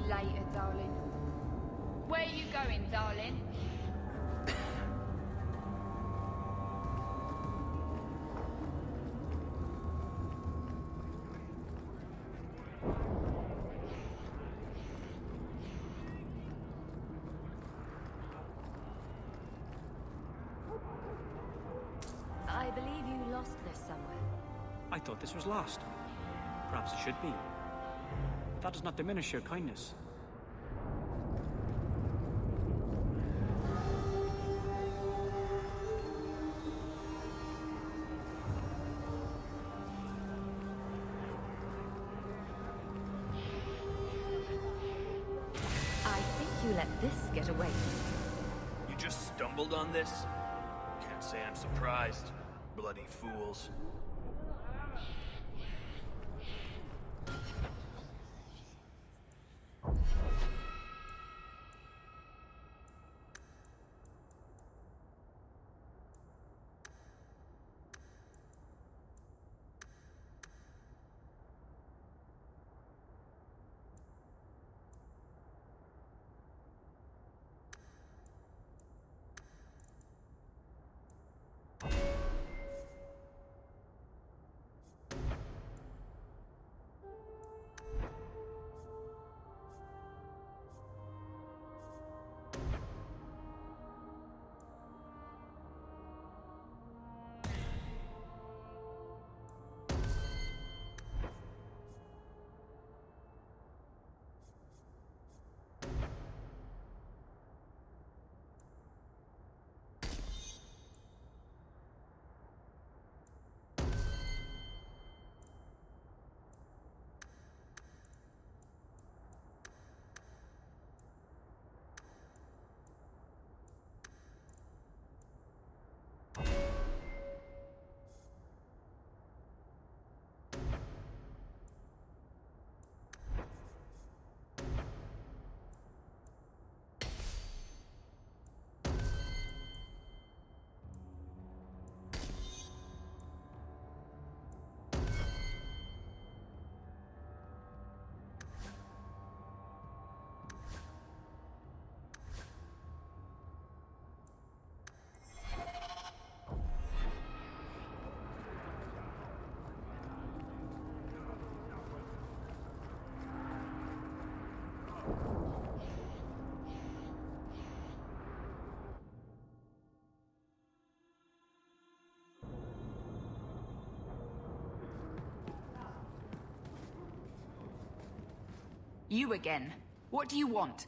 later, darling. Where are you going, darling? I believe you lost this somewhere. I thought this was lost. Perhaps it should be. That does not diminish your kindness. I think you let this get away. You just stumbled on this? Can't say I'm surprised. Bloody fools. You again. What do you want?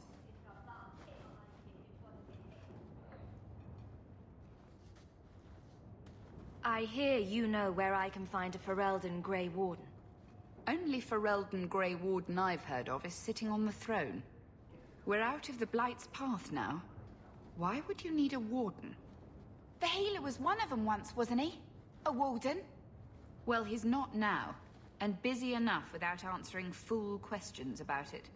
I hear you know where I can find a Ferelden Grey Warden. Only Ferelden Grey Warden I've heard of is sitting on the throne. We're out of the Blight's path now. Why would you need a warden? The healer was one of them once, wasn't he? A warden? Well, he's not now, and busy enough without answering fool questions about it.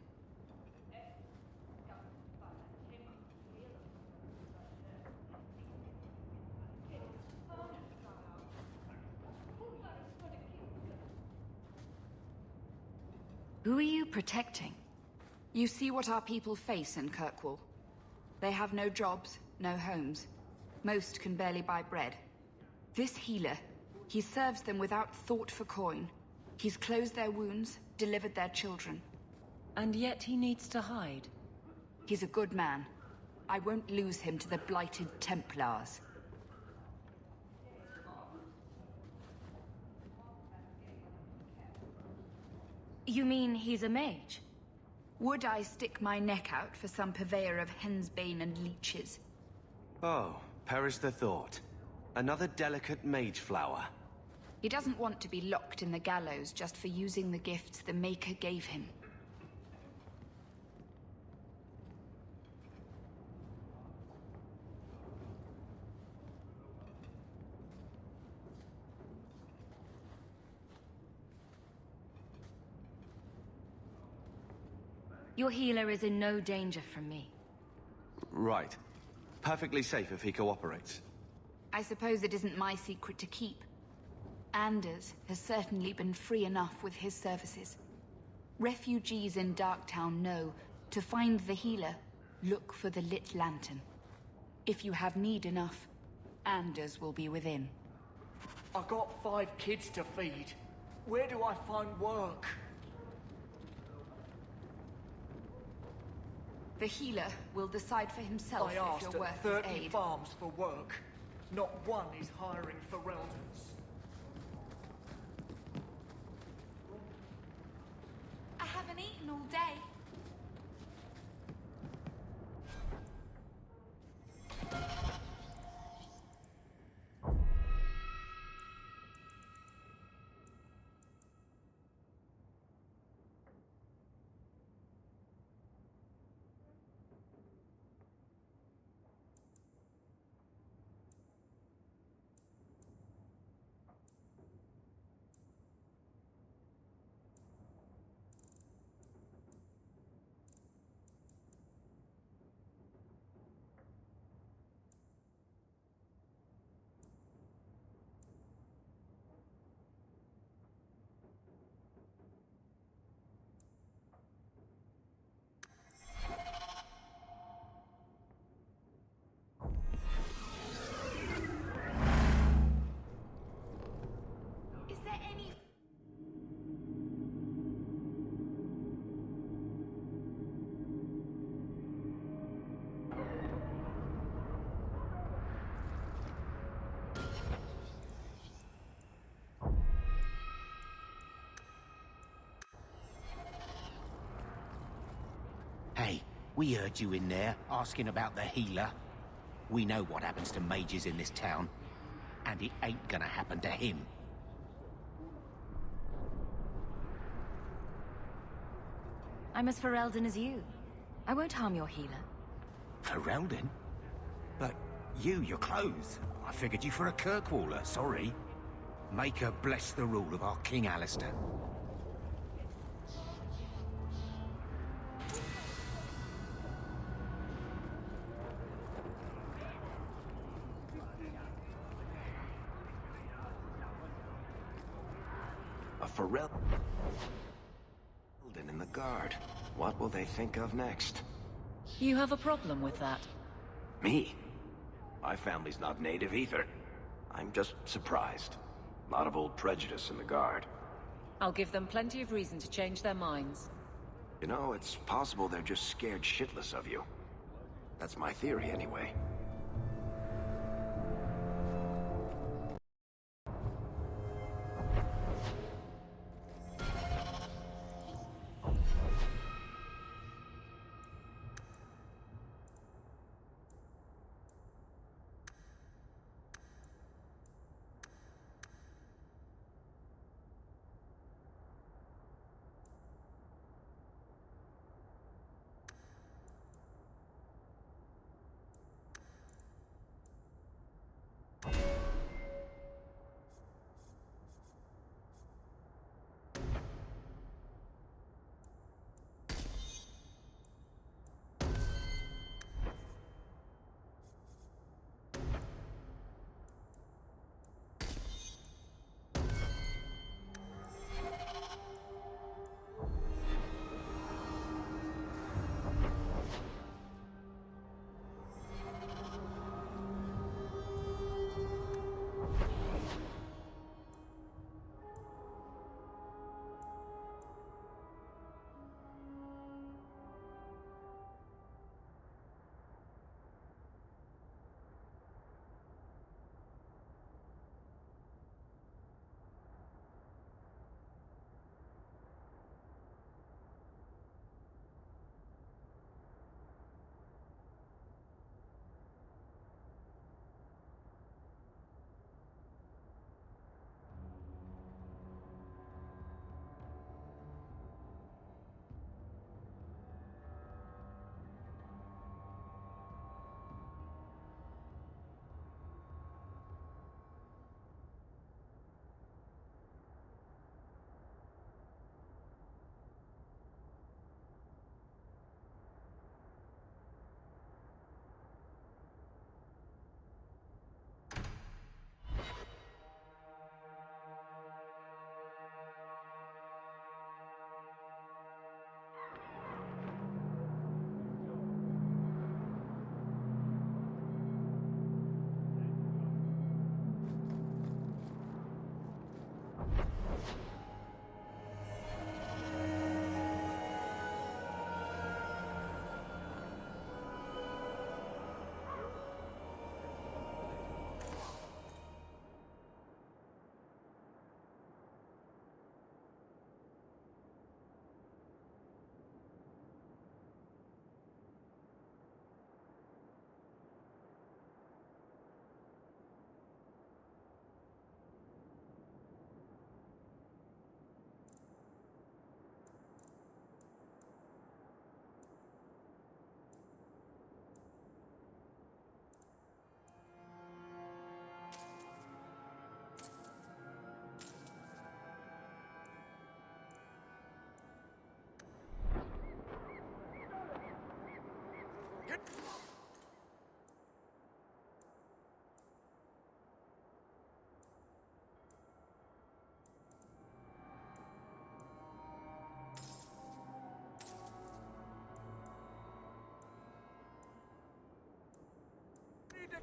Who are you protecting? You see what our people face in Kirkwall. They have no jobs, no homes. Most can barely buy bread. This healer, he serves them without thought for coin. He's closed their wounds, delivered their children. And yet he needs to hide. He's a good man. I won't lose him to the blighted Templars. You mean he's a mage? Would I stick my neck out for some purveyor of hensbane and leeches? Oh, perish the thought. Another delicate mage flower. He doesn't want to be locked in the gallows just for using the gifts the Maker gave him. Your healer is in no danger from me. Right. Perfectly safe if he cooperates. I suppose it isn't my secret to keep. Anders has certainly been free enough with his services. Refugees in Darktown know To find the healer, look for the lit lantern. If you have need enough, Anders will be within. I got 5 kids to feed. Where do I find work? The healer will decide for himself I if asked you're at worth 30 his aid. farms for work. Not one is hiring Fereldans. I haven't eaten all day. Hey, we heard you in there, asking about the healer. We know what happens to mages in this town, and it ain't gonna happen to him. I'm as Ferelden as you. I won't harm your healer. Ferelden? But your clothes. I figured you for a Kirkwaller, sorry. Make her bless the rule of our King Alistair. A Ferelden in the guard. What will they think of next? You have a problem with that? Me? My family's not native either. I'm just surprised. A lot of old prejudice in the guard. I'll give them plenty of reason to change their minds. You know, it's possible they're just scared shitless of you. That's my theory, anyway.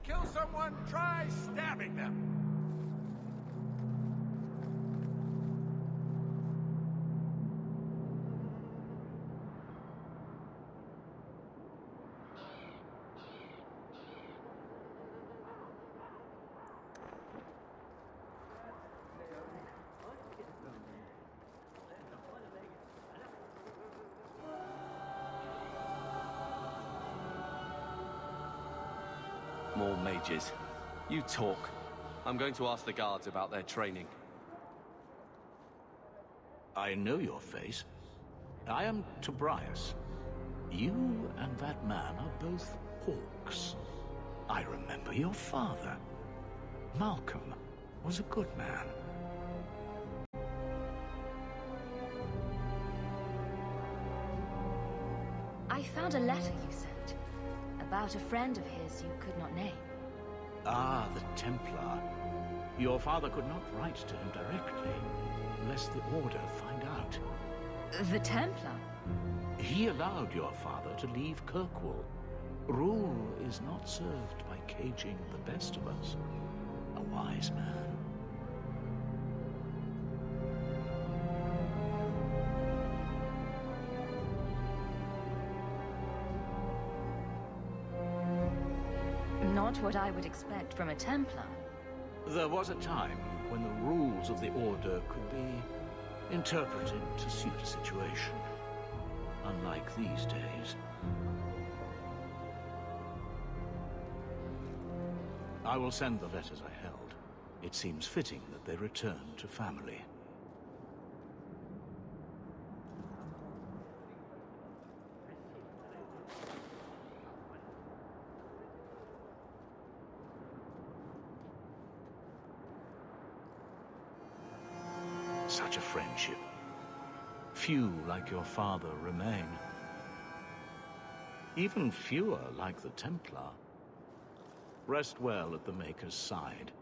kill someone, try stabbing them. More mages. You talk. I'm going to ask the guards about their training. I know your face. I am Tobias. You and that man are both hawks. I remember your father. Malcolm was a good man. I found a letter you sent. About a friend of his you could not name. Ah, the Templar. Your father could not write to him directly, lest the Order find out. The Templar? He allowed your father to leave Kirkwall. Rule is not served by caging the best of us. A wise man. Not what I would expect from a Templar. There was a time when the rules of the Order could be interpreted to suit a situation. Unlike these days. I will send the letters I held. It seems fitting that they return to family. Such a friendship. Few like your father remain. Even fewer like the Templar. Rest well at the Maker's side,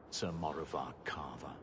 Sir Morivar Carver.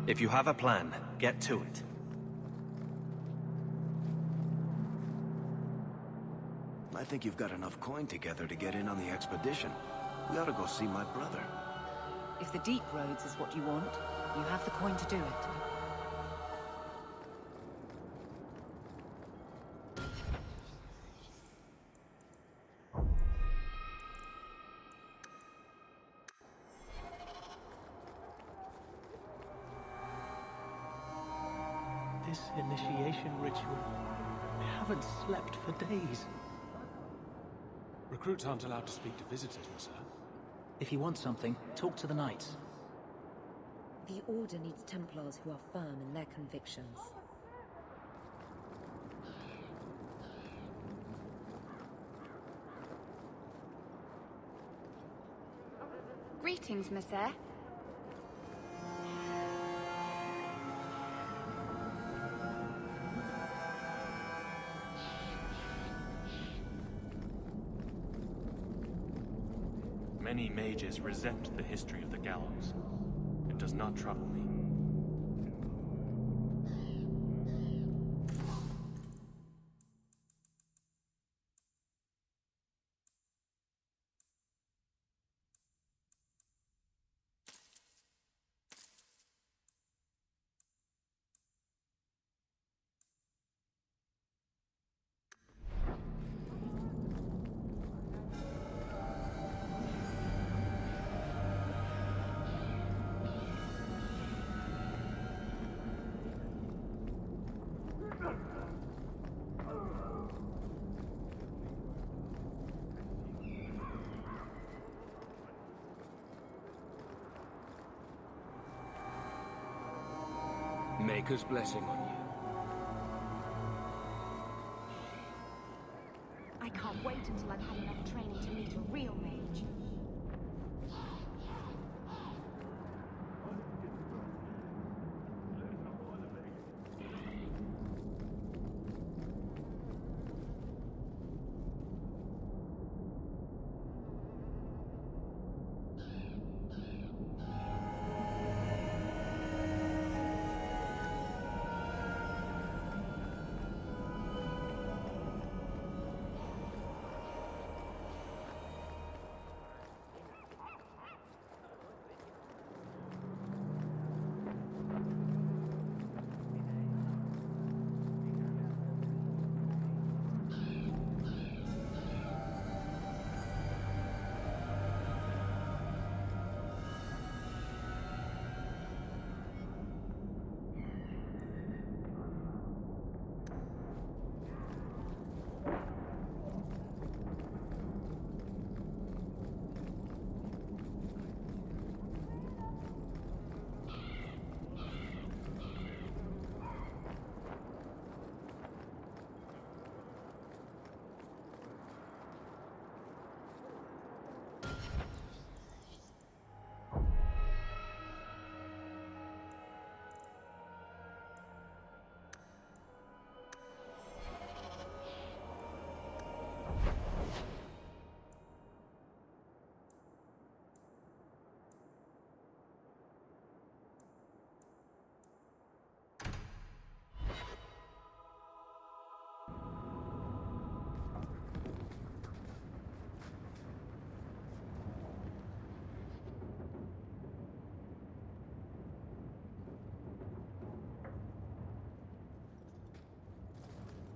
If you have a plan, get to it. I think you've got enough coin together to get in on the expedition. We ought to go see my brother. If the deep roads is what you want, you have the coin to do it. This initiation ritual. I haven't slept for days. Recruits aren't allowed to speak to visitors, sir. If you want something, talk to the knights. The Order needs Templars who are firm in their convictions. Greetings, Monsieur. Many mages resent the history of the gallows. It does not trouble me. Maker's blessing on you. I can't wait until I've had enough training to meet a real mage.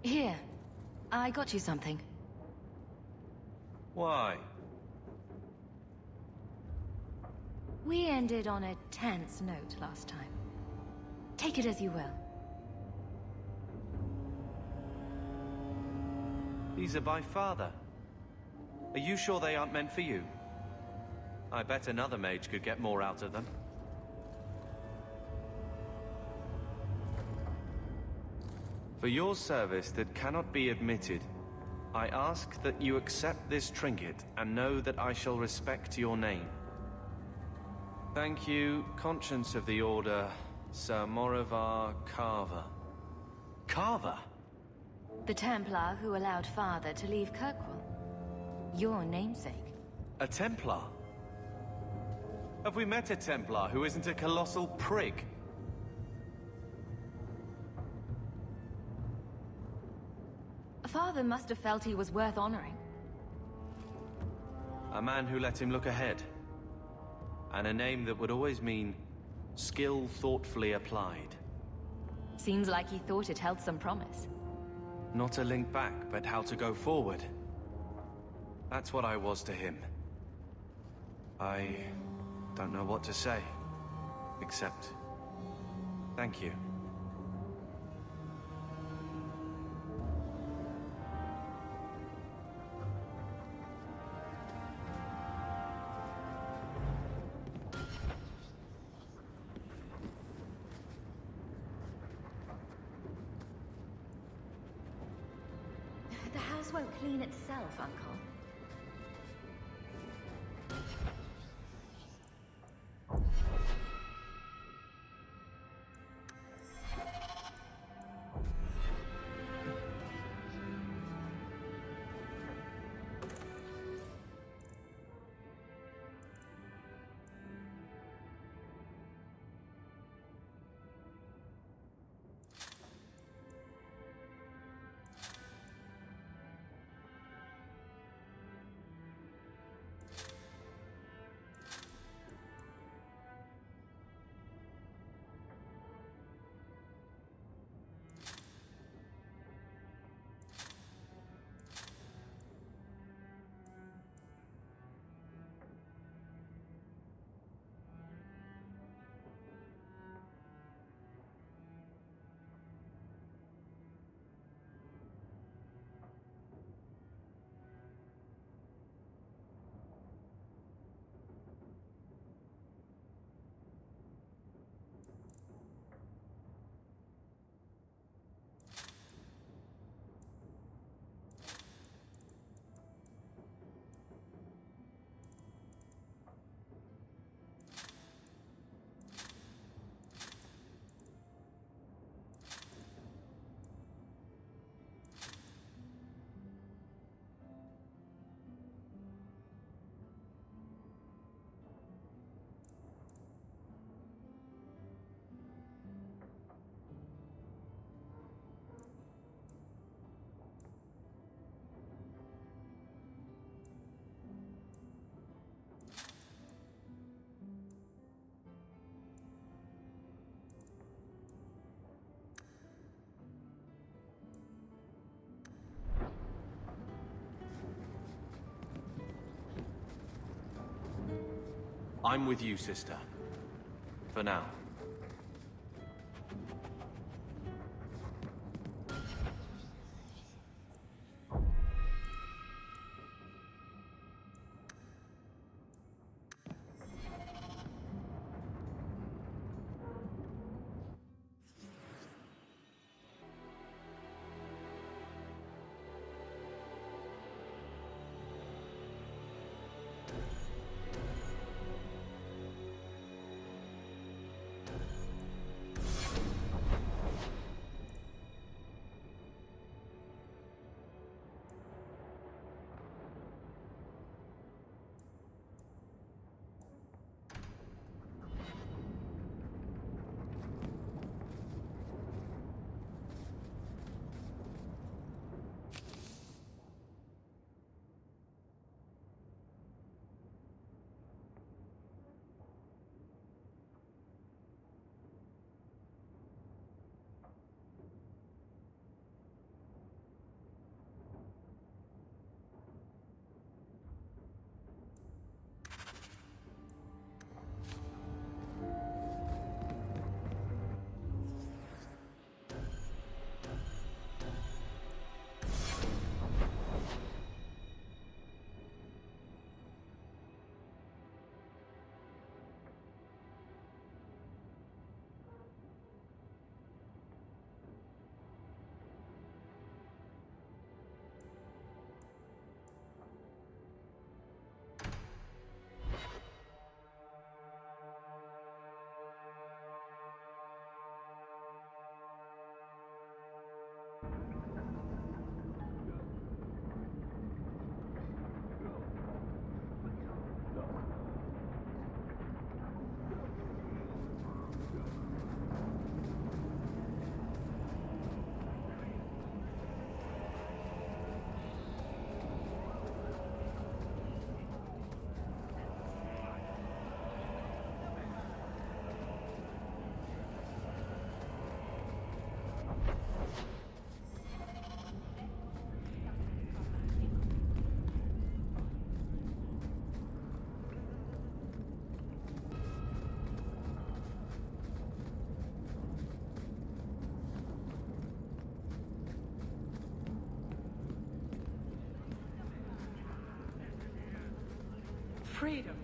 Here, I got you something. Why? We ended on a tense note last time. Take it as you will. These are by father. Are you sure they aren't meant for you? I bet another mage could get more out of them. For your service that cannot be admitted, I ask that you accept this trinket and know that I shall respect your name. Thank you, Conscience of the Order, Sir Morivar Carver. Carver? The Templar who allowed Father to leave Kirkwall. Your namesake. A Templar? Have we met a Templar who isn't a colossal prig? Father must have felt he was worth honoring. A man who let him look ahead. And a name that would always mean skill thoughtfully applied. Seems like he thought it held some promise. Not a link back, but how to go forward. That's what I was to him. I don't know what to say, except thank you. The house won't clean itself, Uncle. I'm with you, sister. For now. Freedom.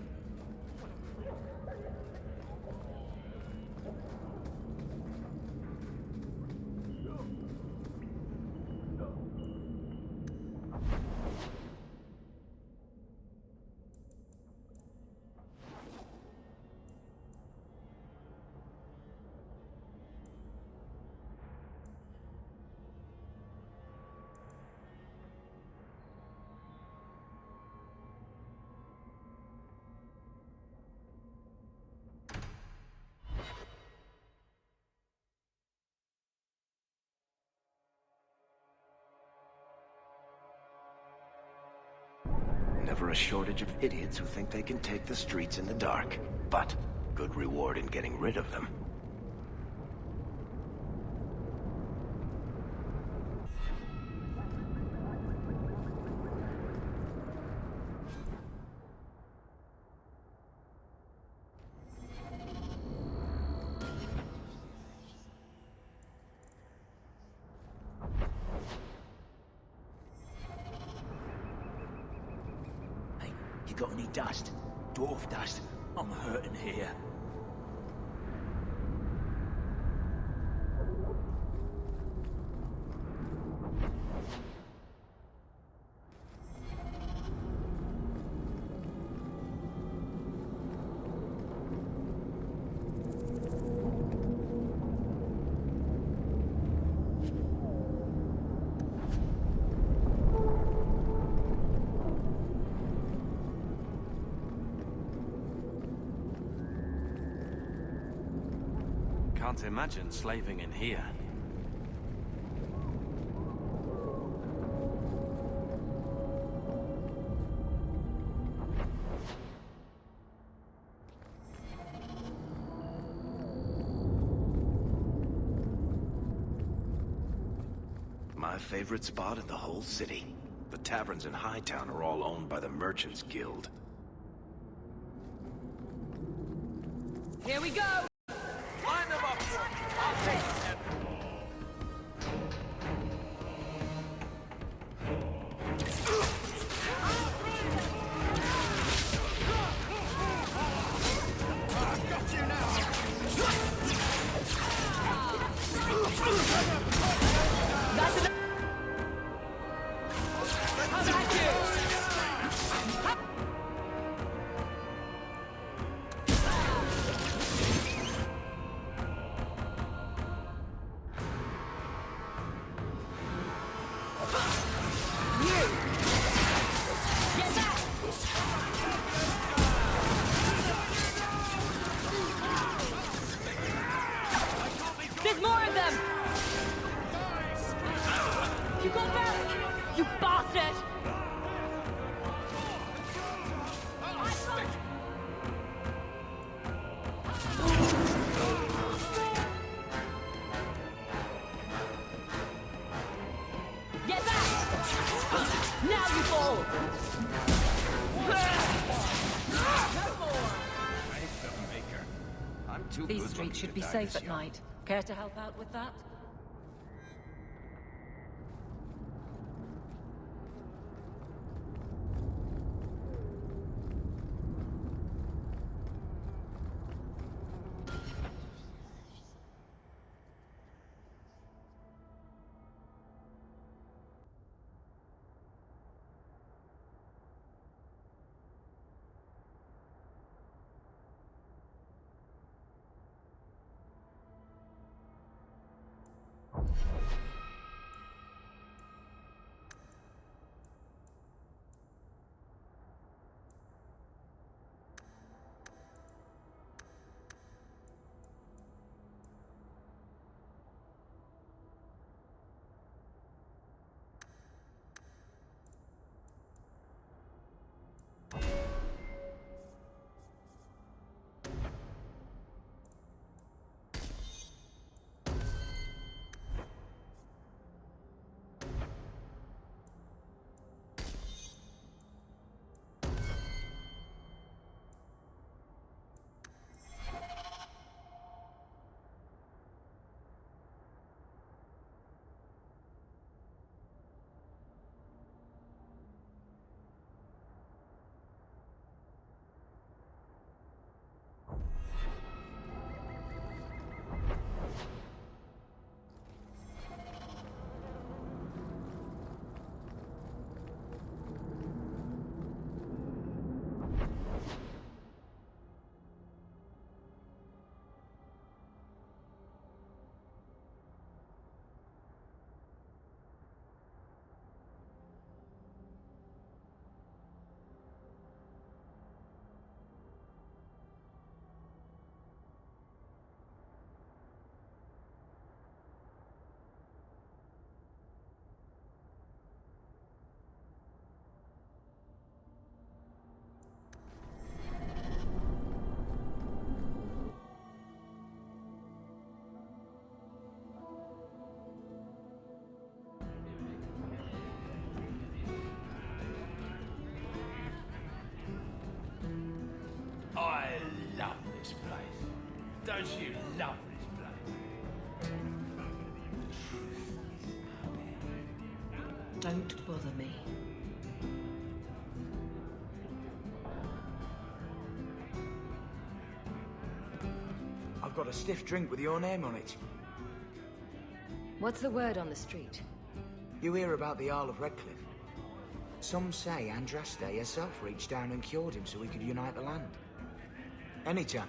Never a shortage of idiots who think they can take the streets in the dark, but good reward in getting rid of them. You got any dust? Dwarf dust? I'm hurting here. Can't imagine slaving in here. My favorite spot in the whole city. The taverns in Hightown are all owned by the Merchants Guild. Here we go! Line them up for me. I'll take them. I've got you now. That's enough! How about you? There's more of them! You got back! You bastard! Get back! Now you fall! I'm too These good streets looking should to be die safe this at young. night. Care to help out with that? I love this place. Don't you love this place? Don't bother me. I've got a stiff drink with your name on it. What's the word on the street? You hear about the Isle of Redcliffe? Some say Andraste herself reached down and cured him so we could unite the land. Anytime.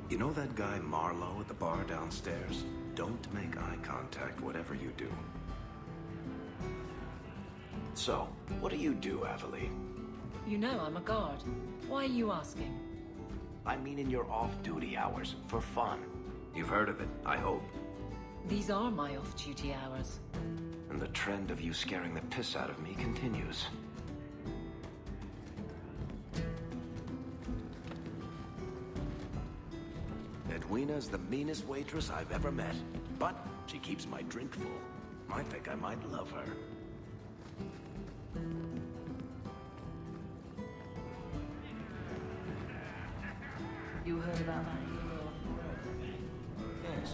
You know that guy Marlowe at the bar downstairs? Don't make eye contact, whatever you do. So, what do you do, Aveline? You know I'm a guard. Why are you asking? I mean in your off-duty hours, for fun. You've heard of it, I hope. These are my off-duty hours. And the trend of you scaring the piss out of me continues. Edwina's the meanest waitress I've ever met, but she keeps my drink full. I think I might love her. You heard about that hero? Yes.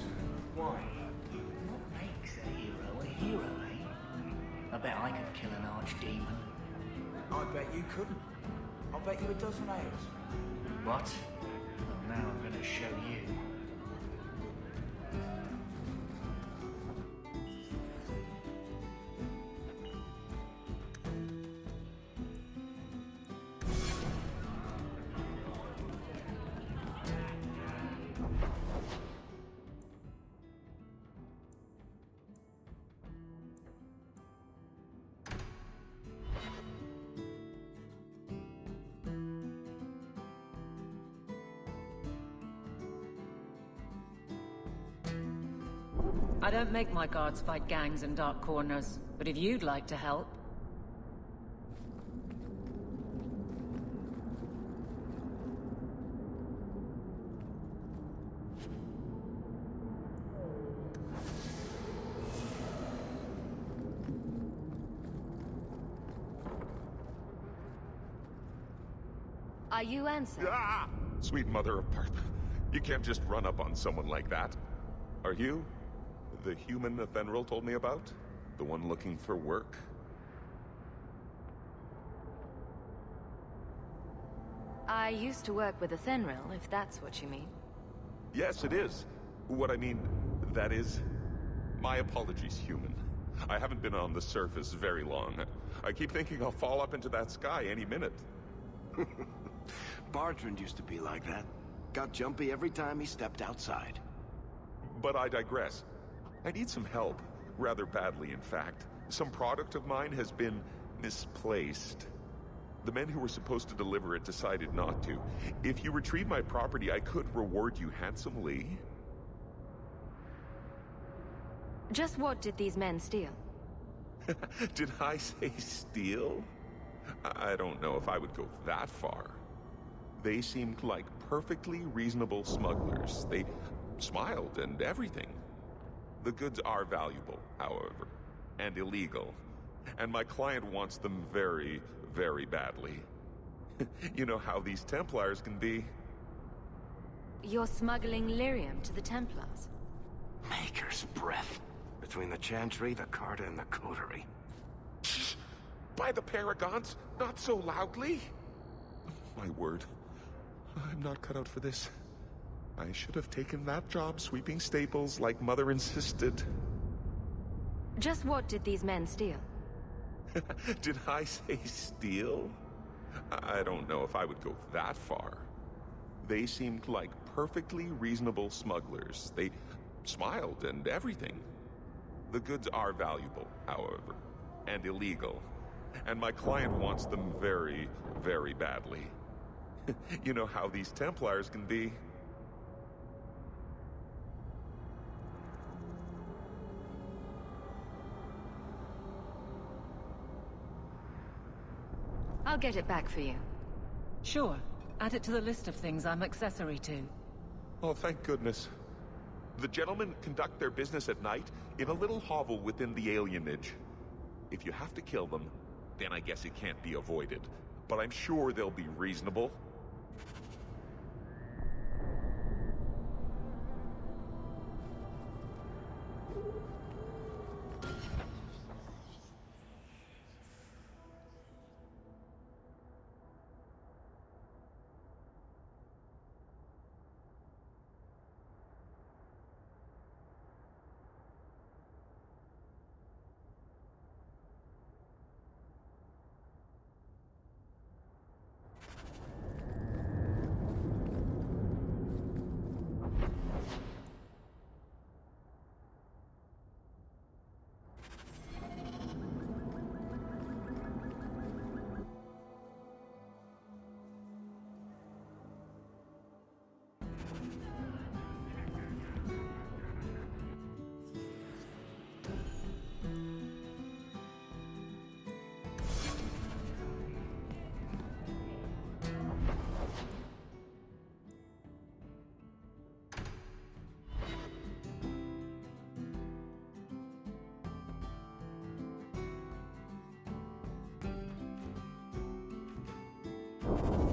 Why? What makes a hero, eh? I bet I could kill an archdemon. I bet you couldn't. I'll bet you a dozen ales. What? Well, now I'm gonna show you. I don't make my guards fight gangs in dark corners, but if you'd like to help... Are you answering? Ah! Sweet mother of Parth. You can't just run up on someone like that. Are you the human Fenris told me about? The one looking for work? I used to work with a Fenris, if that's what you mean. Yes, it is. What I mean, that is... My apologies, human. I haven't been on the surface very long. I keep thinking I'll fall up into that sky any minute. Bartrand used to be like that. Got jumpy every time he stepped outside. But I digress. I need some help. Rather badly, in fact. Some product of mine has been misplaced. The men who were supposed to deliver it decided not to. If you retrieve my property, I could reward you handsomely. Just what did these men steal? Did I say steal? I don't know if I would go that far. They seemed like perfectly reasonable smugglers. They smiled and everything. The goods are valuable, however, and illegal. And my client wants them very, very badly. You know how these Templars can be. You're smuggling lyrium to the Templars? Maker's breath. Between the Chantry, the Carta, and the Coterie. Shh! By the Paragons, not so loudly! My word. I'm not cut out for this. I should have taken that job sweeping stables like Mother insisted. Just what did these men steal? Did I say steal? I don't know if I would go that far. They seemed like perfectly reasonable smugglers. They smiled and everything. The goods are valuable, however, and illegal. And my client wants them very, very badly. You know how these Templars can be. I'll get it back for you. Sure. Add it to the list of things I'm accessory to. Oh, thank goodness. The gentlemen conduct their business at night in a little hovel within the alienage. If you have to kill them, then I guess it can't be avoided. But I'm sure they'll be reasonable.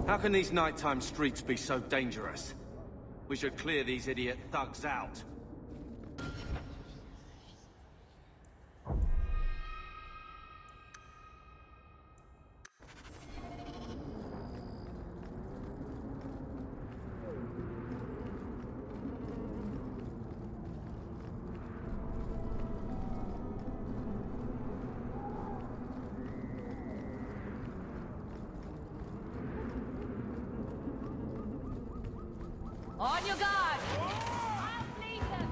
How can these nighttime streets be so dangerous? We should clear these idiot thugs out. On your guard! I'll lead them!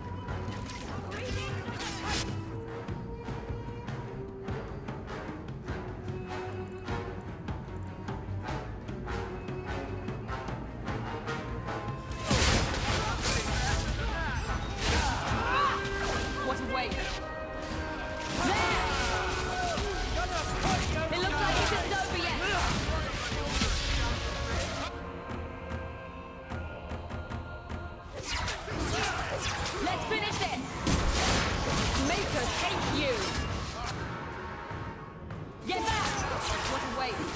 What a waste! There! It looks like this isn't over yet! Let's finish this! Make us hate you! Get back! What a waste!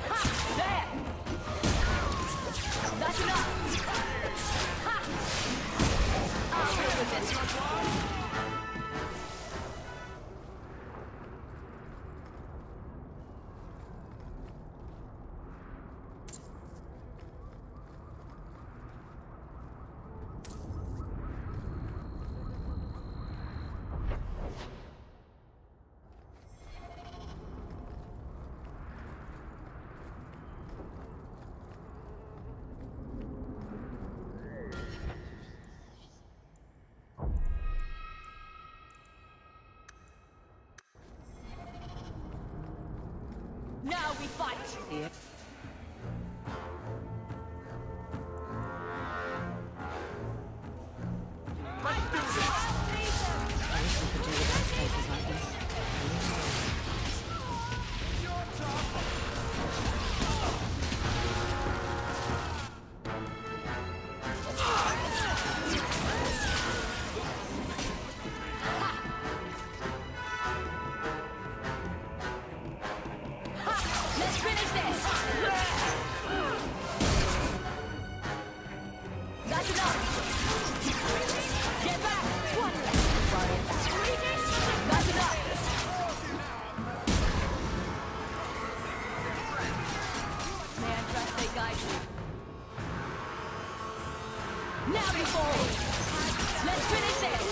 Ha! There! That's enough! Ha! I'll deal with this. Now we fight! Let's finish this! That's enough! Get back! One less to worry about. That's enough! May I trust they guide you? Now you fall! Let's finish this!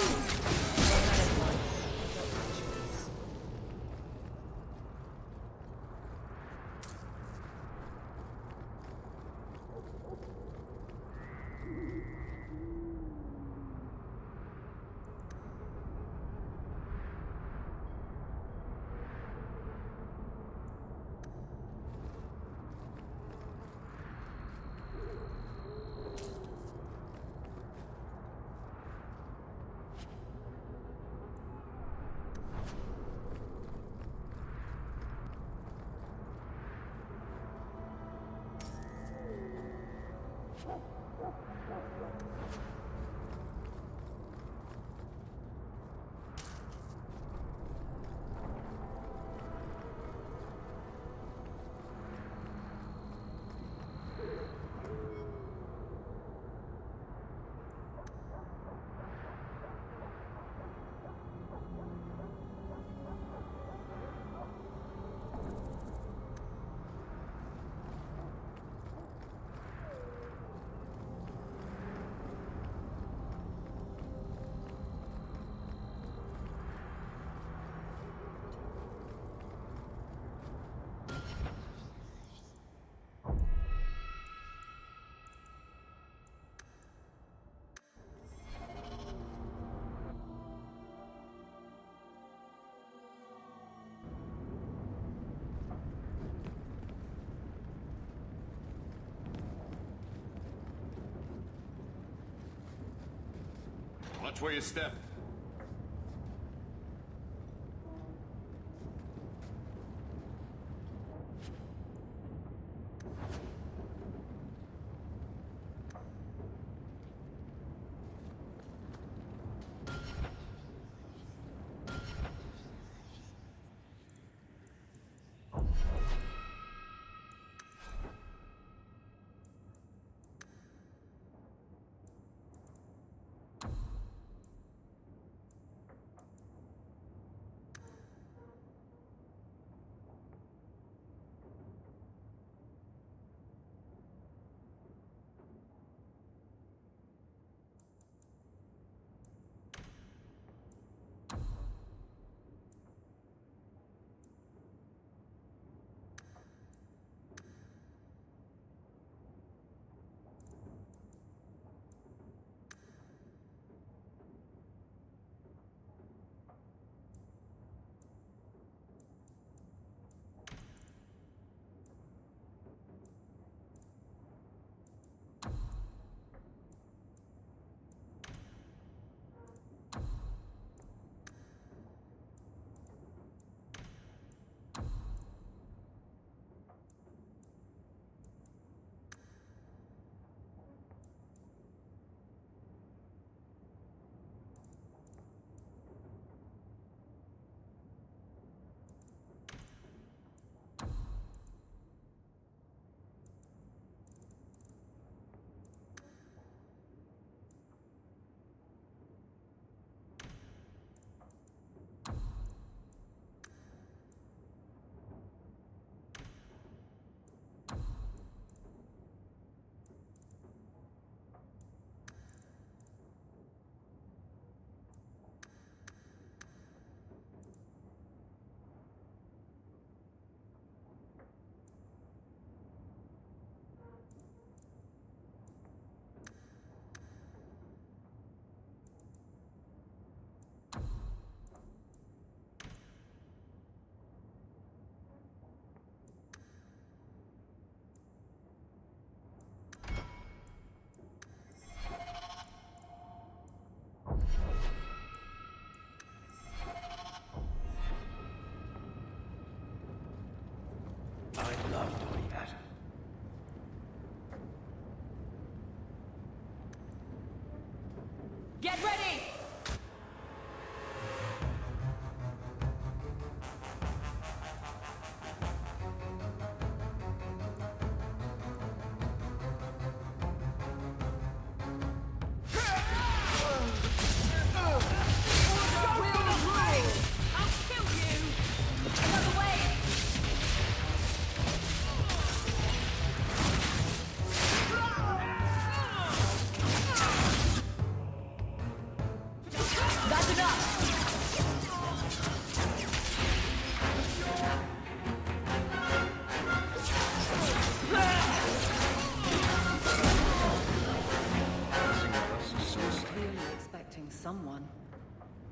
Watch where you step.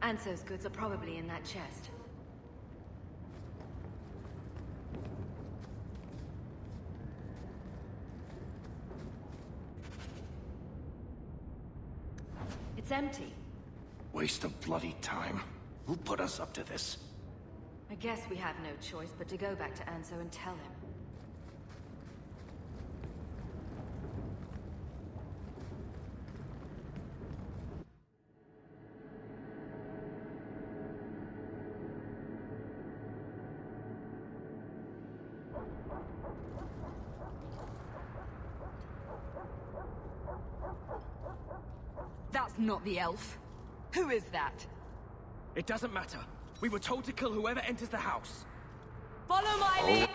Anso's goods are probably in that chest. It's empty. Waste of bloody time. Who put us up to this? I guess we have no choice but to go back to Anso and tell him. That's not the elf. Who is that? It doesn't matter. We were told to kill whoever enters the house. Follow my lead!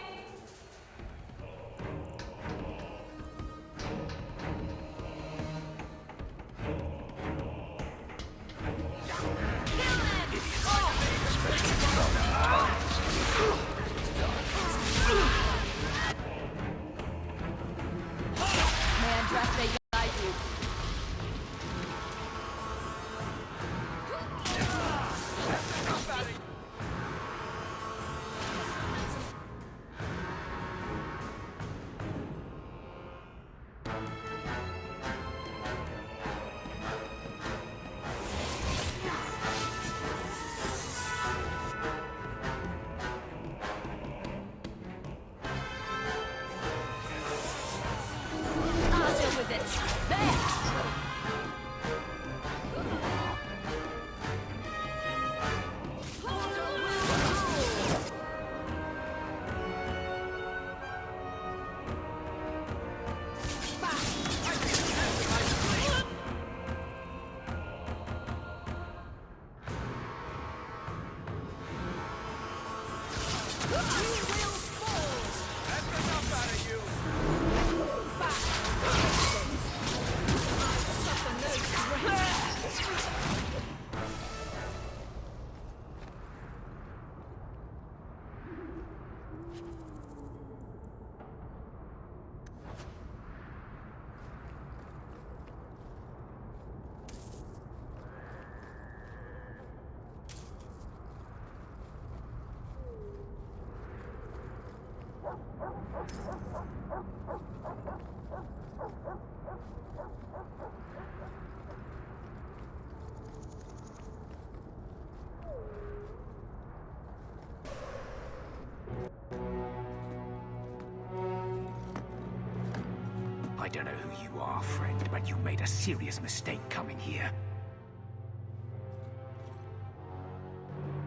I don't know who you are, friend, but you made a serious mistake coming here.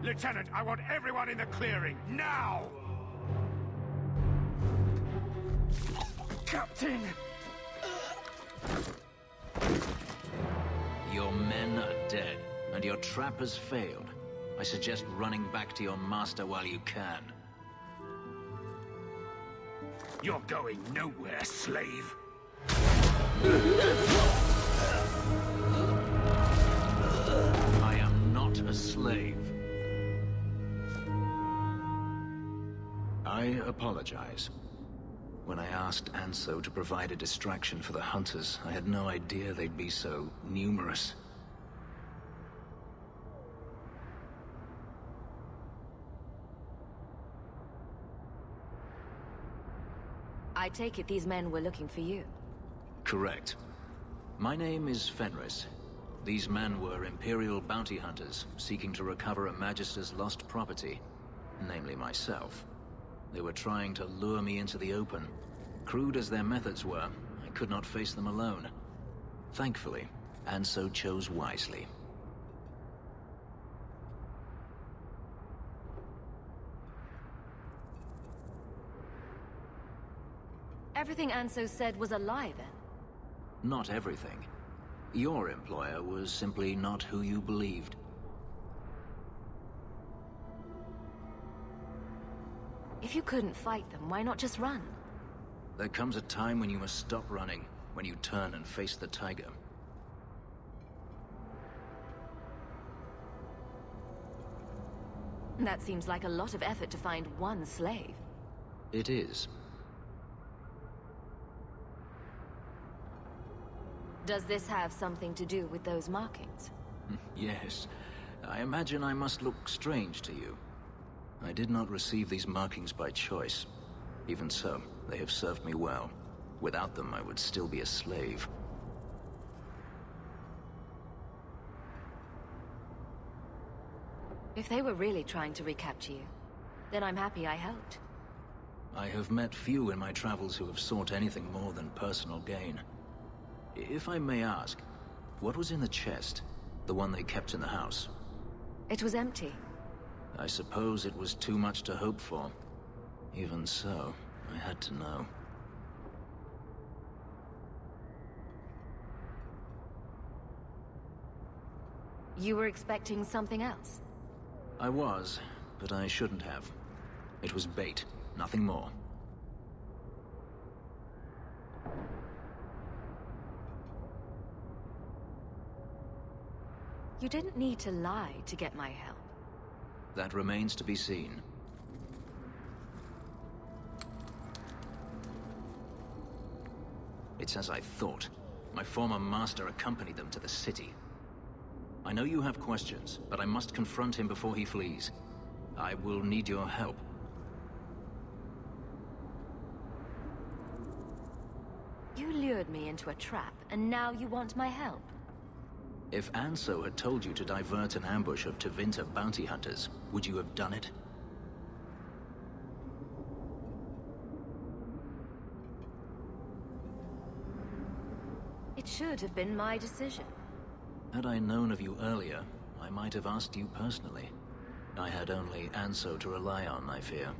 Lieutenant, I want everyone in the clearing, now! Captain! Your men are dead, and your trap has failed. I suggest running back to your master while you can. You're going nowhere, slave. I am not a slave. I apologize. When I asked Anso to provide a distraction for the hunters, I had no idea they'd be so numerous. I take it these men were looking for you. Correct. My name is Fenris. These men were Imperial bounty hunters, seeking to recover a Magister's lost property, namely myself. They were trying to lure me into the open. Crude as their methods were, I could not face them alone. Thankfully, Anso chose wisely. Everything Anso said was a lie, then? Not everything. Your employer was simply not who you believed. If you couldn't fight them, why not just run? There comes a time when you must stop running, when you turn and face the tiger. That seems like a lot of effort to find one slave. It is. Does this have something to do with those markings? Yes. I imagine I must look strange to you. I did not receive these markings by choice. Even so, they have served me well. Without them, I would still be a slave. If they were really trying to recapture you, then I'm happy I helped. I have met few in my travels who have sought anything more than personal gain. If I may ask, what was in the chest? The one they kept in the house? It was empty. I suppose it was too much to hope for. Even so, I had to know. You were expecting something else? I was, but I shouldn't have. It was bait, nothing more. You didn't need to lie to get my help. That remains to be seen. It's as I thought. My former master accompanied them to the city. I know you have questions, but I must confront him before he flees. I will need your help. You lured me into a trap, and now you want my help. If Anso had told you to divert an ambush of Tevinter bounty hunters, would you have done it? It should have been my decision. Had I known of you earlier, I might have asked you personally. I had only Anso to rely on, I fear.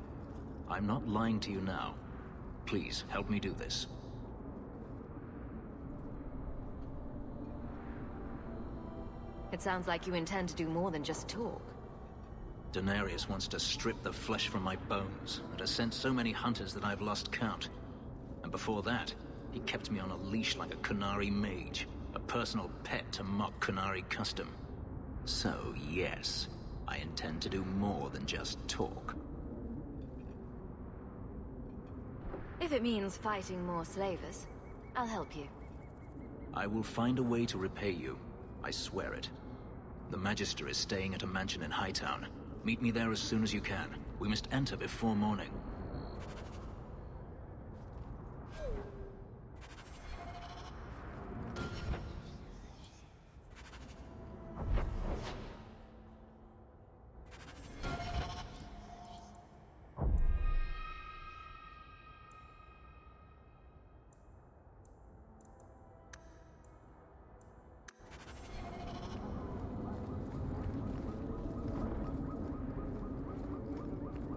I'm not lying to you now. Please, help me do this. It sounds like you intend to do more than just talk. Denarius wants to strip the flesh from my bones, and has sent so many hunters that I've lost count. And before that, he kept me on a leash like a Qunari mage, a personal pet to mock Qunari custom. So, yes, I intend to do more than just talk. If it means fighting more slavers, I'll help you. I will find a way to repay you. I swear it. The Magister is staying at a mansion in Hightown. Meet me there as soon as you can. We must enter before morning.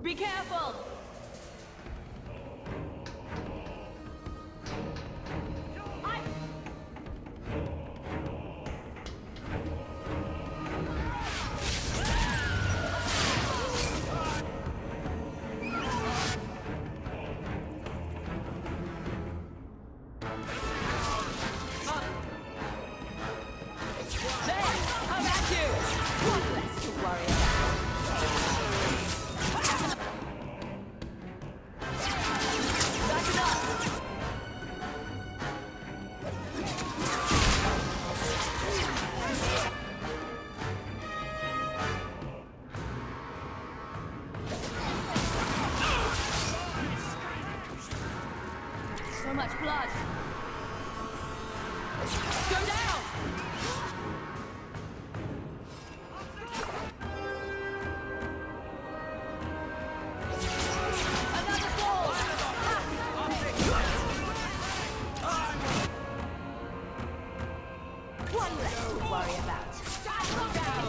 Be careful! So much blood. Go down! Another fall! One less to worry about. Go down!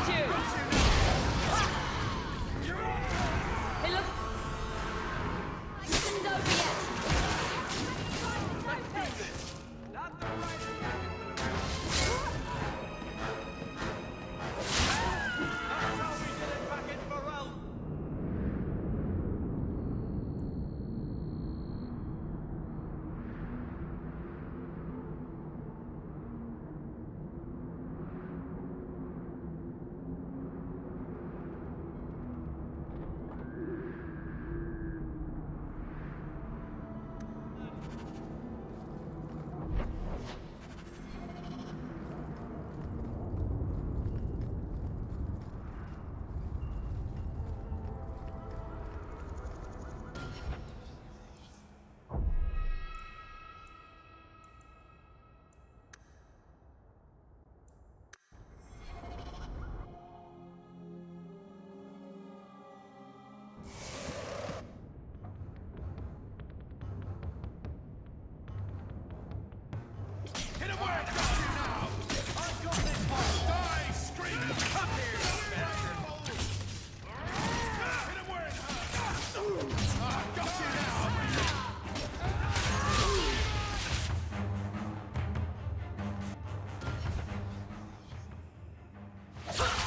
Got you! It looks... Isn't over yet. Let's do this. Not the right That's how we did it back in Betrayal.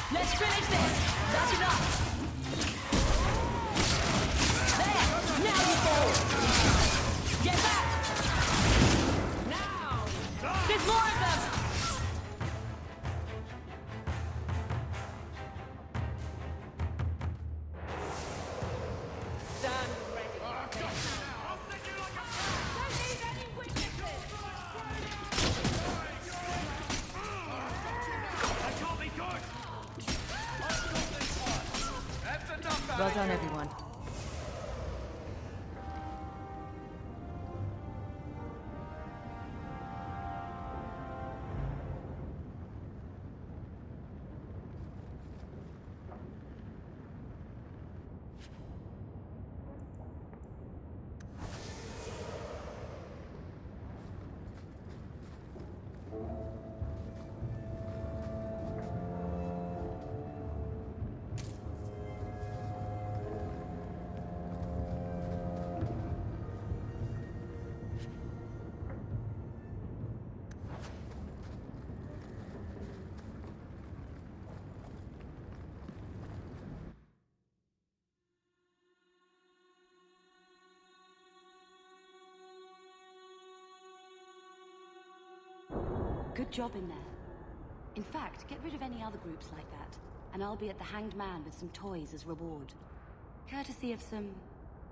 Let's finish this! That's enough! There! Now you fall! Get back! Now! There's more of them! Stand ready. Don't need any witnesses! That can't be good. That's enough. Well done, everyone. Good job in there. In fact, get rid of any other groups like that, and I'll be at the Hanged Man with some toys as reward. Courtesy of some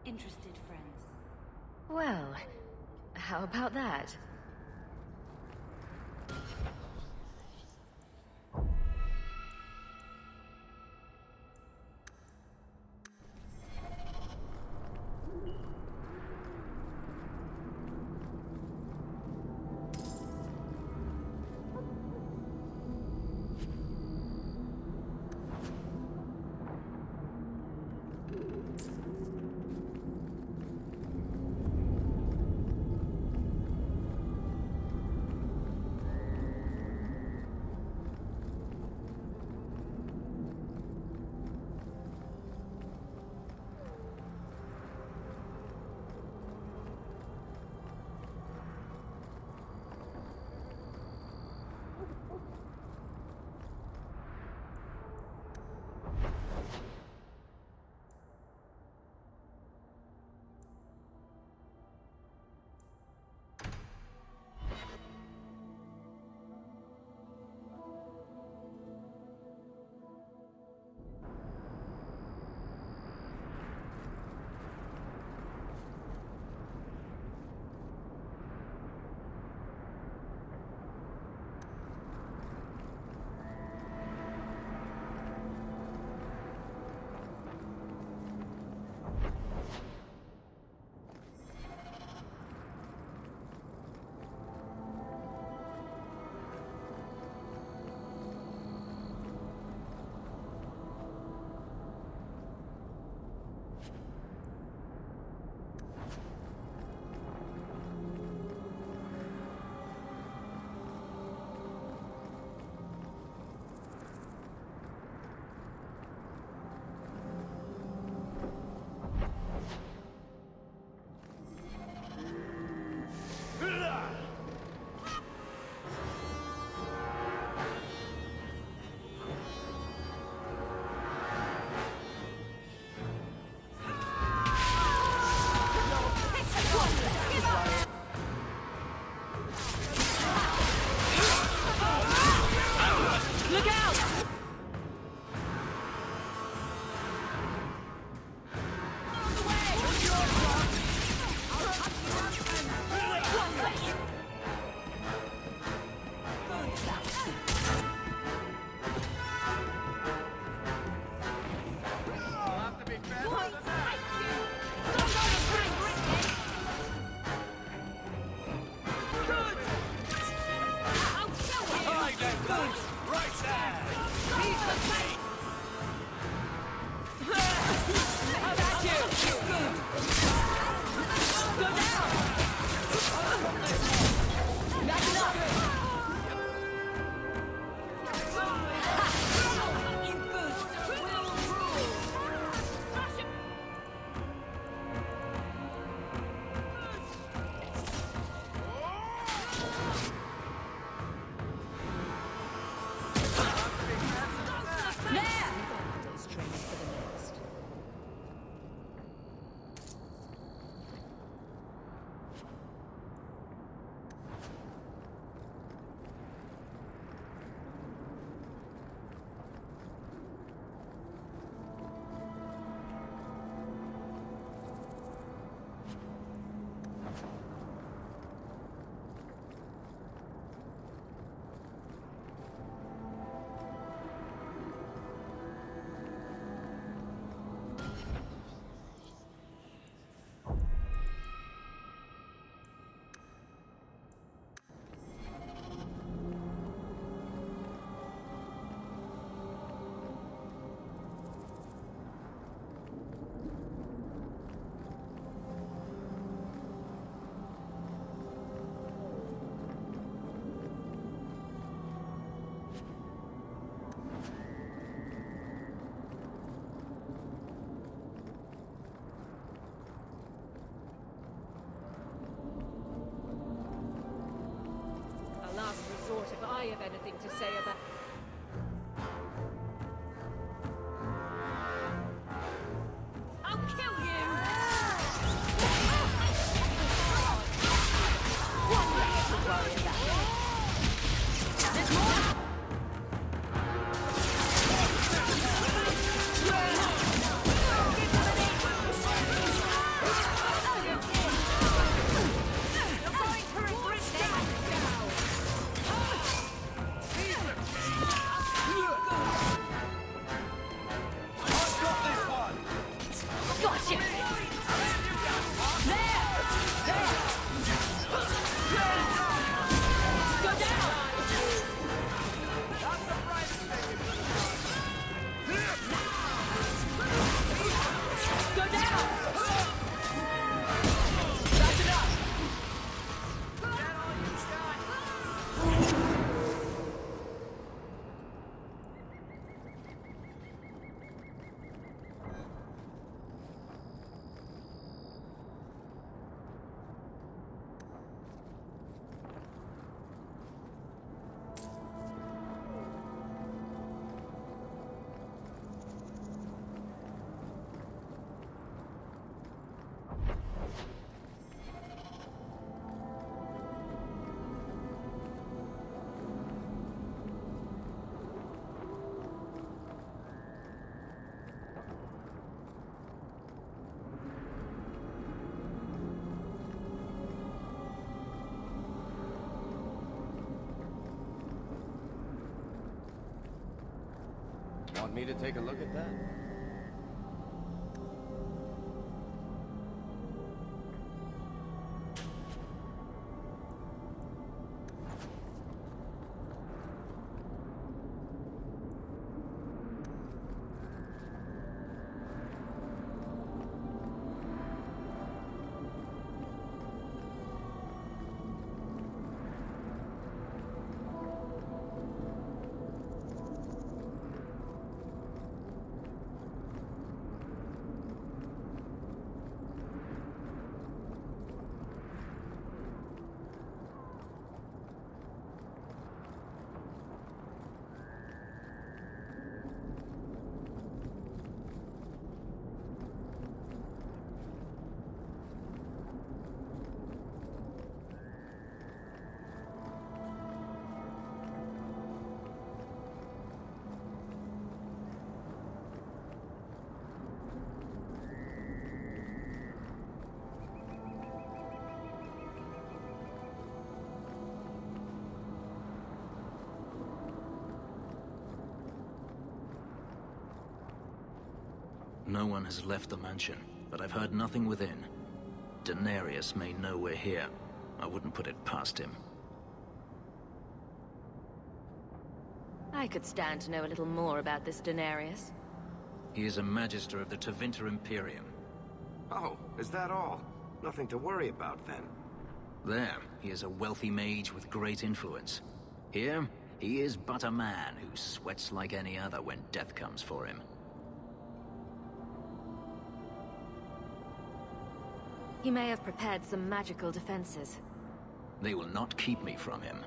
interested friends. Well, how about that? I have anything to say about... I'll kill you! One less to worry about. There's more! Want me to take a look at that? No one has left the mansion, but I've heard nothing within. Daenerys may know we're here. I wouldn't put it past him. I could stand to know a little more about this Daenerys. He is a Magister of the Tevinter Imperium. Oh, is that all? Nothing to worry about, then. There, he is a wealthy mage with great influence. Here, he is but a man who sweats like any other when death comes for him. He may have prepared some magical defenses. They will not keep me from him.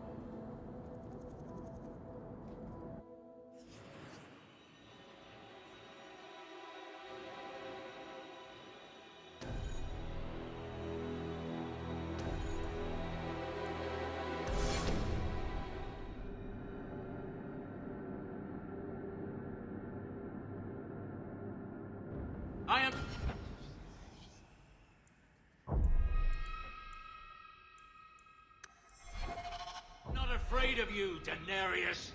I am... not afraid of you, Daenerys.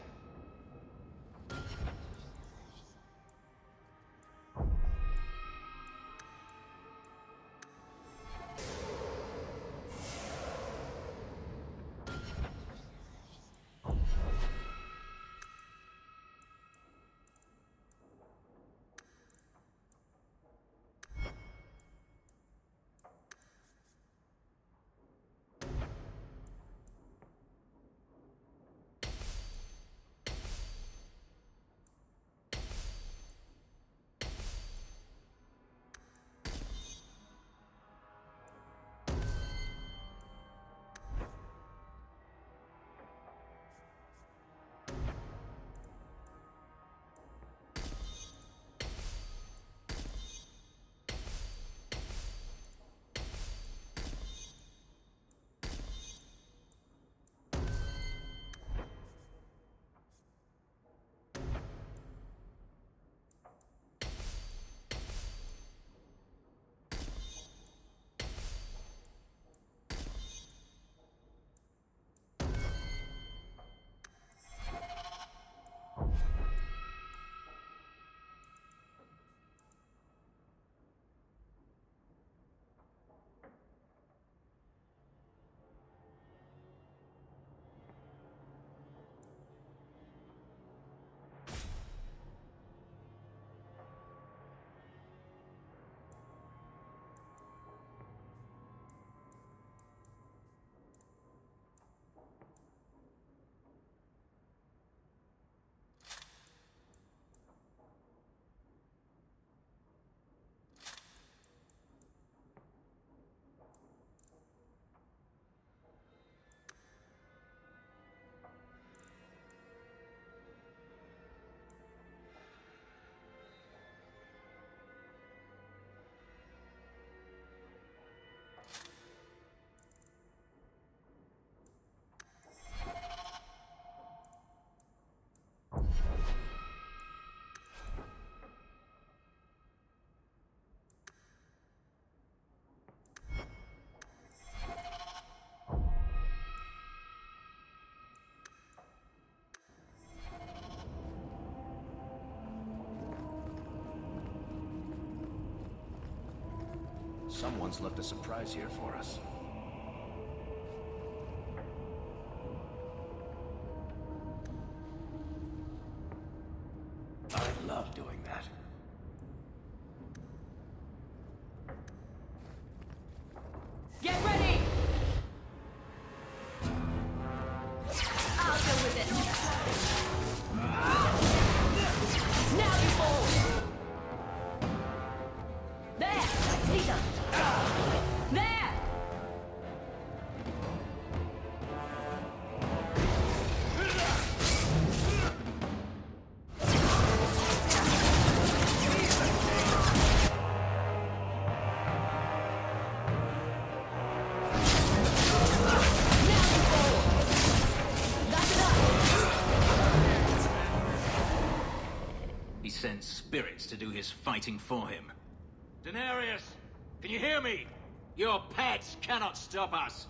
Someone's left a surprise here for us. I love doing that. Get ready! I'll deal with it. Now you fall! There! See them! There! He sends spirits to do his fighting for him. Daenerys! Can you hear me? Your pets cannot stop us!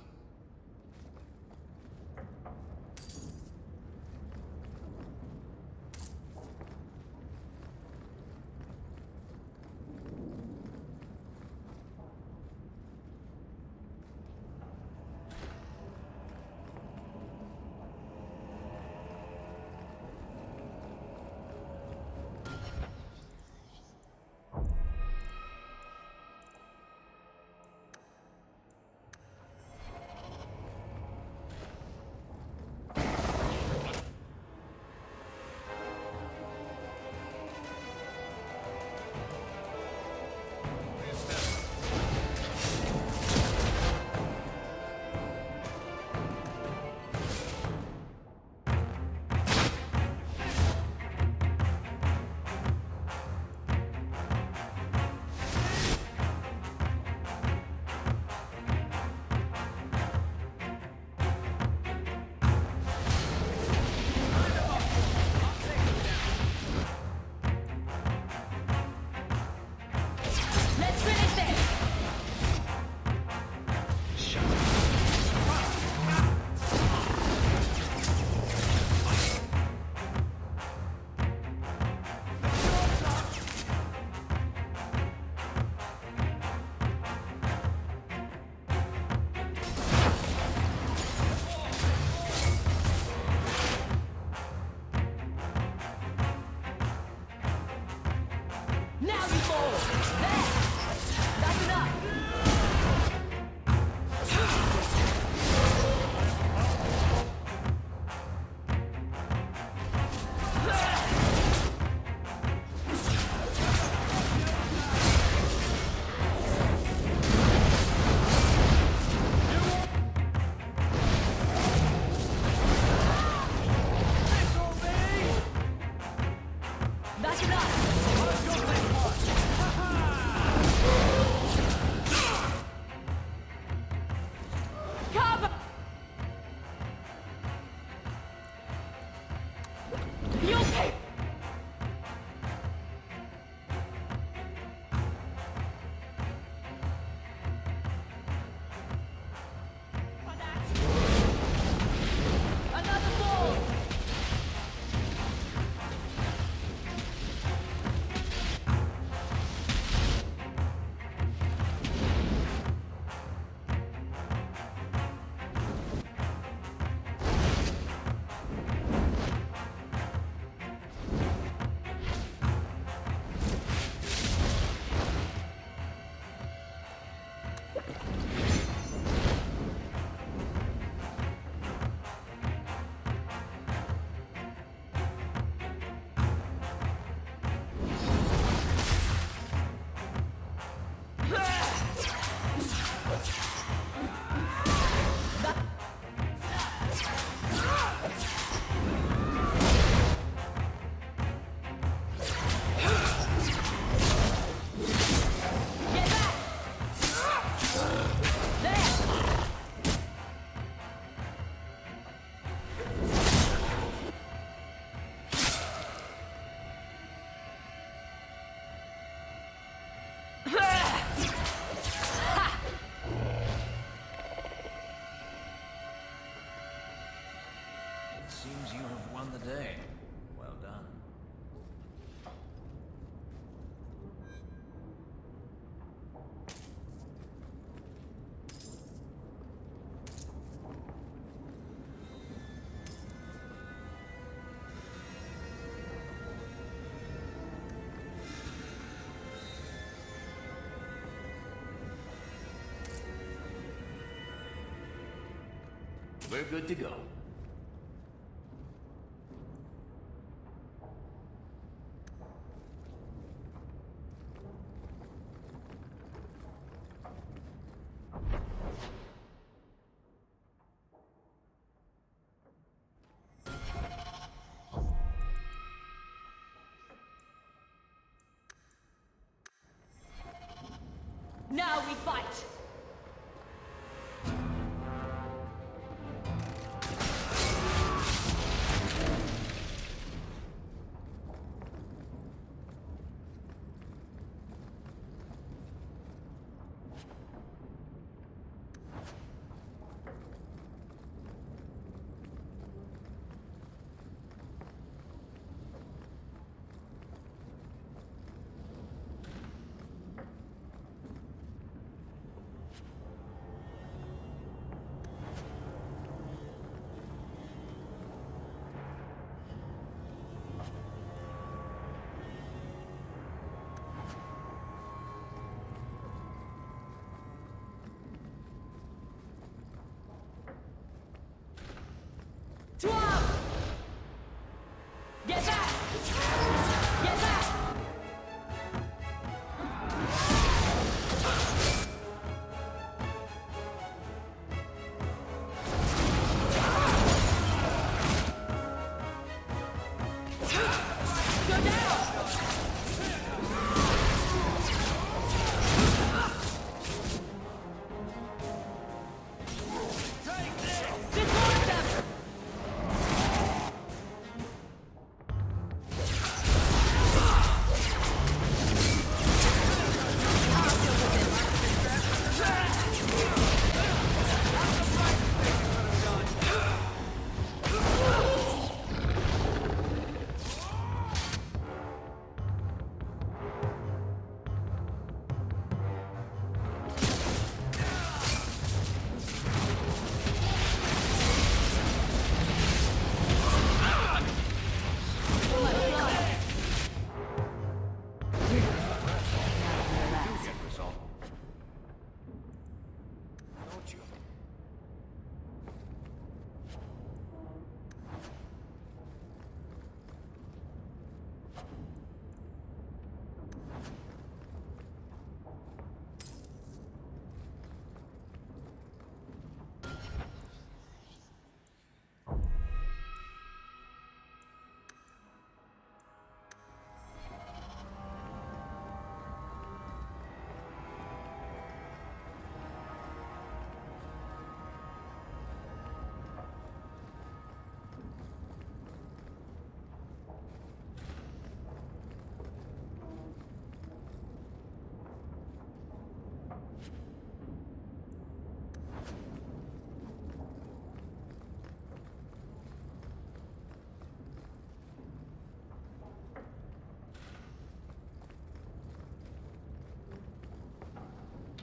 Seems you have won the day. Well done. We're good to go. Now we fight! Get back! Get back! Go down! Take this! Disorder them!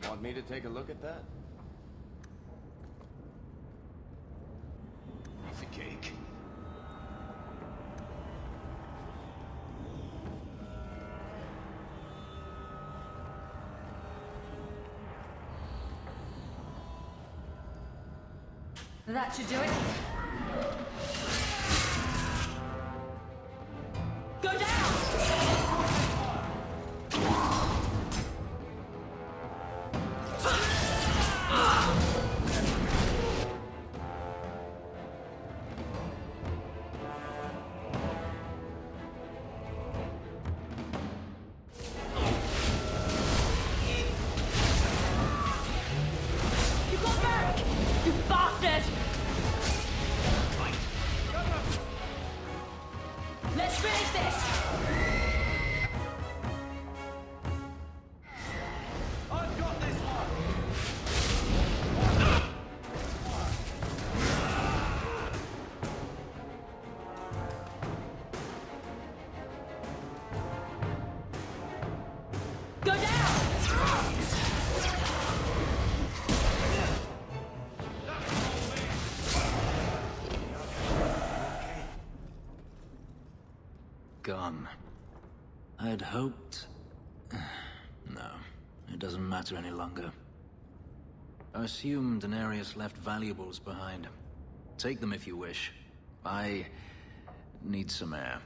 Want me to take a look at that? Piece of cake. That should do it. Go down! Gone. I'd hoped... No, it doesn't matter any longer. I assume Daenerys left valuables behind. Take them if you wish. I need some air.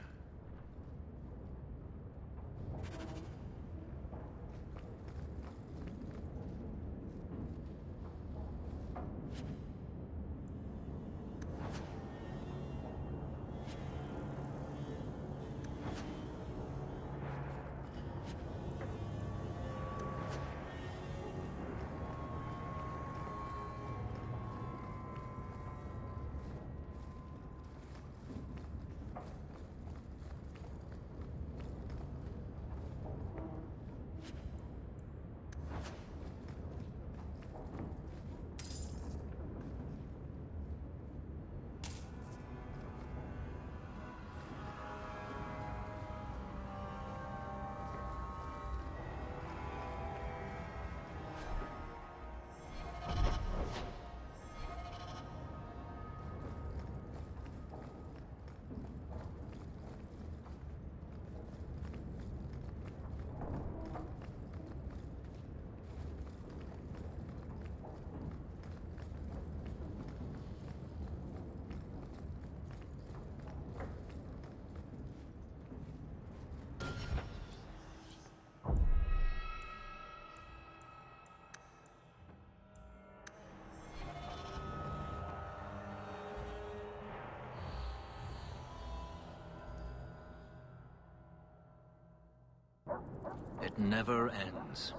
It never ends.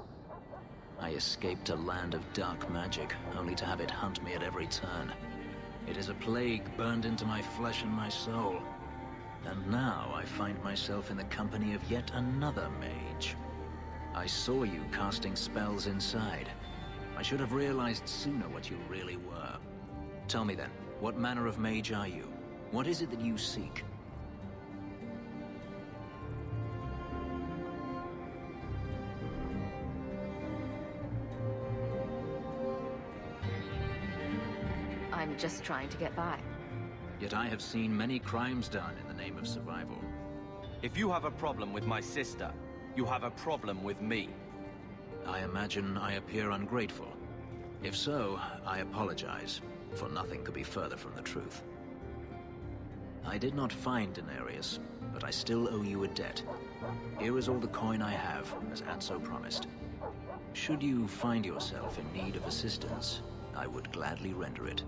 I escaped a land of dark magic, only to have it hunt me at every turn. It is a plague burned into my flesh and my soul. And now I find myself in the company of yet another mage. I saw you casting spells inside. I should have realized sooner what you really were. Tell me then, what manner of mage are you? What is it that you seek? I'm just trying to get by. Yet I have seen many crimes done in the name of survival. If you have a problem with my sister, you have a problem with me. I imagine I appear ungrateful. If so, I apologize, for nothing could be further from the truth. I did not find Denarius, but I still owe you a debt. Here is all the coin I have, as Atso promised. Should you find yourself in need of assistance, I would gladly render it.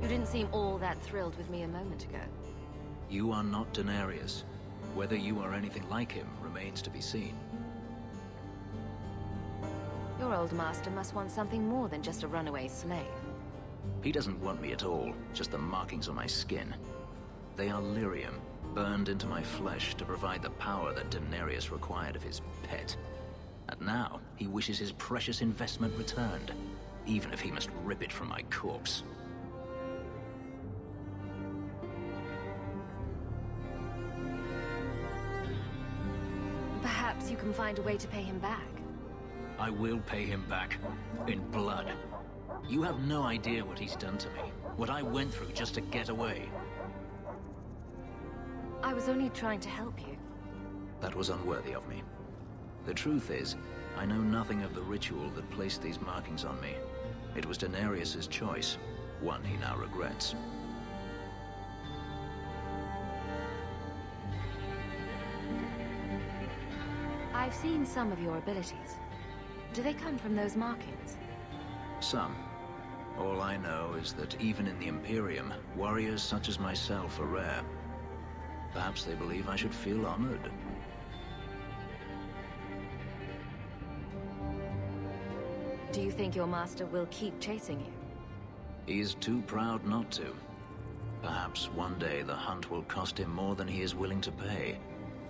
You didn't seem all that thrilled with me a moment ago. You are not Denarius. Whether you are anything like him remains to be seen. Your old master must want something more than just a runaway slave. He doesn't want me at all, just the markings on my skin. They are lyrium, burned into my flesh to provide the power that Denarius required of his pet. And now, he wishes his precious investment returned, even if he must rip it from my corpse. Perhaps you can find a way to pay him back. I will pay him back. In blood. You have no idea what he's done to me. What I went through just to get away. I was only trying to help you. That was unworthy of me. The truth is, I know nothing of the ritual that placed these markings on me. It was Denarius's choice, one he now regrets. I've seen some of your abilities. Do they come from those markings? Some. All I know is that even in the Imperium, warriors such as myself are rare. Perhaps they believe I should feel honored. Do you think your master will keep chasing you? He is too proud not to. Perhaps one day the hunt will cost him more than he is willing to pay,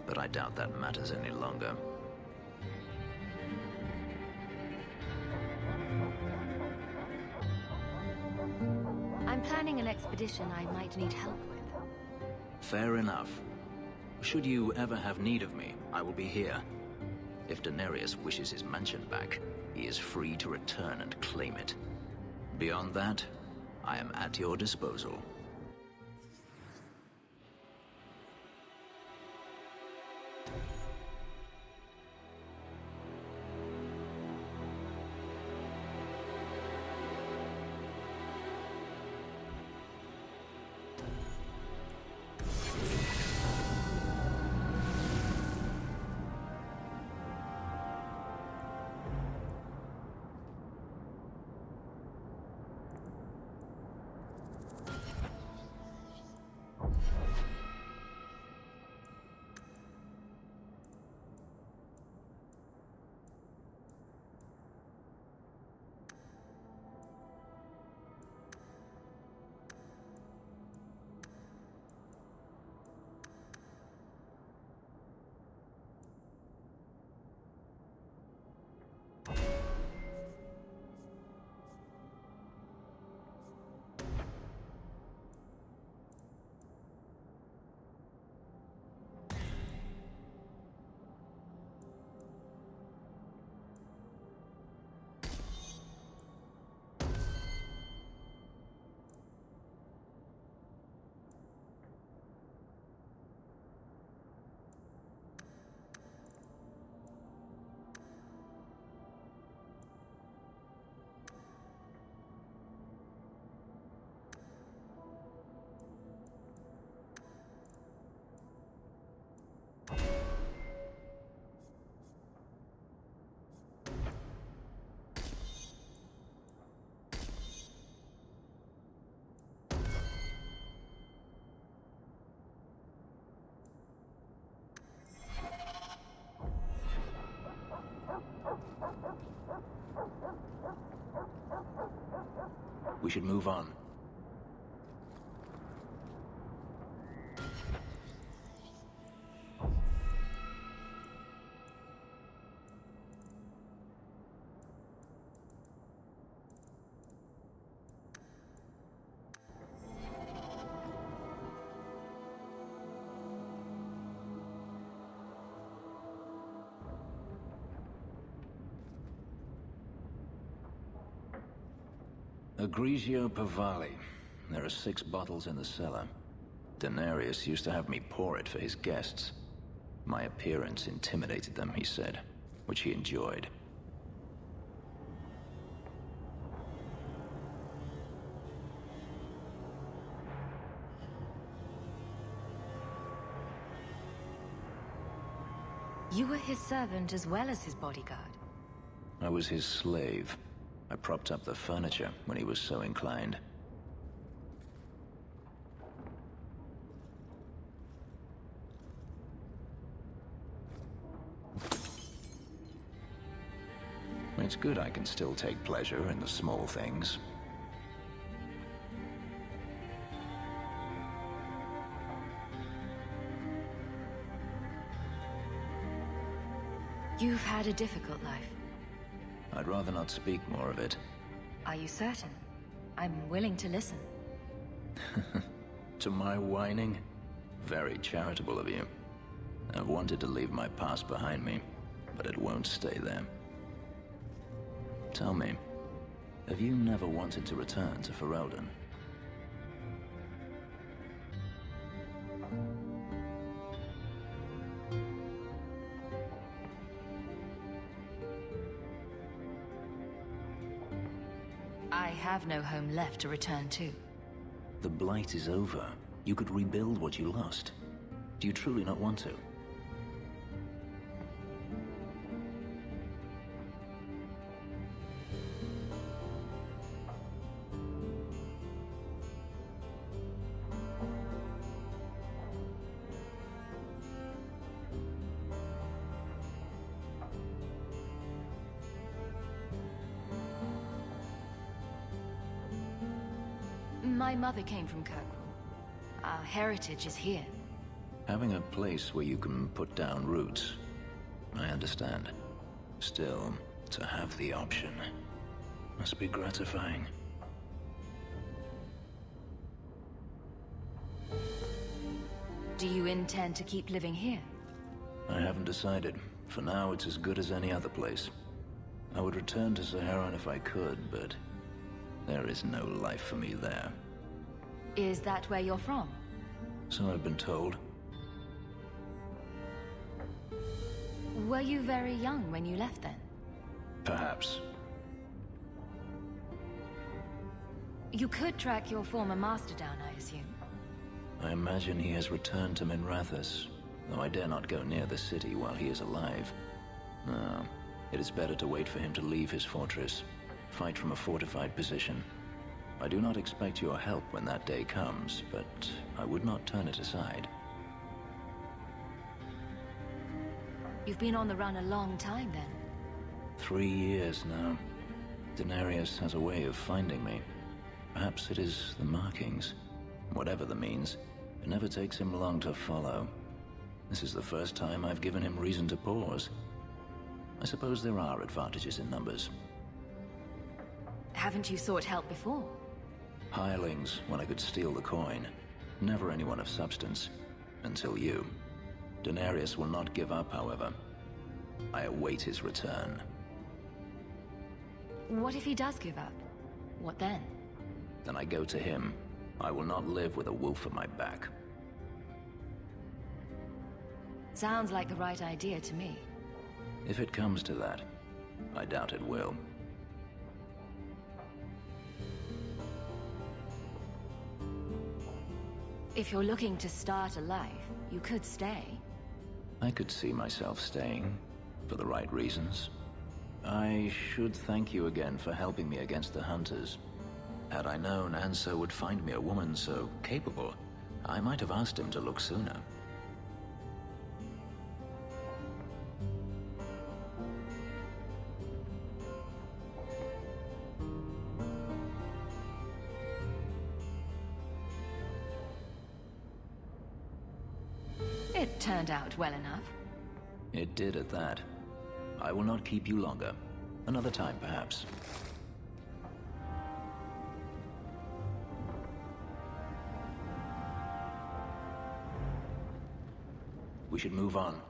but I doubt that matters any longer. I'm planning an expedition I might need help with. Fair enough. Should you ever have need of me, I will be here. If Denarius wishes his mansion back, he is free to return and claim it. Beyond that, I am at your disposal. We should move on. Grigio Pavali. There are 6 bottles in the cellar. Denarius used to have me pour it for his guests. My appearance intimidated them, he said, which he enjoyed. You were his servant as well as his bodyguard. I was his slave. I propped up the furniture when he was so inclined. It's good I can still take pleasure in the small things. You've had a difficult life. I'd rather not speak more of it. Are you certain? I'm willing to listen. To my whining? Very charitable of you. I've wanted to leave my past behind me, but it won't stay there. Tell me, have you never wanted to return to Ferelden? I have no home left to return to. The Blight is over. You could rebuild what you lost. Do you truly not want to? My mother came from Kirkwall. Our heritage is here. Having a place where you can put down roots, I understand. Still, to have the option must be gratifying. Do you intend to keep living here? I haven't decided. For now, it's as good as any other place. I would return to Saharan if I could, but there is no life for me there. Is that where you're from? So I've been told. Were you very young when you left then? Perhaps. You could track your former master down, I assume. I imagine he has returned to Minrathous, though I dare not go near the city while he is alive. No, it is better to wait for him to leave his fortress, fight from a fortified position. I do not expect your help when that day comes, but I would not turn it aside. You've been on the run a long time, then. 3 years now. Denarius has a way of finding me. Perhaps it is the markings. Whatever the means, it never takes him long to follow. This is the first time I've given him reason to pause. I suppose there are advantages in numbers. Haven't you sought help before? Hirelings, when I could steal the coin. Never anyone of substance. Until you. Denarius will not give up, however. I await his return. What if he does give up? What then? Then I go to him. I will not live with a wolf at my back. Sounds like the right idea to me. If it comes to that, I doubt it will. If you're looking to start a life, you could stay. I could see myself staying, for the right reasons. I should thank you again for helping me against the hunters. Had I known Anso would find me a woman so capable, I might have asked him to look sooner. It turned out well enough. It did at that. I will not keep you longer. Another time, perhaps. We should move on.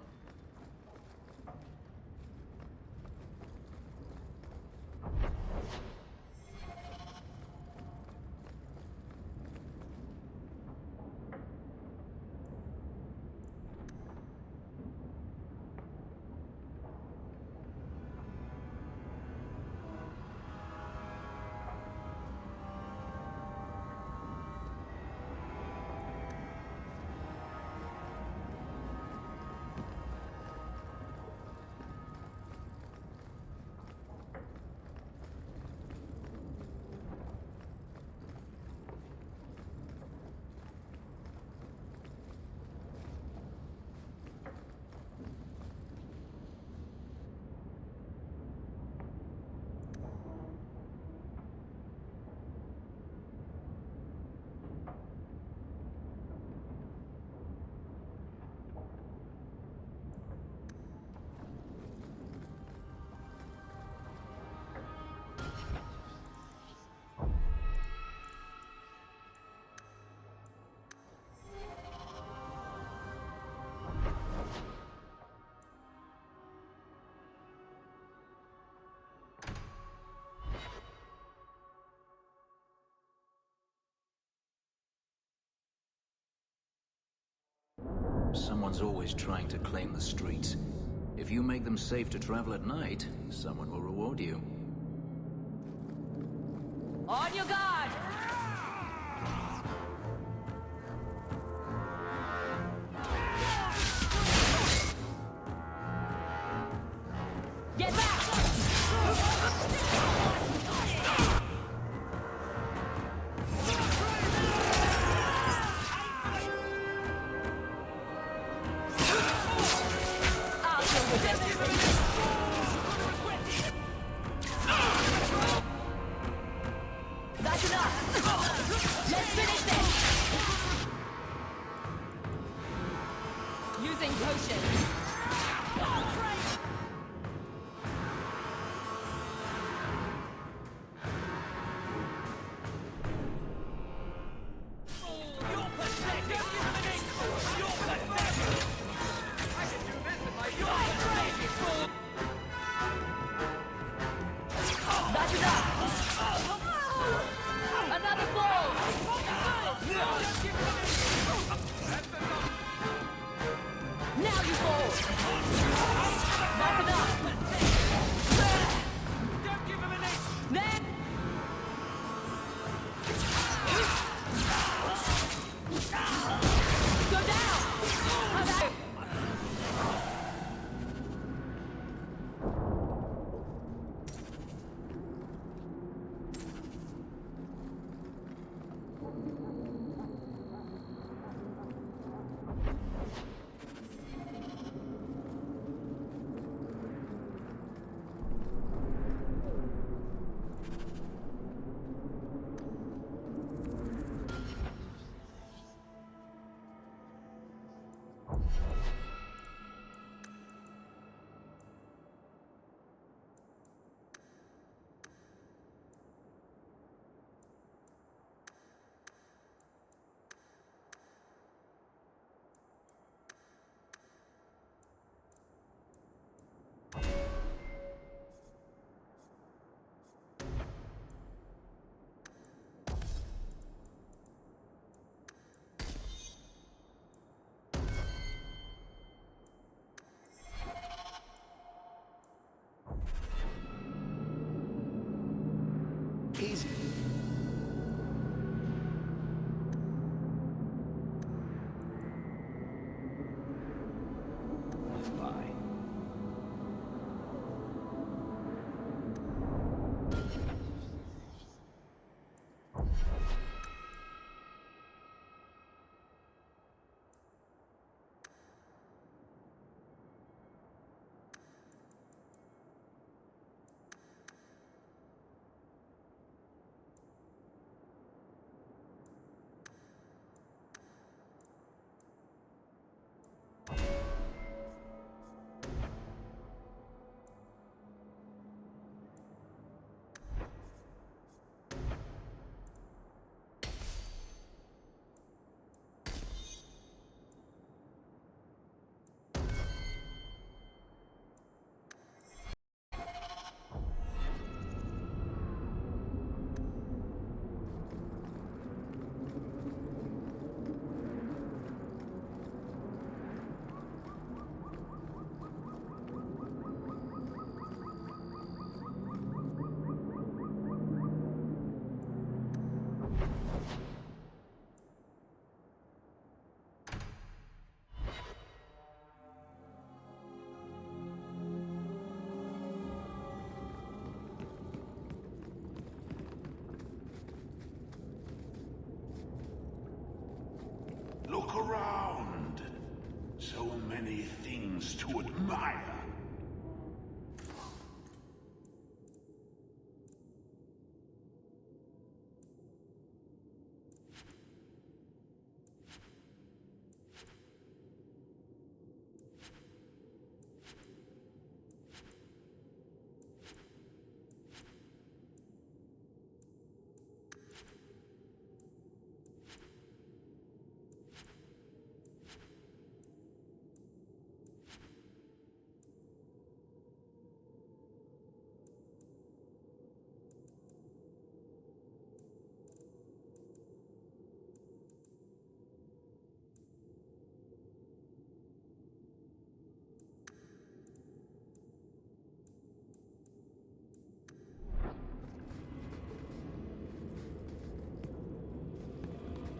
Someone's always trying to claim the streets. If you make them safe to travel at night, someone will reward you. On your guard! Get back! That's enough! Let's finish this! Using potion. That's enough! Another ball! Now you fall! That's enough! Don't give him an inch! Then... Go down! I'm out! Easy. Bye. things to admire.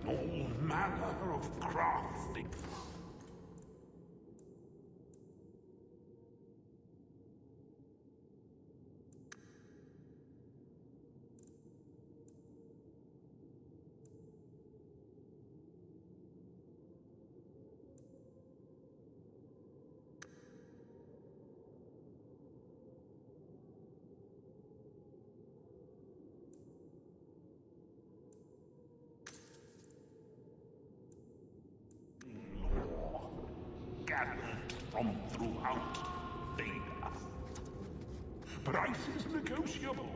All manner of crafting. Gathered from throughout Data. Price is negotiable.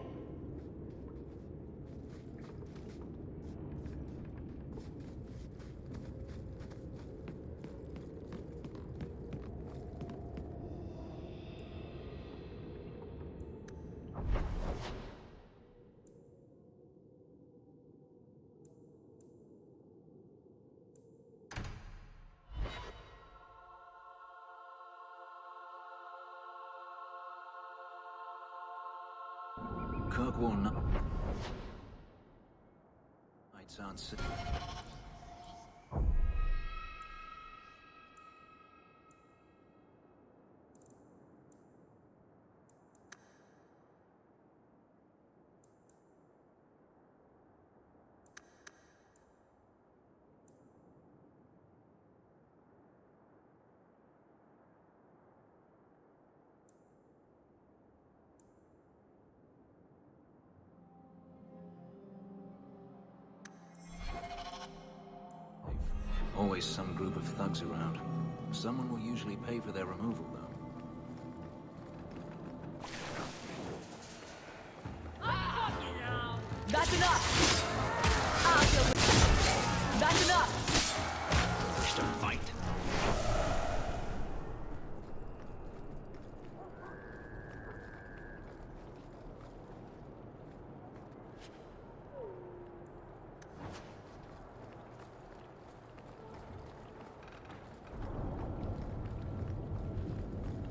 Kirkwall Knights aren't sitting. Always some group of thugs around. Someone will usually pay for their removal, though. That's enough! I'll deal with it. That's enough! Wish to fight.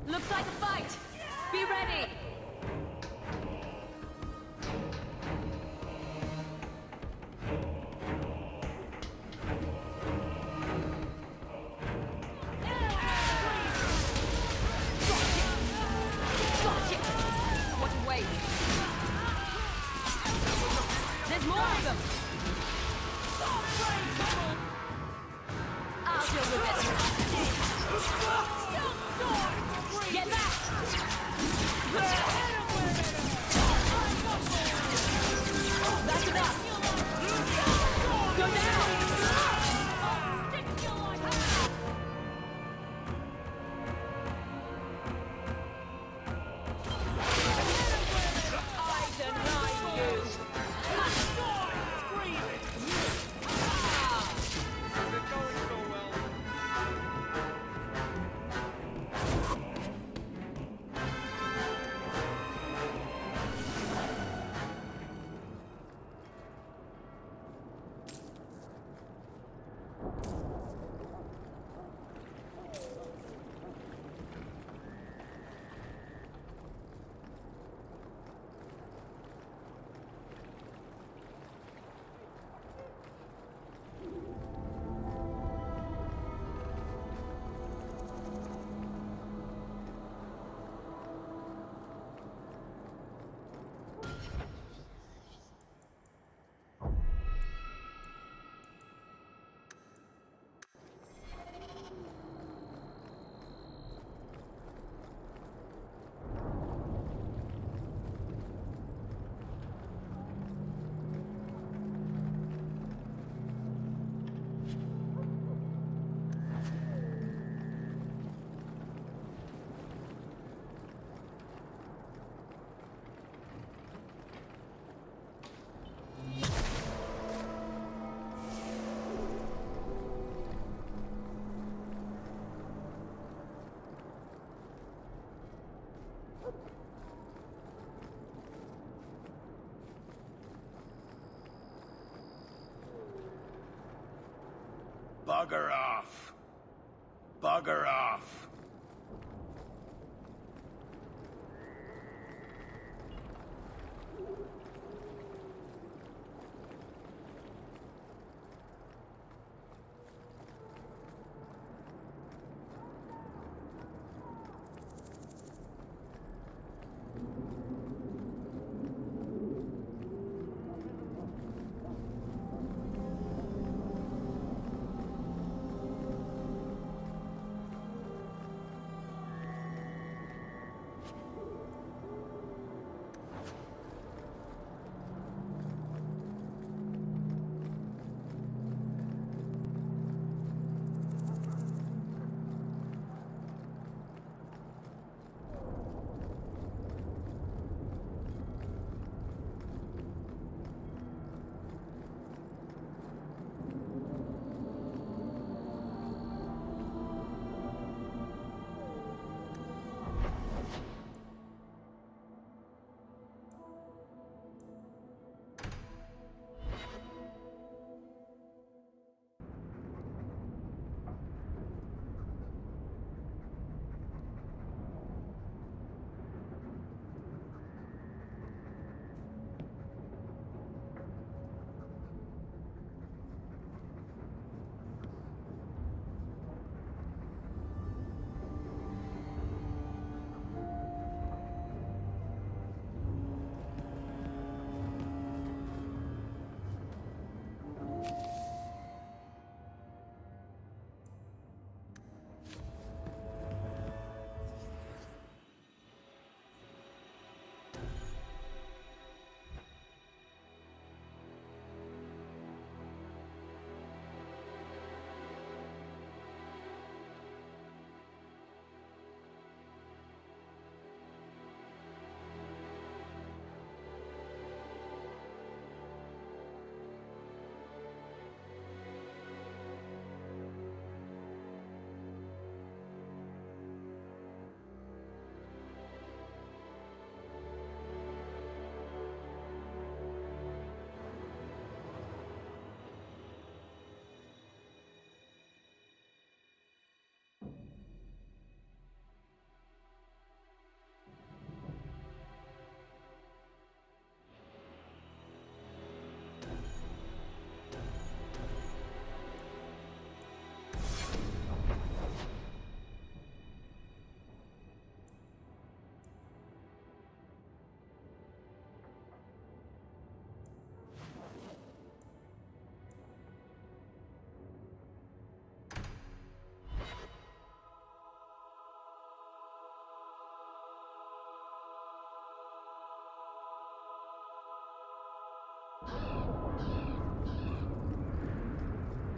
Looks like a fight! Be ready! What a waste! There's more of them! I'll deal with it! Get back! That's enough! Go down! I deny you! Bugger off. Bugger off.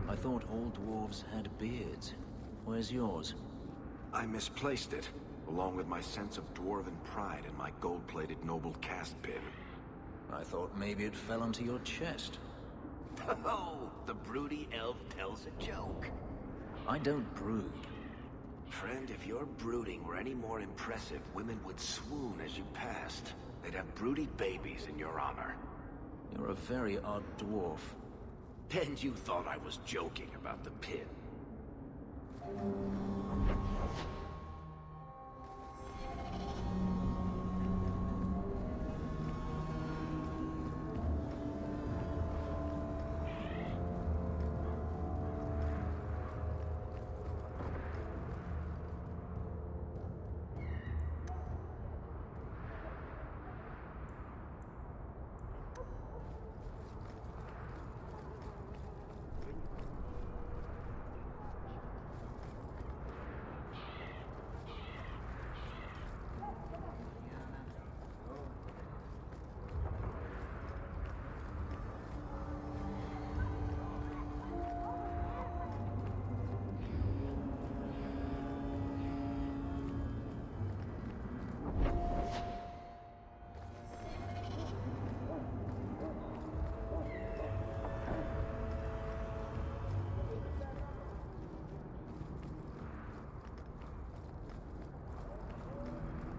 I thought all dwarves had beards. Where's yours? I misplaced it, along with my sense of dwarven pride and my gold-plated noble caste pin. I thought maybe it fell onto your chest. Oh, the broody elf tells a joke. I don't brood. Friend, if your brooding were any more impressive, women would swoon as you passed. They'd have broody babies in your honor. You're a very odd dwarf. And you thought I was joking about the pin.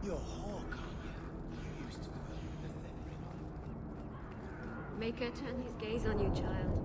You're Hawk, you used to work with the Make her turn his gaze on you, child.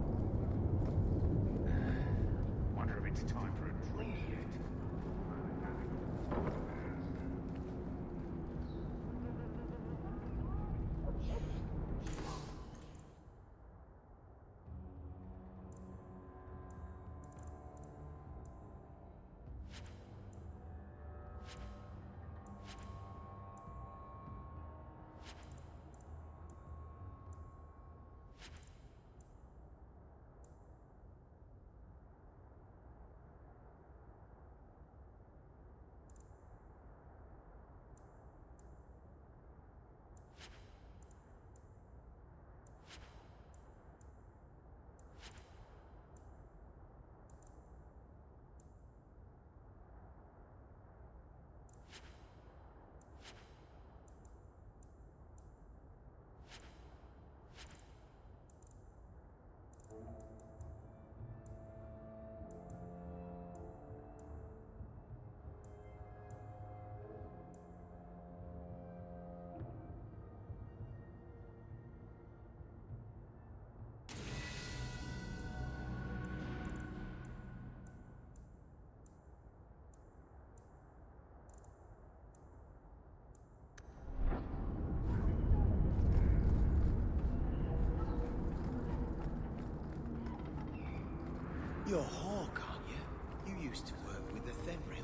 You're Hawk, aren't you? You used to work with the Fenris.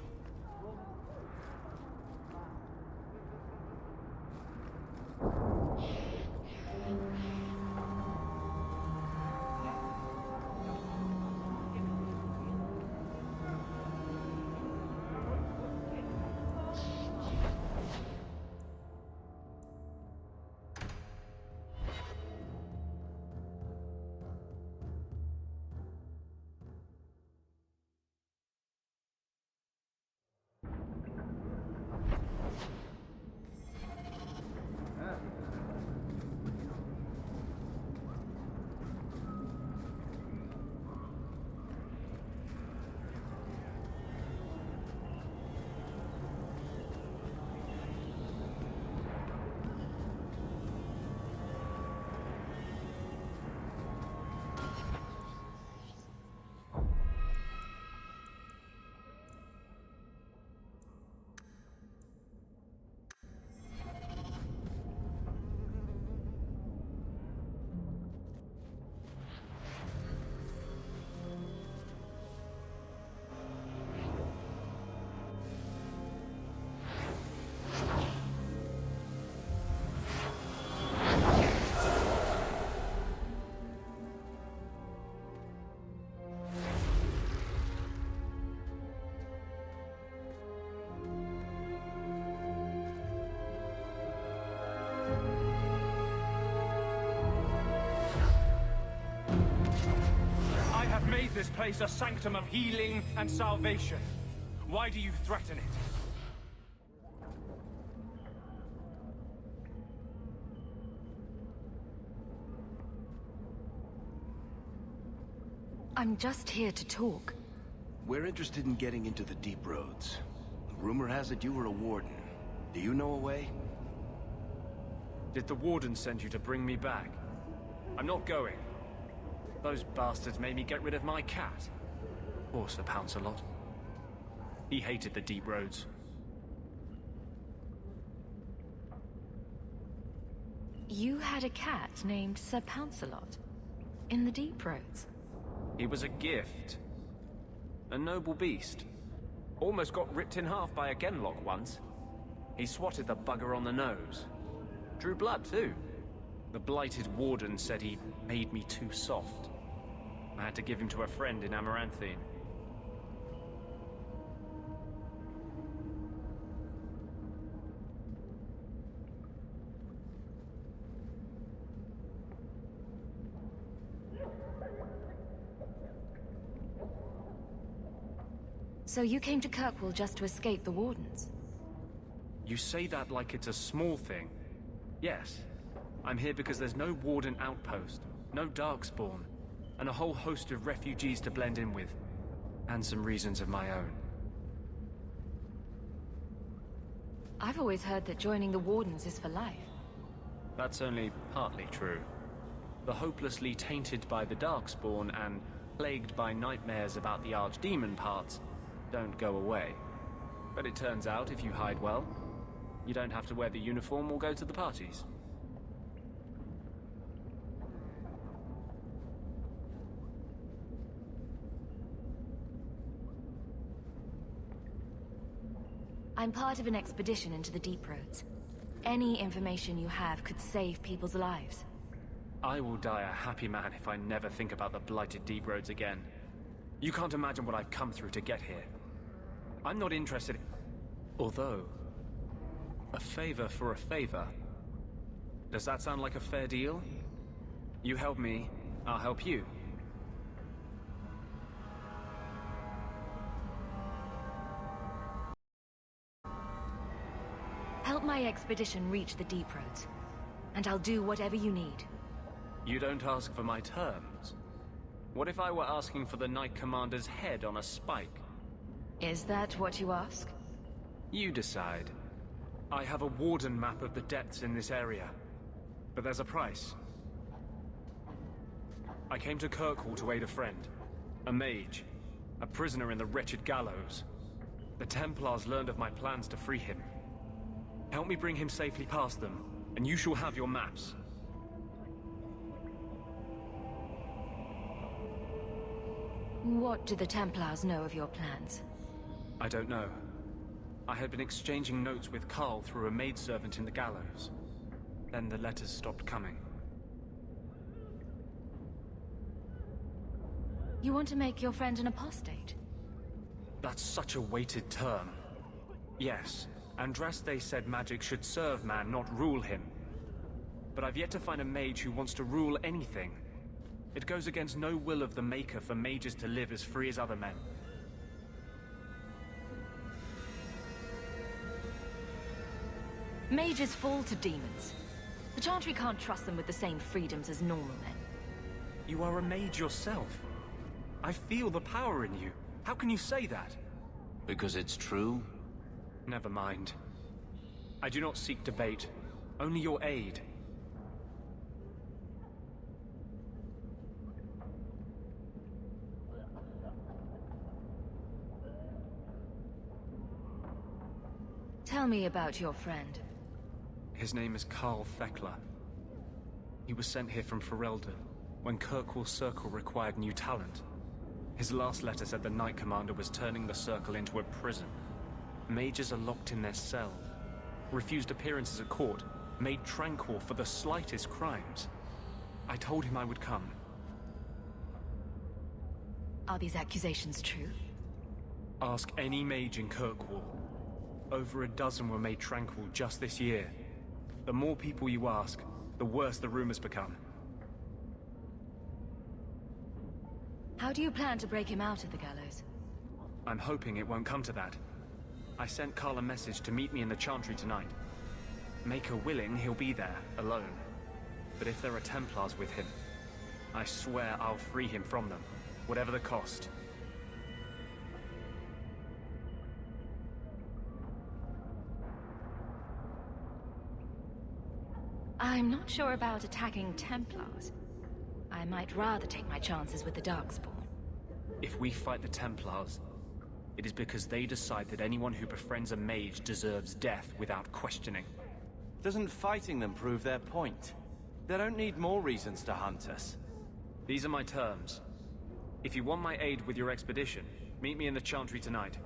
Made this place a sanctum of healing and salvation. Why do you threaten it? I'm just here to talk. We're interested in getting into the deep roads. Rumor has it you were a warden. Do you know a way? Did the Warden send you to bring me back? I'm not going. Those bastards made me get rid of my cat. Poor Sir Pouncelot. He hated the deep roads. You had a cat named Sir Pouncelot? In the deep roads? He was a gift. A noble beast. Almost got ripped in half by a genlock once. He swatted the bugger on the nose. Drew blood, too. The blighted Warden said he made me too soft. I had to give him to a friend in Amaranthine. So you came to Kirkwall just to escape the Wardens? You say that like it's a small thing. Yes. I'm here because there's no Warden outpost, no Darkspawn, and a whole host of refugees to blend in with. And some reasons of my own. I've always heard that joining the Wardens is for life. That's only partly true. The hopelessly tainted by the Darkspawn and plagued by nightmares about the Archdemon parts don't go away. But it turns out if you hide well, you don't have to wear the uniform or go to the parties. I'm part of an expedition into the deep roads. Any information you have could save people's lives. I will die a happy man if I never think about the blighted deep roads again. You can't imagine what I've come through to get here. I'm not interested. Although, a favor for a favor. Does that sound like a fair deal? You help me, I'll help you. Help my expedition reach the deep roads, and I'll do whatever you need. You don't ask for my terms. What if I were asking for the Knight Commander's head on a spike? Is that what you ask? You decide. I have a Warden map of the depths in this area, but there's a price. I came to Kirkwall to aid a friend, a mage, a prisoner in the wretched gallows. The Templars learned of my plans to free him. Help me bring him safely past them, and you shall have your maps. What do the Templars know of your plans? I don't know. I had been exchanging notes with Carl through a maidservant in the gallows. Then the letters stopped coming. You want to make your friend an apostate? That's such a weighted term. Yes, Andraste said magic should serve man, not rule him. But I've yet to find a mage who wants to rule anything. It goes against no will of the Maker for mages to live as free as other men. Mages fall to demons. The Chantry can't trust them with the same freedoms as normal men. You are a mage yourself. I feel the power in you. How can you say that? Because it's true? Never mind. I do not seek debate, only your aid. Tell me about your friend. His name is Carl Thekla. He was sent here from Ferelden when Kirkwall Circle required new talent. His last letter said the Knight Commander was turning the Circle into a prison. Mages are locked in their cell, refused appearances at court, made tranquil for the slightest crimes. I told him I would come. Are these accusations true? Ask any mage in Kirkwall. Over a dozen were made tranquil just this year. The more people you ask, the worse the rumors become. How do you plan to break him out of the gallows? I'm hoping it won't come to that. I sent Carl a message to meet me in the Chantry tonight. Maker willing, he'll be there, alone. But if there are Templars with him, I swear I'll free him from them, whatever the cost. I'm not sure about attacking Templars. I might rather take my chances with the Darkspawn. If we fight the Templars, it is because they decide that anyone who befriends a mage deserves death without questioning. Doesn't fighting them prove their point? They don't need more reasons to hunt us. These are my terms. If you want my aid with your expedition, meet me in the Chantry tonight.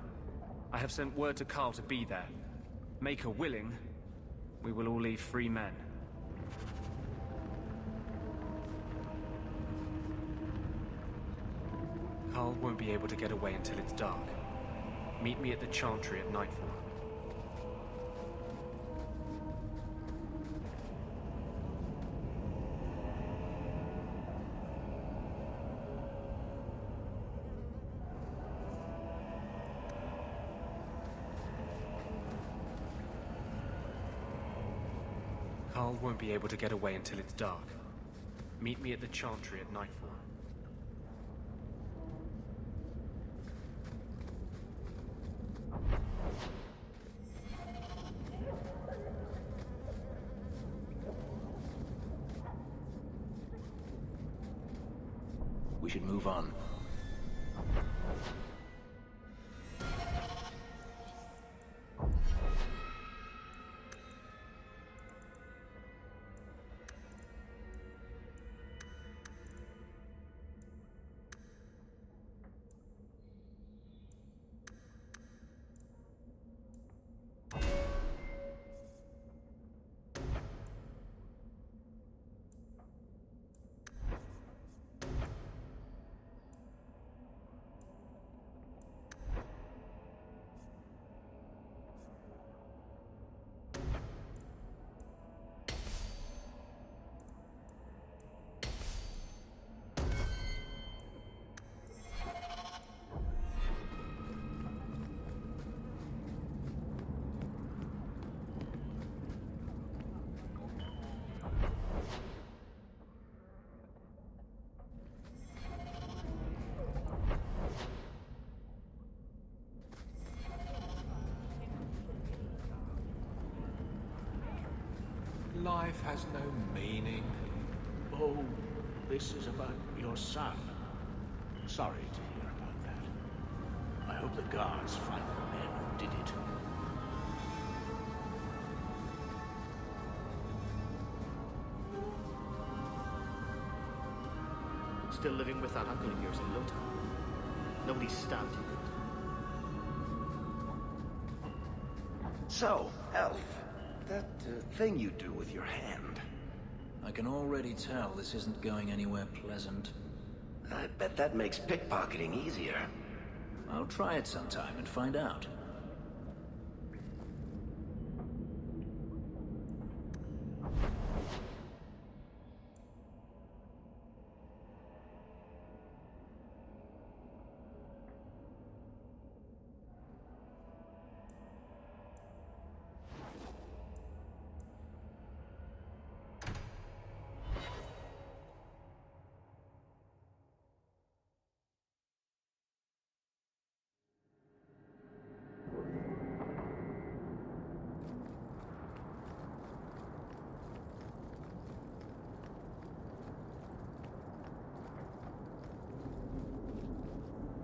I have sent word to Carl to be there. Maker willing, we will all leave free men. Carl won't be able to get away until it's dark. Meet me at the Chantry at nightfall. Carl won't be able to get away until it's dark. Meet me at the Chantry at nightfall. We should move on. Life has no meaning. Oh, this is about your son. Sorry to hear about that. I hope the guards find the men who did it. Still living with that uncle of yours in Lota? Nobody stabbed you. So, Elf, that thing you do with your hand. I can already tell this isn't going anywhere pleasant. I bet that makes pickpocketing easier. I'll try it sometime and find out.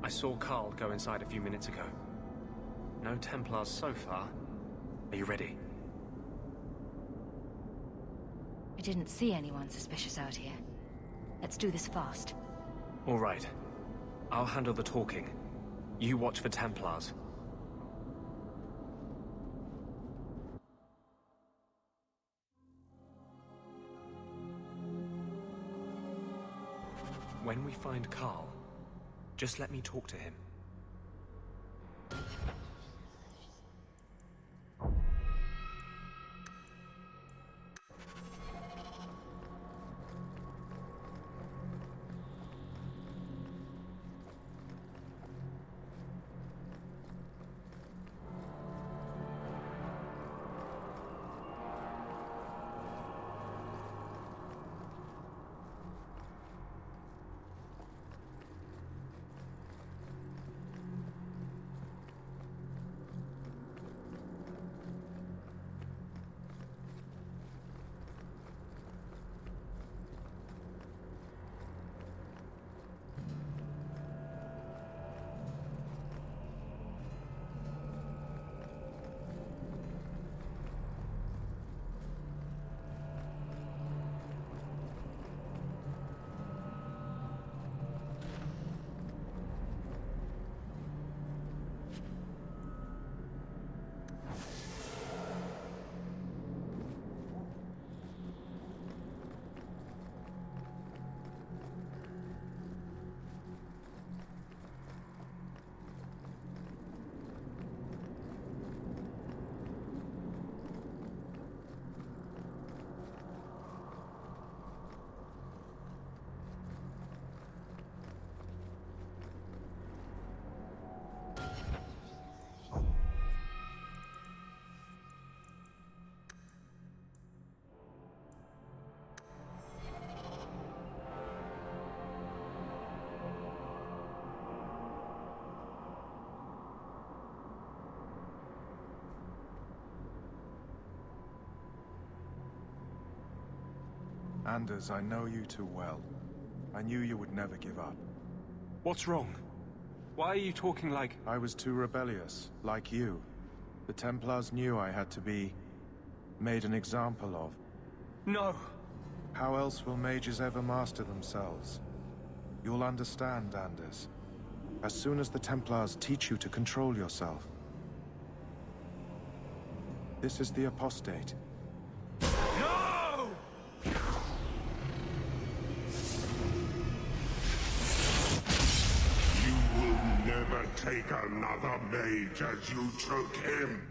I saw Carl go inside a few minutes ago. No Templars so far. Are you ready? I didn't see anyone suspicious out here. Let's do this fast. All right. I'll handle the talking. You watch for Templars. When we find Carl, just let me talk to him. Anders, I know you too well. I knew you would never give up. What's wrong? Why are you talking like... I was too rebellious, like you. The Templars knew I had to be... made an example of. No! How else will mages ever master themselves? You'll understand, Anders. As soon as the Templars teach you to control yourself. This is the apostate. No! You will never take another mage as you took him.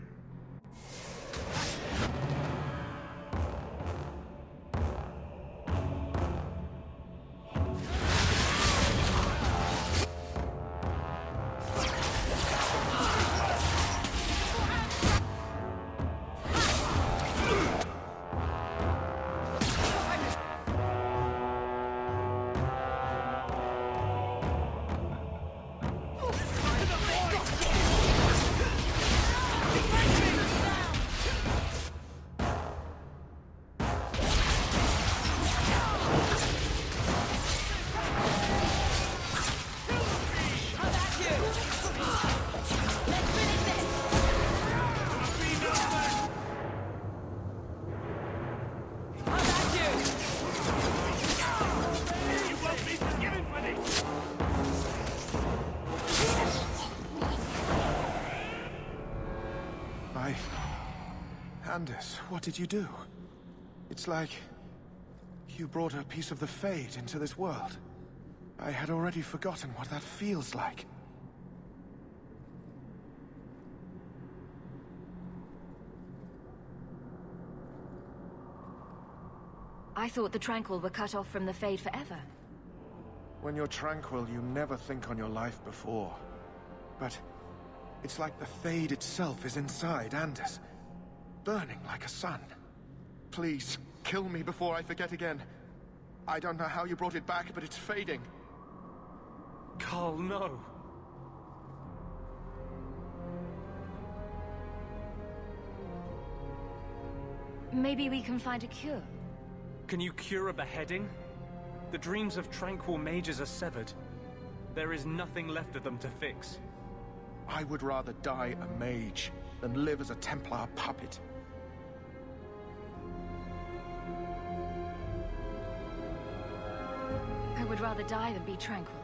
Anders, what did you do? It's like you brought a piece of the Fade into this world. I had already forgotten what that feels like. I thought the Tranquil were cut off from the Fade forever. When you're tranquil, you never think on your life before. But it's like the Fade itself is inside Anders, burning like a sun. Please, kill me before I forget again. I don't know how you brought it back, but it's fading. Carl, no! Maybe we can find a cure. Can you cure a beheading? The dreams of tranquil mages are severed. There is nothing left of them to fix. I would rather die a mage than live as a Templar puppet. I would rather die than be tranquil.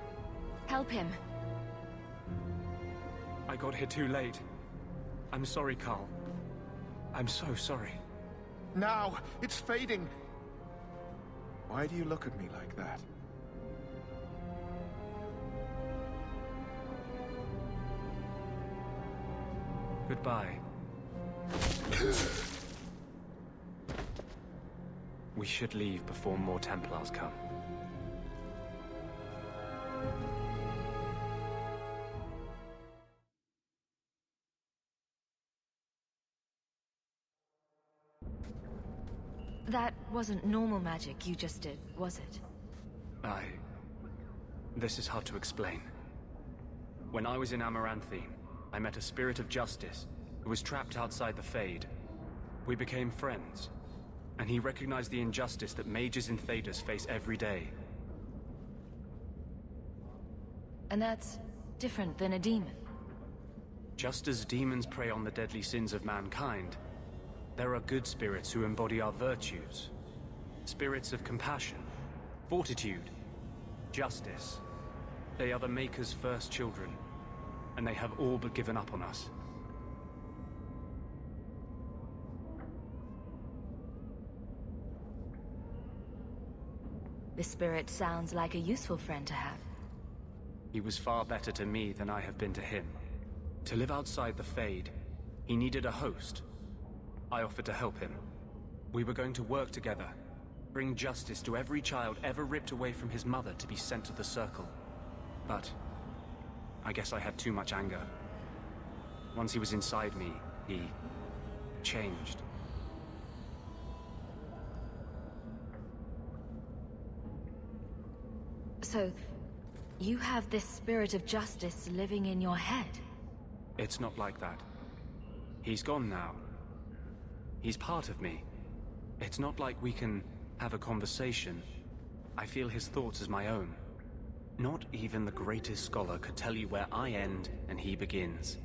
Help him. I got here too late. I'm sorry, Carl. I'm so sorry. Now! It's fading! Why do you look at me like that? Goodbye. We should leave before more Templars come. That wasn't normal magic you just did, was it? This is hard to explain. When I was in Amaranthine, I met a spirit of justice who was trapped outside the Fade. We became friends, and he recognized the injustice that mages in Thedas face every day. And that's different than a demon. Just as demons prey on the deadly sins of mankind, there are good spirits who embody our virtues. Spirits of compassion, fortitude, justice. They are the Maker's first children, and they have all but given up on us. This spirit sounds like a useful friend to have. He was far better to me than I have been to him. To live outside the Fade, he needed a host. I offered to help him. We were going to work together, bring justice to every child ever ripped away from his mother to be sent to the Circle. But I guess I had too much anger. Once he was inside me, he changed. So, you have this spirit of justice living in your head? It's not like that. He's gone now. He's part of me. It's not like we can have a conversation. I feel his thoughts as my own. Not even the greatest scholar could tell you where I end and he begins.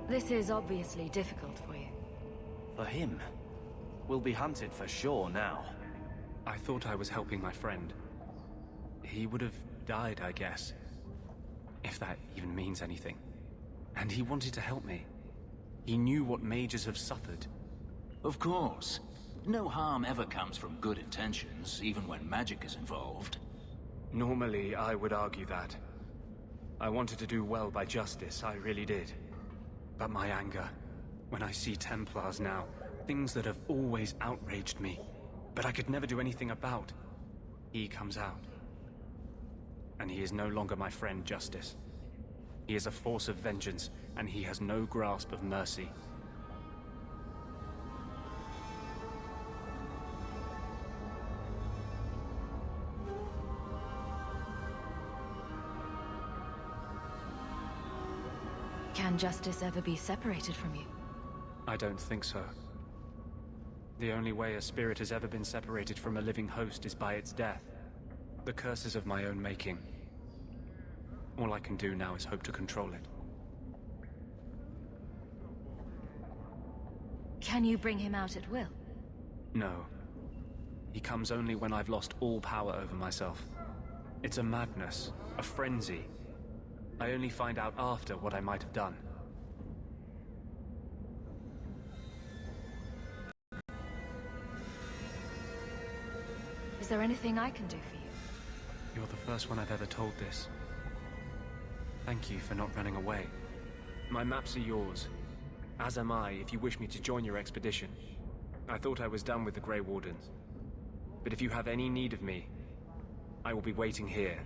This is obviously difficult for you. For him? We'll be hunted for sure now. I thought I was helping my friend. He would have died, I guess. If that even means anything. And he wanted to help me. He knew what mages have suffered. Of course. No harm ever comes from good intentions, even when magic is involved. Normally, I would argue that. I wanted to do well by justice, I really did. But my anger, when I see Templars now, things that have always outraged me, but I could never do anything about, he comes out. And he is no longer my friend, Justice. He is a force of vengeance, and he has no grasp of mercy. Can justice ever be separated from you? I don't think so. The only way a spirit has ever been separated from a living host is by its death. The curse is of my own making. All I can do now is hope to control it. Can you bring him out at will? No. He comes only when I've lost all power over myself. It's a madness, a frenzy. I only find out after what I might have done. Is there anything I can do for you? You're the first one I've ever told this. Thank you for not running away. My maps are yours, as am I if you wish me to join your expedition. I thought I was done with the Grey Wardens. But if you have any need of me, I will be waiting here.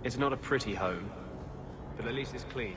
It's not a pretty home, but at least it's clean.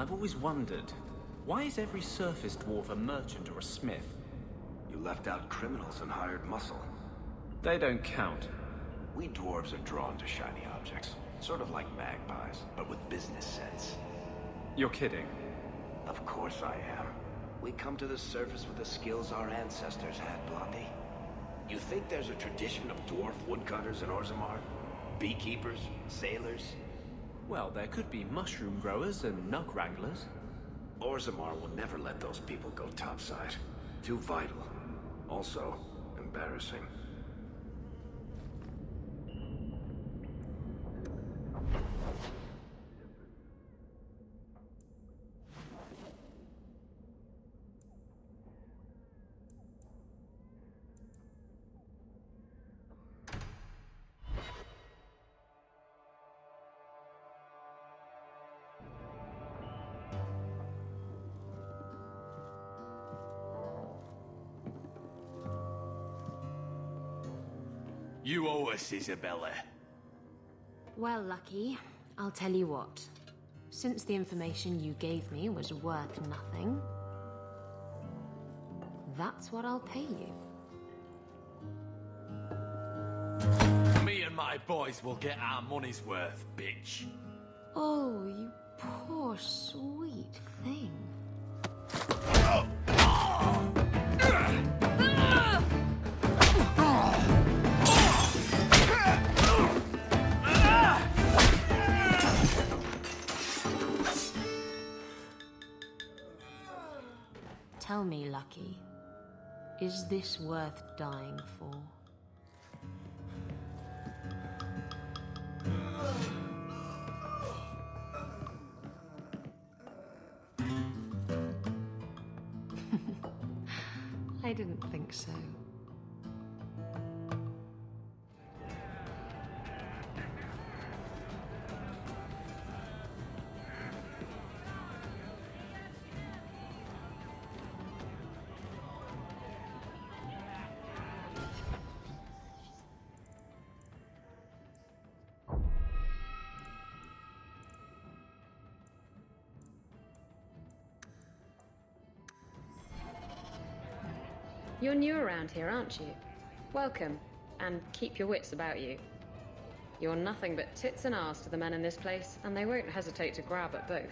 I've always wondered, why is every surface dwarf a merchant or a smith? You left out criminals and hired muscle. They don't count. We dwarves are drawn to shiny objects. Sort of like magpies, but with business sense. You're kidding. Of course I am. We come to the surface with the skills our ancestors had, Blondie. You think there's a tradition of dwarf woodcutters in Orzammar? Beekeepers? Sailors? Well, there could be mushroom growers and nug wranglers. Orzammar will never let those people go topside. Too vital. Also, embarrassing. You owe us, Isabella. Well, Lucky, I'll tell you what. Since the information you gave me was worth nothing, that's what I'll pay you. Me and my boys will get our money's worth, bitch. Oh, you poor sweet thing. Tell me, Lucky, is this worth dying for? I didn't think so. You're new around here, aren't you? Welcome, and keep your wits about you. You're nothing but tits and arse to the men in this place, and they won't hesitate to grab at both.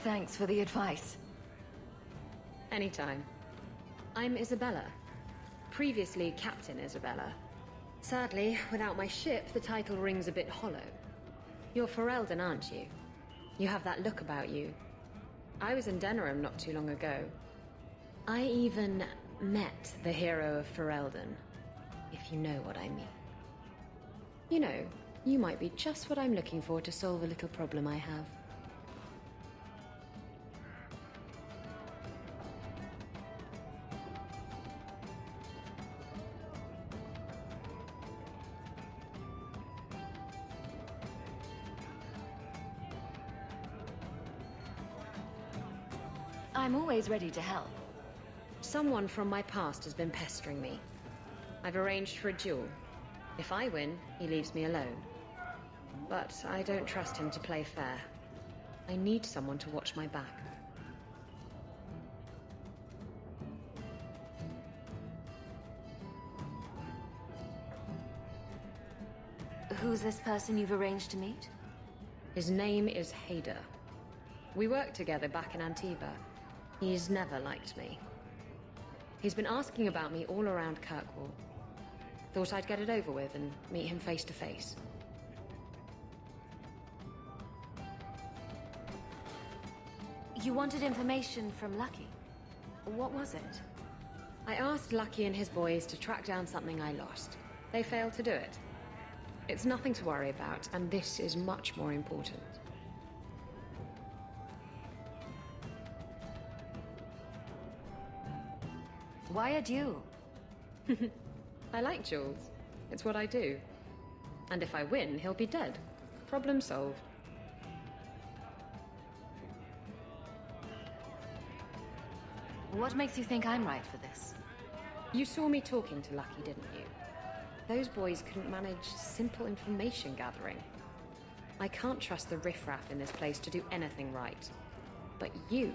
Thanks for the advice. Anytime. I'm Isabella. Previously Captain Isabella. Sadly, without my ship, the title rings a bit hollow. You're Ferelden, aren't you? You have that look about you. I was in Denerim not too long ago. I even met the hero of Ferelden, if you know what I mean. You know, you might be just what I'm looking for to solve a little problem I have. I'm always ready to help. Someone from my past has been pestering me. I've arranged for a duel. If I win, he leaves me alone. But I don't trust him to play fair. I need someone to watch my back. Who's this person you've arranged to meet? His name is Hader. We worked together back in Antiva. He's never liked me. He's been asking about me all around Kirkwall. Thought I'd get it over with and meet him face to face. You wanted information from Lucky. What was it? I asked Lucky and his boys to track down something I lost. They failed to do it. It's nothing to worry about, and this is much more important. Why a duel? I like duels. It's what I do. And if I win, he'll be dead. Problem solved. What makes you think I'm right for this? You saw me talking to Lucky, didn't you? Those boys couldn't manage simple information gathering. I can't trust the riffraff in this place to do anything right. But you're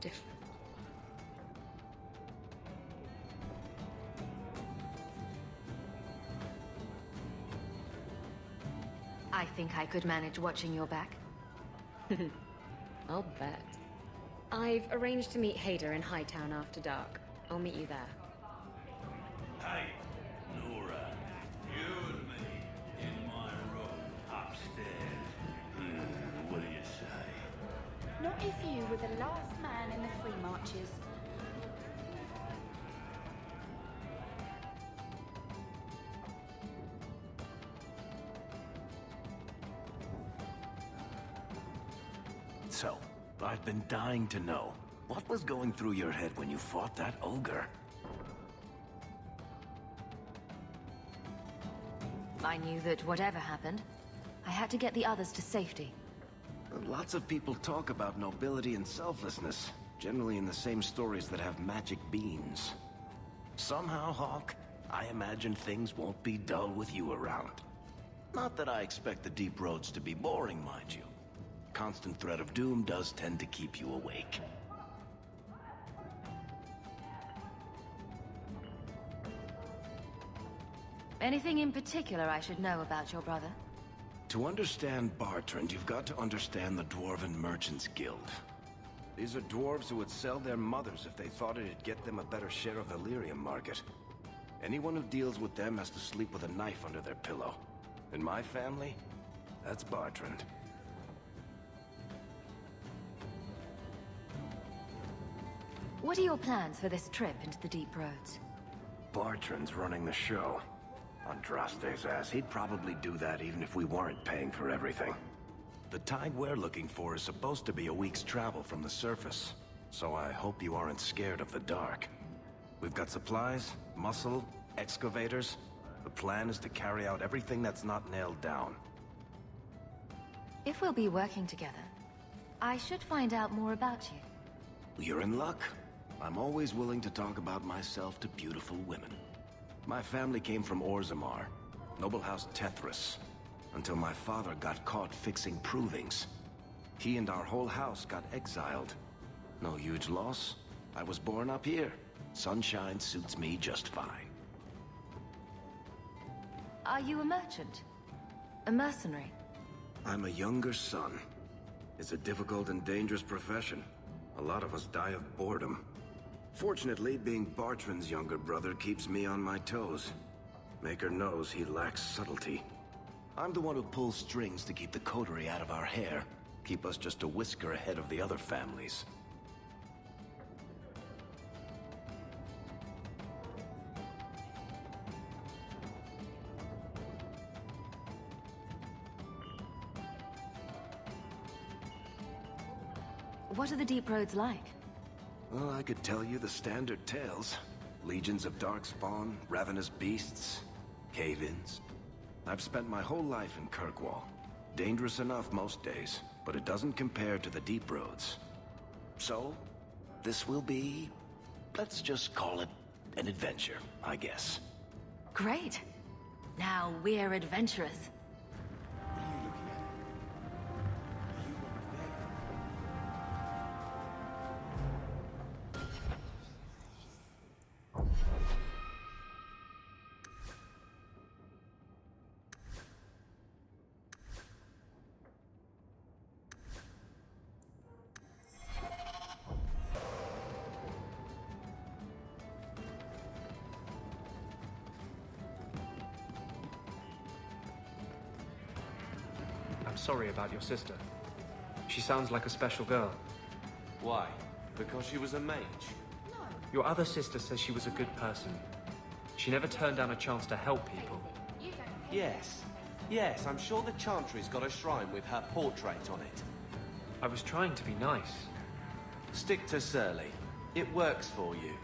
different. I think I could manage watching your back. I'll bet. I've arranged to meet Hader in Hightown after dark. I'll meet you there. Hey, Nora. You and me in my room upstairs. What do you say? Not if you were the last man in the Free Marches. So, I've been dying to know. What was going through your head when you fought that ogre? I knew that whatever happened, I had to get the others to safety. Lots of people talk about nobility and selflessness, generally in the same stories that have magic beans. Somehow, Hawk, I imagine things won't be dull with you around. Not that I expect the deep roads to be boring, mind you. Constant threat of doom does tend to keep you awake. Anything in particular I should know about your brother? To understand Bartrand, you've got to understand the Dwarven Merchants Guild. These are dwarves who would sell their mothers if they thought it'd get them a better share of the lyrium market. Anyone who deals with them has to sleep with a knife under their pillow. In my family, that's Bartrand. What are your plans for this trip into the deep roads? Bartrand's running the show. Andraste's ass, he'd probably do that even if we weren't paying for everything. The tide we're looking for is supposed to be a week's travel from the surface, so I hope you aren't scared of the dark. We've got supplies, muscle, excavators. The plan is to carry out everything that's not nailed down. If we'll be working together, I should find out more about you. You're in luck. I'm always willing to talk about myself to beautiful women. My family came from Orzammar, noble house Tethris, until my father got caught fixing provings. He and our whole house got exiled. No huge loss. I was born up here. Sunshine suits me just fine. Are you a merchant? A mercenary? I'm a younger son. It's a difficult and dangerous profession. A lot of us die of boredom. Fortunately, being Bartrand's younger brother keeps me on my toes. Maker knows he lacks subtlety. I'm the one who pulls strings to keep the coterie out of our hair. Keep us just a whisker ahead of the other families. What are the deep roads like? Well, I could tell you the standard tales. Legions of darkspawn, ravenous beasts, cave-ins. I've spent my whole life in Kirkwall. Dangerous enough most days, but it doesn't compare to the deep roads. So, this will be... let's just call it an adventure, I guess. Great. Now we're adventurous. I'm sorry about your sister. She sounds like a special girl. Why? Because she was a mage? Your other sister says she was a good person. She never turned down a chance to help people. Yes. Yes, I'm sure the Chantry's got a shrine with her portrait on it. I was trying to be nice. Stick to Surly. It works for you.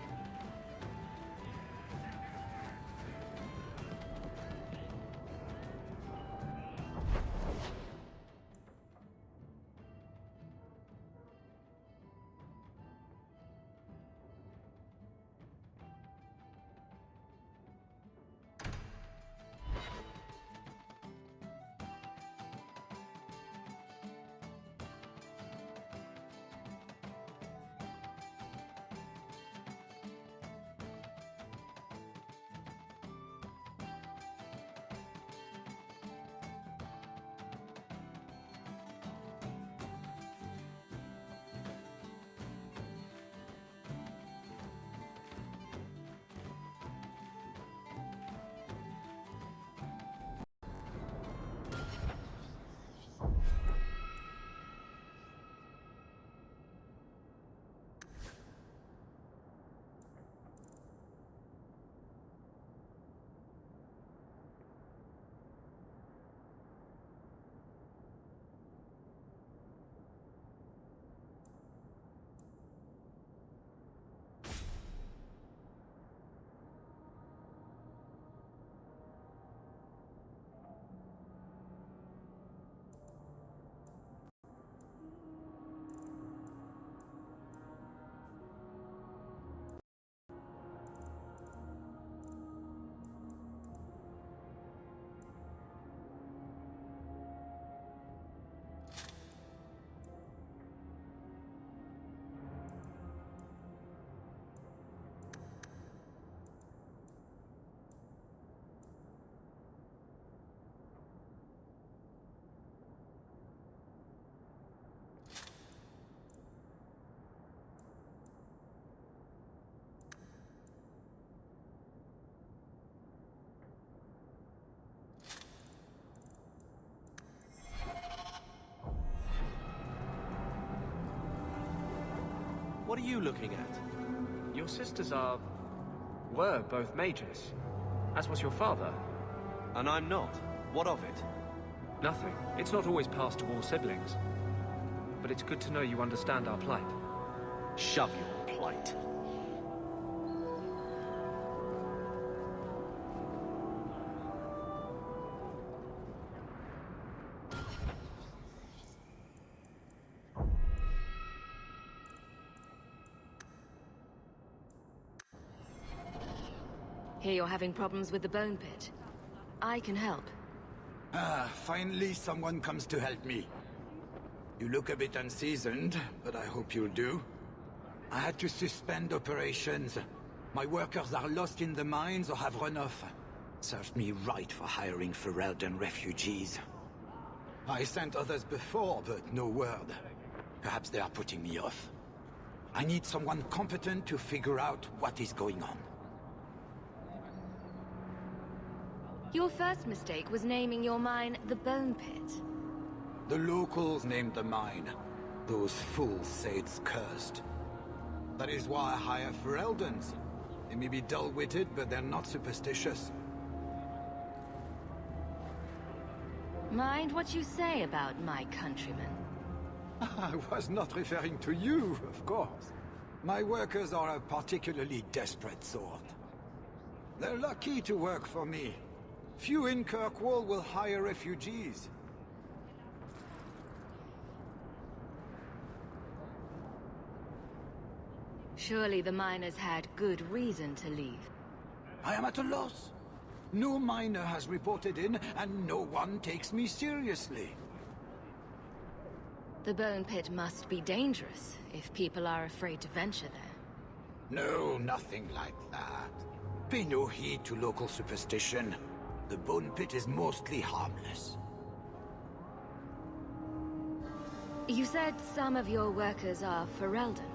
What are you looking at? Your sisters were both mages, as was your father. And I'm not. What of it? Nothing. It's not always passed to all siblings. But it's good to know you understand our plight. Shove your plight. Hear you're having problems with the bone pit. I can help. Ah, finally someone comes to help me. You look a bit unseasoned, but I hope you'll do. I had to suspend operations. My workers are lost in the mines or have run off. Served me right for hiring Ferelden refugees. I sent others before, but no word. Perhaps they are putting me off. I need someone competent to figure out what is going on. Your first mistake was naming your mine the Bone Pit. The locals named the mine. Those fools say it's cursed. That is why I hire Fereldens. They may be dull-witted, but they're not superstitious. Mind what you say about my countrymen. I was not referring to you, of course. My workers are a particularly desperate sort. They're lucky to work for me. Few in Kirkwall will hire refugees. Surely the miners had good reason to leave. I am at a loss. No miner has reported in, and no one takes me seriously. The Bone Pit must be dangerous, if people are afraid to venture there. No, nothing like that. Pay no heed to local superstition. The Bone Pit is mostly harmless. You said some of your workers are Ferelden.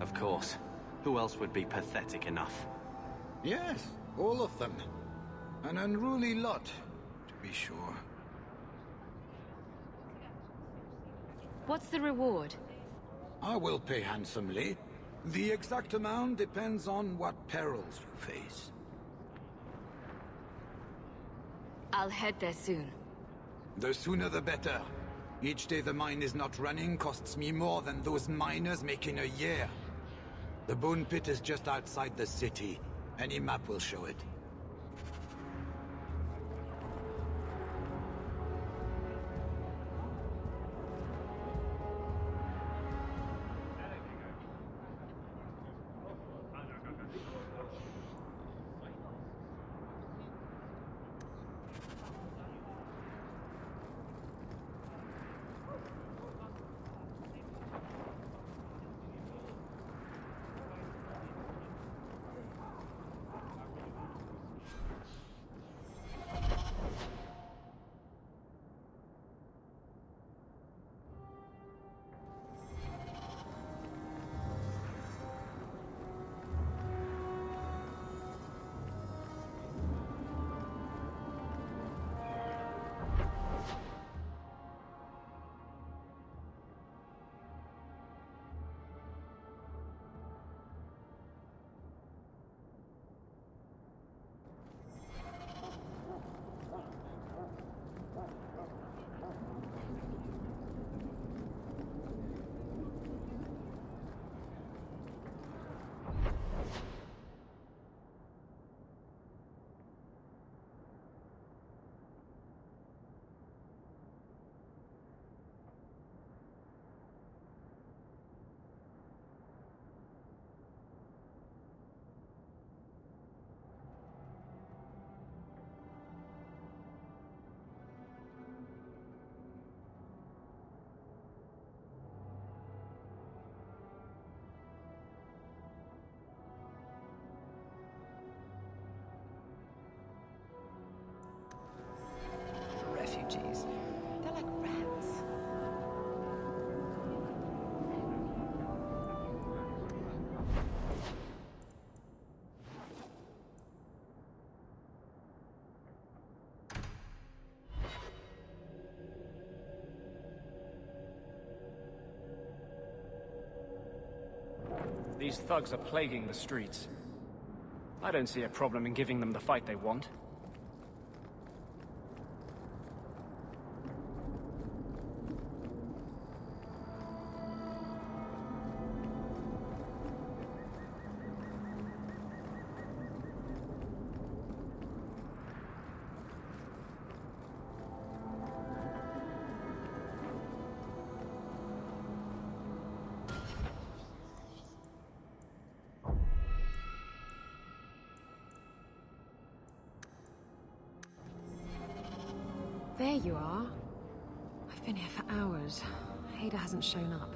Of course. Who else would be pathetic enough? Yes, all of them. An unruly lot, to be sure. What's the reward? I will pay handsomely. The exact amount depends on what perils you face. I'll head there soon. The sooner the better. Each day the mine is not running costs me more than those miners make in a year. The Bone Pit is just outside the city. Any map will show it. These thugs are plaguing the streets. I don't see a problem in giving them the fight they want. There you are. I've been here for hours. Hader hasn't shown up.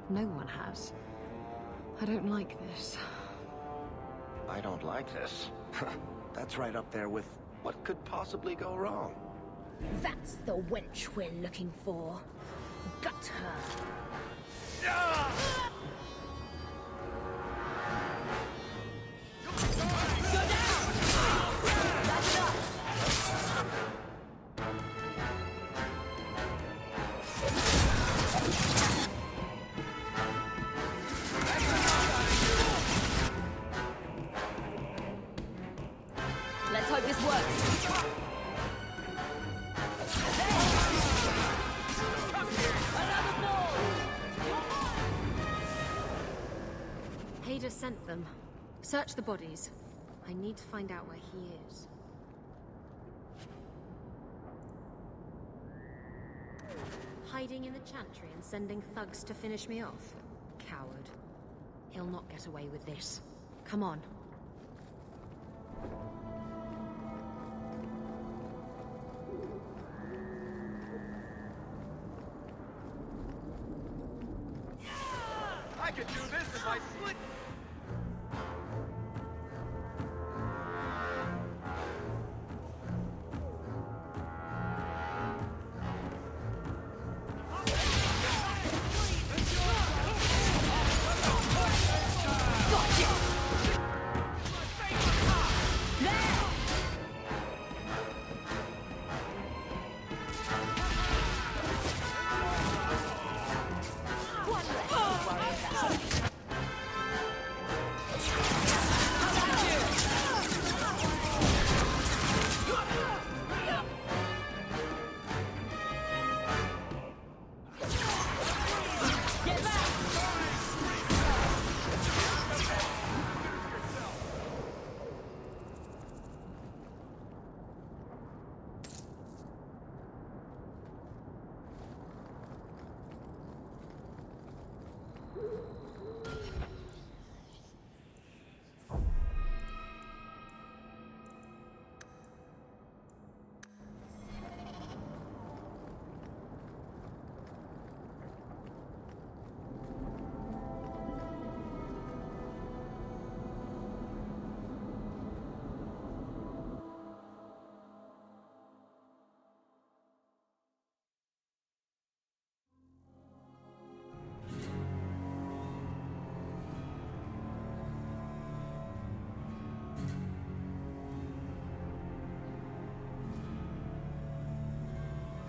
No one has. I don't like this. I don't like this. That's right up there with what could possibly go wrong. That's the wench we're looking for. Gut her. Let's hope this works. Hader sent them. Search the bodies. I need to find out where he is. Hiding in the Chantry and sending thugs to finish me off? Coward. He'll not get away with this. Come on. I could do this if I slid.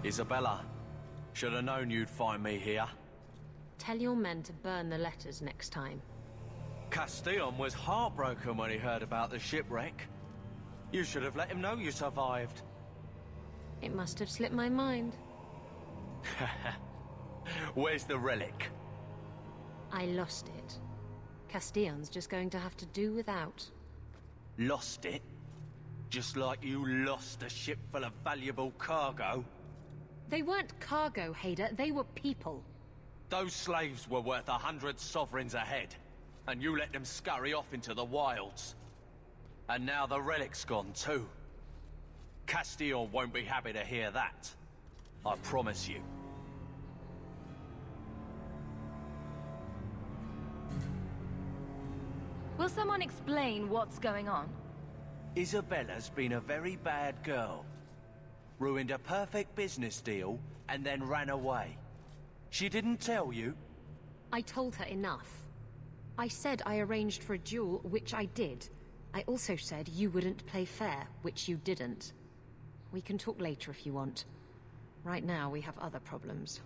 Isabella, should have known you'd find me here. Tell your men to burn the letters next time. Castillon was heartbroken when he heard about the shipwreck. You should have let him know you survived. It must have slipped my mind. Where's the relic? I lost it. Castillon's just going to have to do without. Lost it? Just like you lost a ship full of valuable cargo? They weren't cargo, Hader. They were people. Those slaves were worth 100 sovereigns a head, and you let them scurry off into the wilds. And now the relic's gone too. Castillon won't be happy to hear that. I promise you. Will someone explain what's going on? Isabella's been a very bad girl. Ruined a perfect business deal, and then ran away. She didn't tell you? I told her enough. I said I arranged for a duel, which I did. I also said you wouldn't play fair, which you didn't. We can talk later if you want. Right now, we have other problems.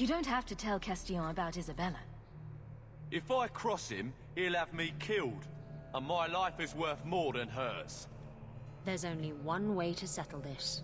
You don't have to tell Castillon about Isabella. If I cross him, he'll have me killed. And my life is worth more than hers. There's only one way to settle this.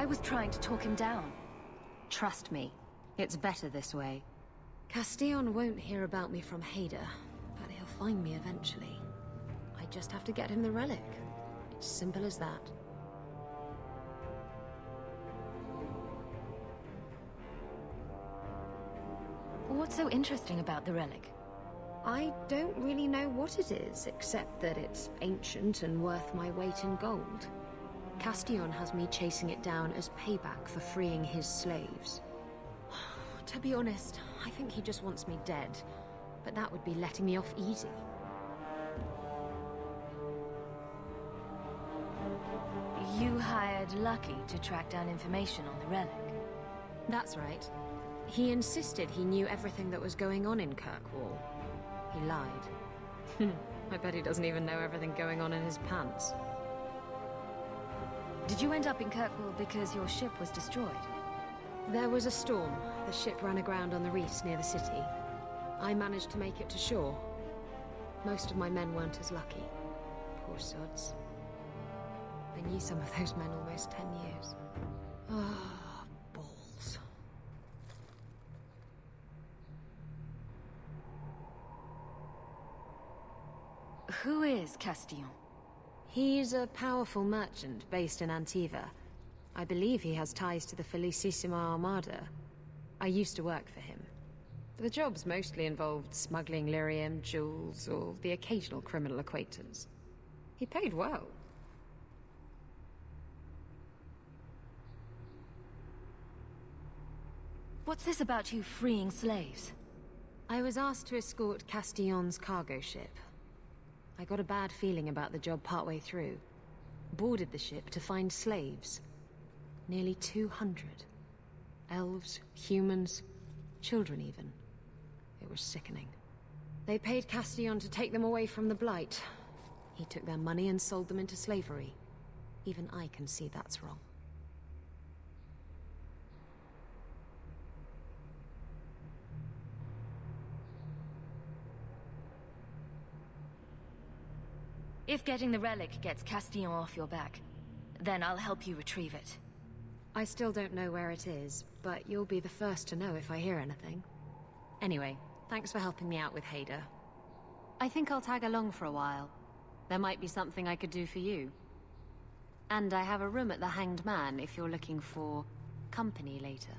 I was trying to talk him down. Trust me, it's better this way. Castillon won't hear about me from Hader, but he'll find me eventually. I just have to get him the relic. It's simple as that. What's so interesting about the relic? I don't really know what it is, except that it's ancient and worth my weight in gold. Castillon has me chasing it down as payback for freeing his slaves. To be honest, I think he just wants me dead, but that would be letting me off easy. You hired Lucky to track down information on the relic. That's right. He insisted he knew everything that was going on in Kirkwall. He lied. I bet he doesn't even know everything going on in his pants. Did you end up in Kirkwall because your ship was destroyed? There was a storm. The ship ran aground on the reefs near the city. I managed to make it to shore. Most of my men weren't as lucky. Poor sods. I knew some of those men almost 10 years. Ah, balls. Who is Castillon? He's a powerful merchant based in Antiva. I believe he has ties to the Felicissima Armada. I used to work for him. The jobs mostly involved smuggling lyrium, jewels, or the occasional criminal acquaintance. He paid well. What's this about you freeing slaves? I was asked to escort Castillon's cargo ship. I got a bad feeling about the job partway through. Boarded the ship to find slaves. Nearly 200. Elves, humans, children even. It was sickening. They paid Castillon to take them away from the Blight. He took their money and sold them into slavery. Even I can see that's wrong. If getting the relic gets Castillon off your back, then I'll help you retrieve it. I still don't know where it is, but you'll be the first to know if I hear anything. Anyway, thanks for helping me out with Hader. I think I'll tag along for a while. There might be something I could do for you. And I have a room at the Hanged Man if you're looking for company later.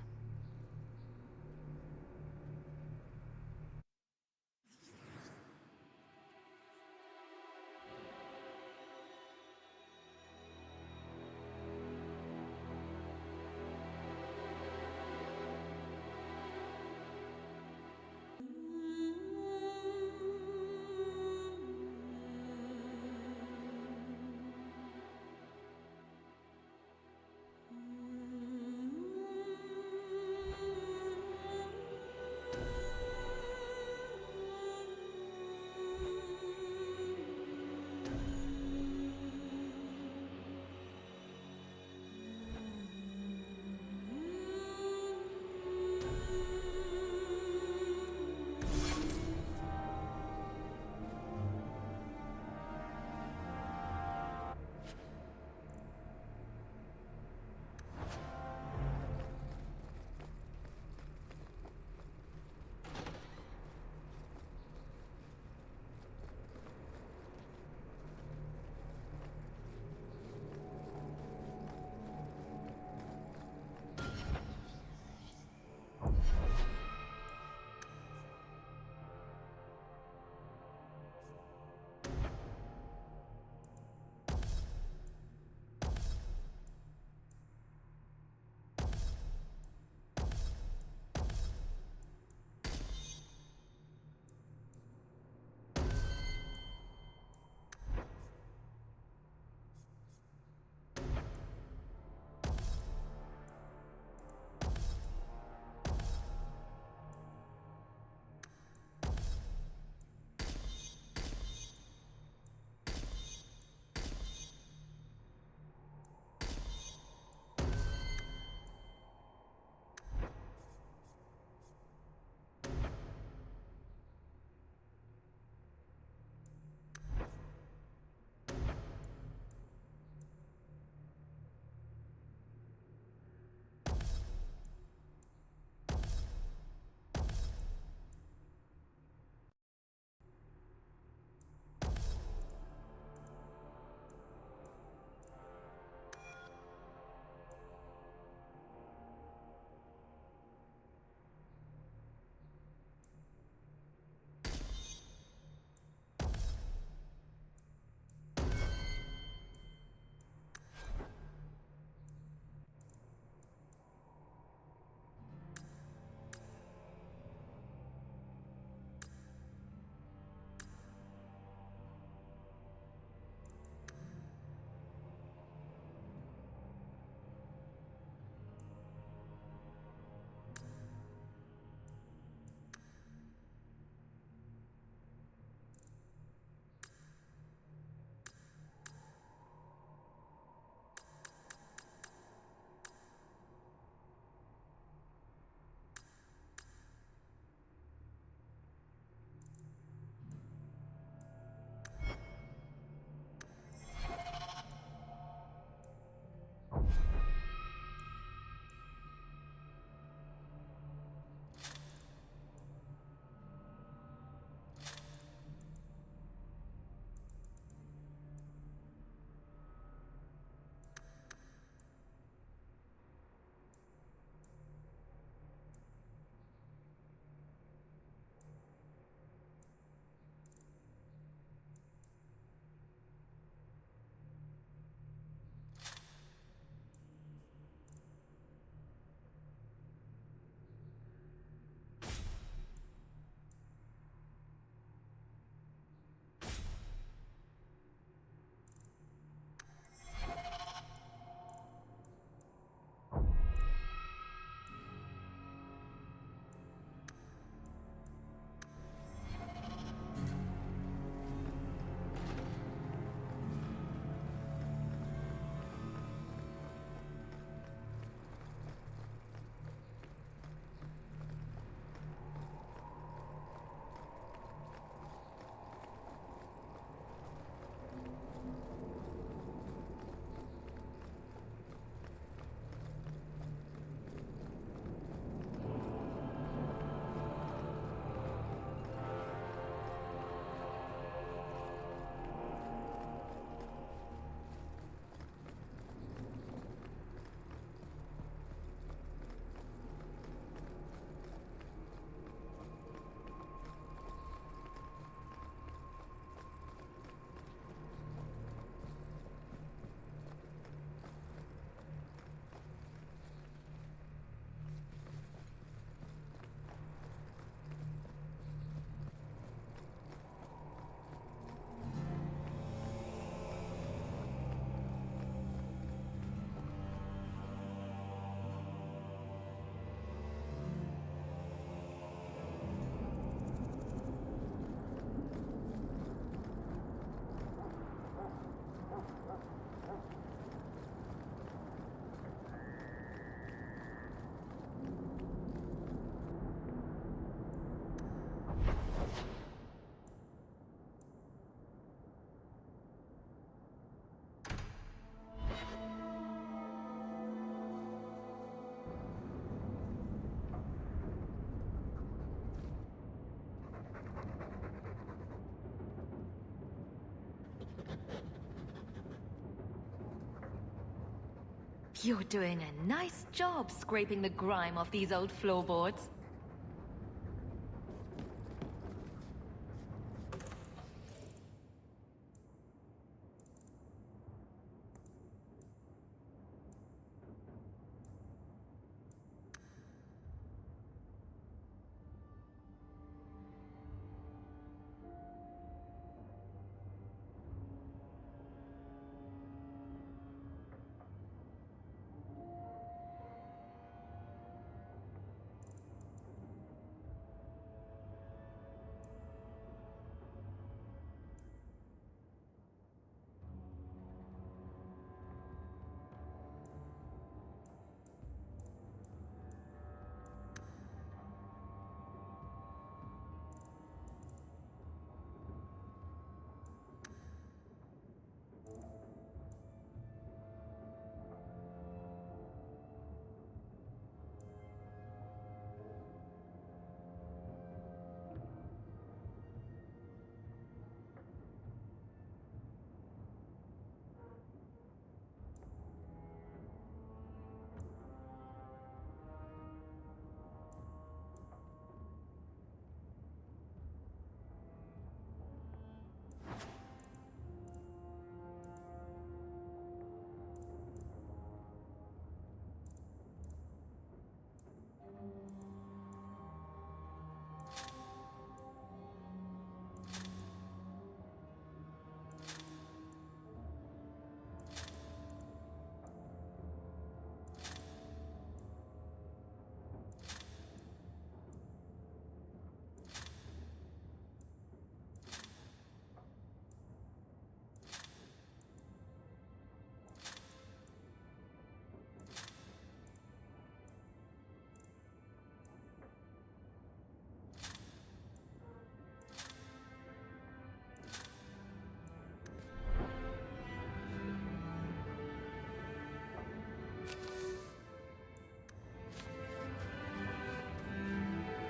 You're doing a nice job scraping the grime off these old floorboards.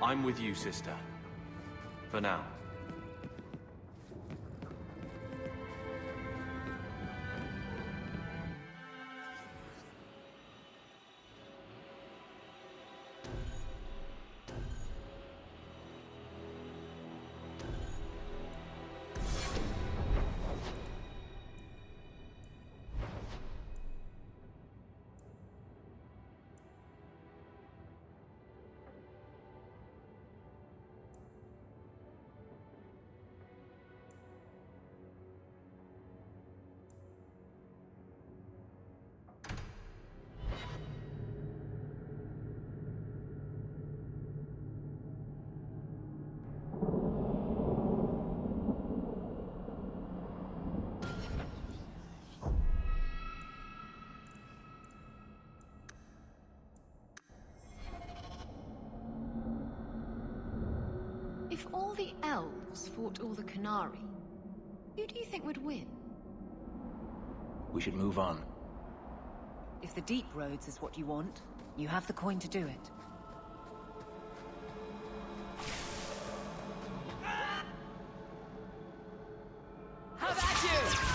I'm with you, sister. For now. If all the elves fought all the Qunari, who do you think would win? We should move on. If the deep roads is what you want, you have the coin to do it. How about you?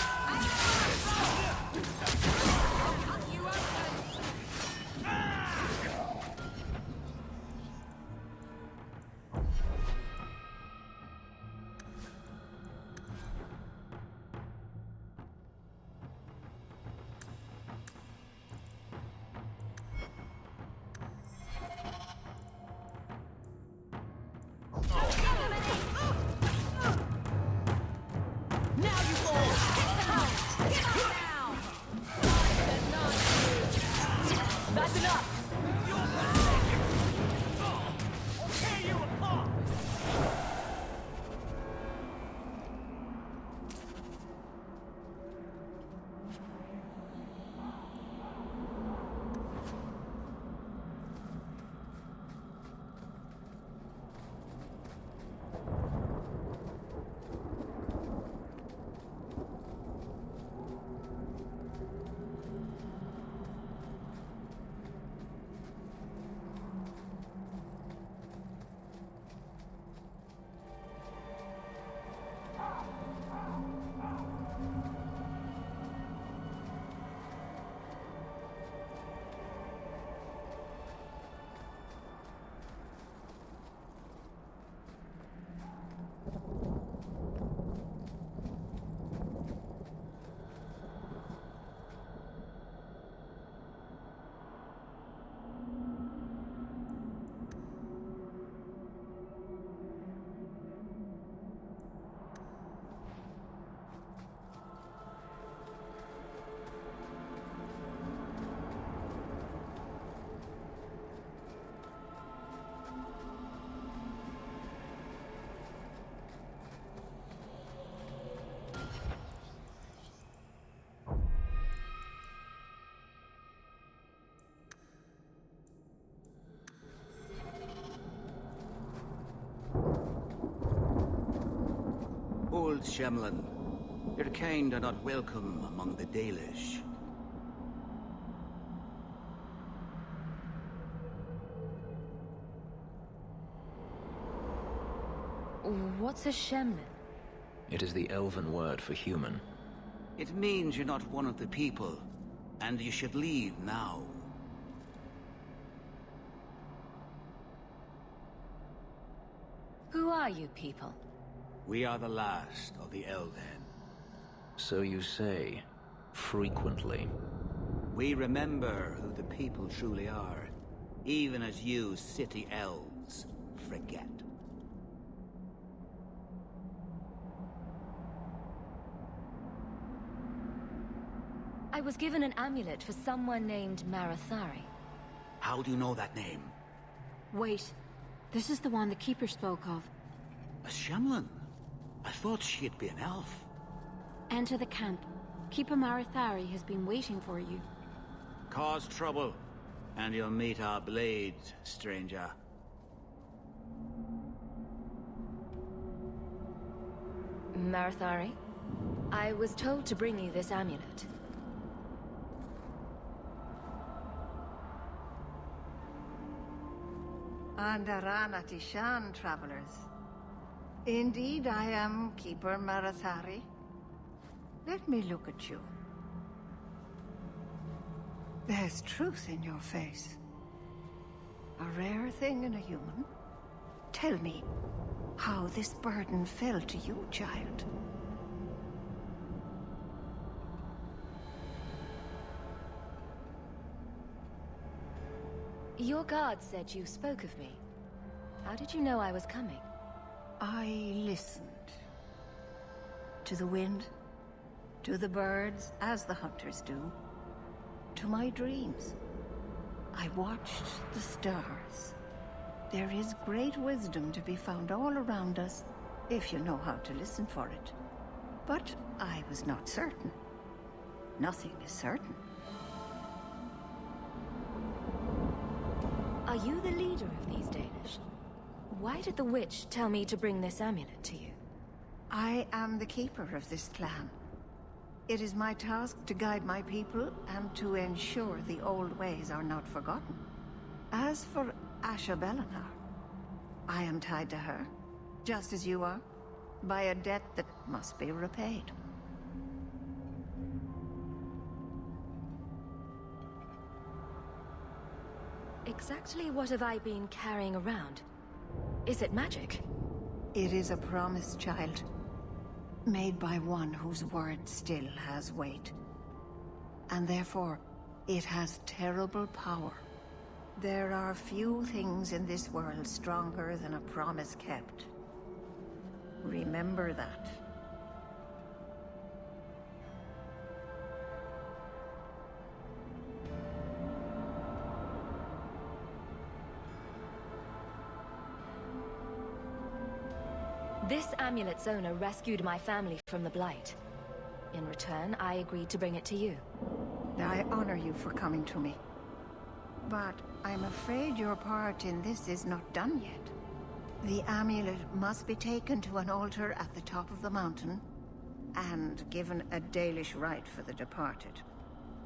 old Shemlin. Your kind are not welcome among the Dalish. What's a Shemlin? It is the elven word for human. It means you're not one of the people, and you should leave now. Who are you people? We are the last of the Elden. So you say, frequently. We remember who the people truly are, even as you city elves forget. I was given an amulet for someone named Marethari. How do you know that name? Wait. This is the one the Keeper spoke of. A Shemlin? I thought she'd be an elf. Enter the camp. Keeper Marethari has been waiting for you. Cause trouble, and you'll meet our blades, stranger. Marethari, I was told to bring you this amulet. Andarana Tishan, travelers. Indeed, I am Keeper Marethari. Let me look at you. There's truth in your face. A rare thing in a human. Tell me how this burden fell to you, child. Your guard said you spoke of me. How did you know I was coming? I listened. To the wind, to the birds, as the hunters do, to my dreams. I watched the stars. There is great wisdom to be found all around us, if you know how to listen for it. But I was not certain. Nothing is certain. Are you the leader of these Dalish? Why did the witch tell me to bring this amulet to you? I am the keeper of this clan. It is my task to guide my people and to ensure the old ways are not forgotten. As for Isabella, I am tied to her, just as you are, by a debt that must be repaid. Exactly what have I been carrying around? Is it magic? It is a promise, child. Made by one whose word still has weight. And therefore, it has terrible power. There are few things in this world stronger than a promise kept. Remember that. This amulet's owner rescued my family from the Blight. In return, I agreed to bring it to you. I honor you for coming to me. But I'm afraid your part in this is not done yet. The amulet must be taken to an altar at the top of the mountain, and given a Dalish rite for the departed.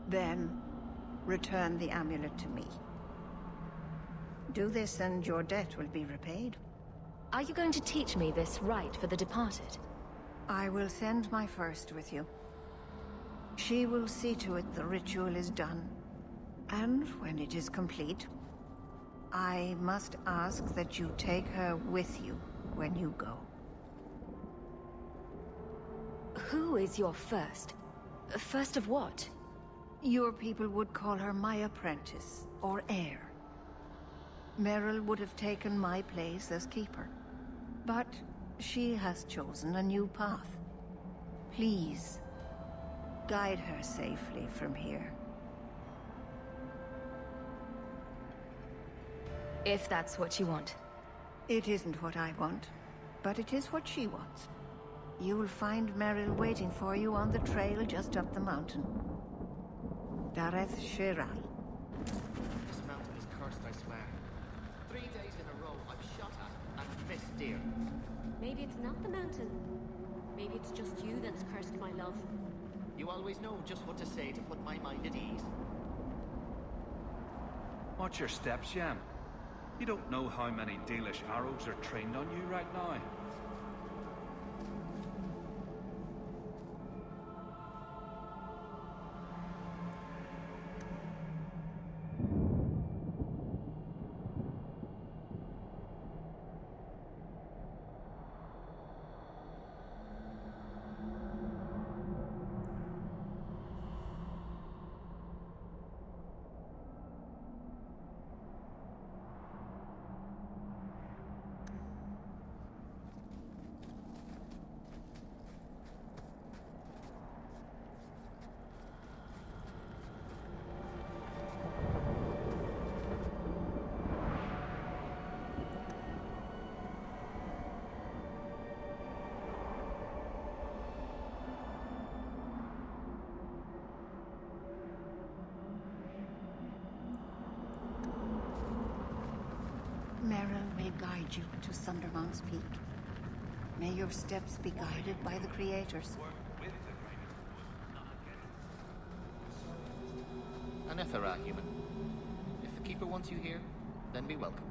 Then, return the amulet to me. Do this and your debt will be repaid. Are you going to teach me this rite for the departed? I will send my first with you. She will see to it the ritual is done. And when it is complete, I must ask that you take her with you when you go. Who is your first? First of what? Your people would call her my apprentice, or heir. Merrill would have taken my place as keeper. But she has chosen a new path. Please, guide her safely from here. If that's what you want. It isn't what I want, but it is what she wants. You will find Merrill waiting for you on the trail just up the mountain. Dareth Shiral. This mountain is cursed, I swear. 3 days in a row, I've shot at and missed deer. Maybe it's not the mountain. Maybe it's just you that's cursed my love. You always know just what to say to put my mind at ease. Watch your steps, Yam. You don't know how many Dalish arrows are trained on you right now. Merrill will guide you to Sundermount's Peak. May your steps be guided by the Creators. Anethera, human. If the Keeper wants you here, then be welcome.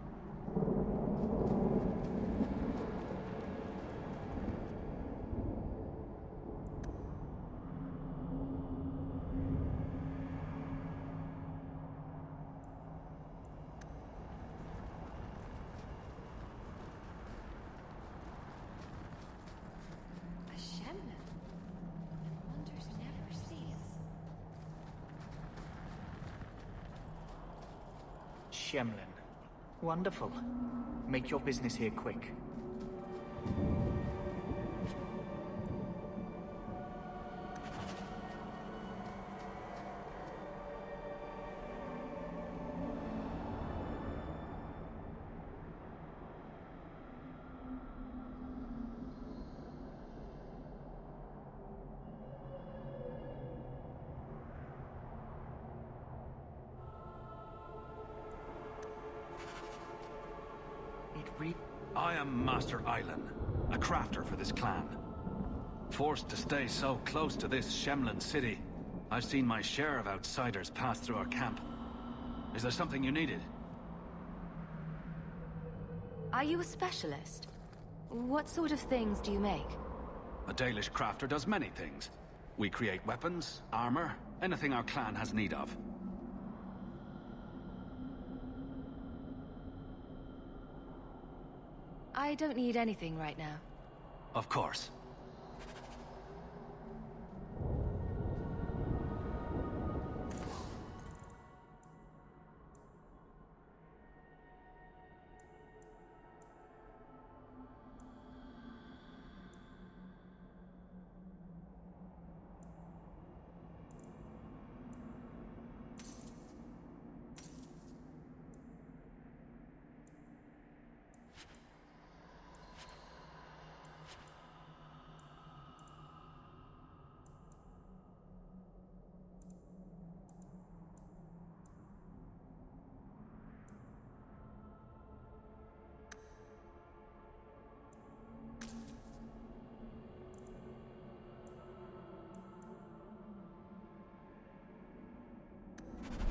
Shemlin. Wonderful. Make your business here quick. I am Master Island, a crafter for this clan. Forced to stay so close to this Shemlin city, I've seen my share of outsiders pass through our camp. Is there something you needed? Are you a specialist? What sort of things do you make? A Dalish crafter does many things. We create weapons, armor, anything our clan has need of. I don't need anything right now. Of course.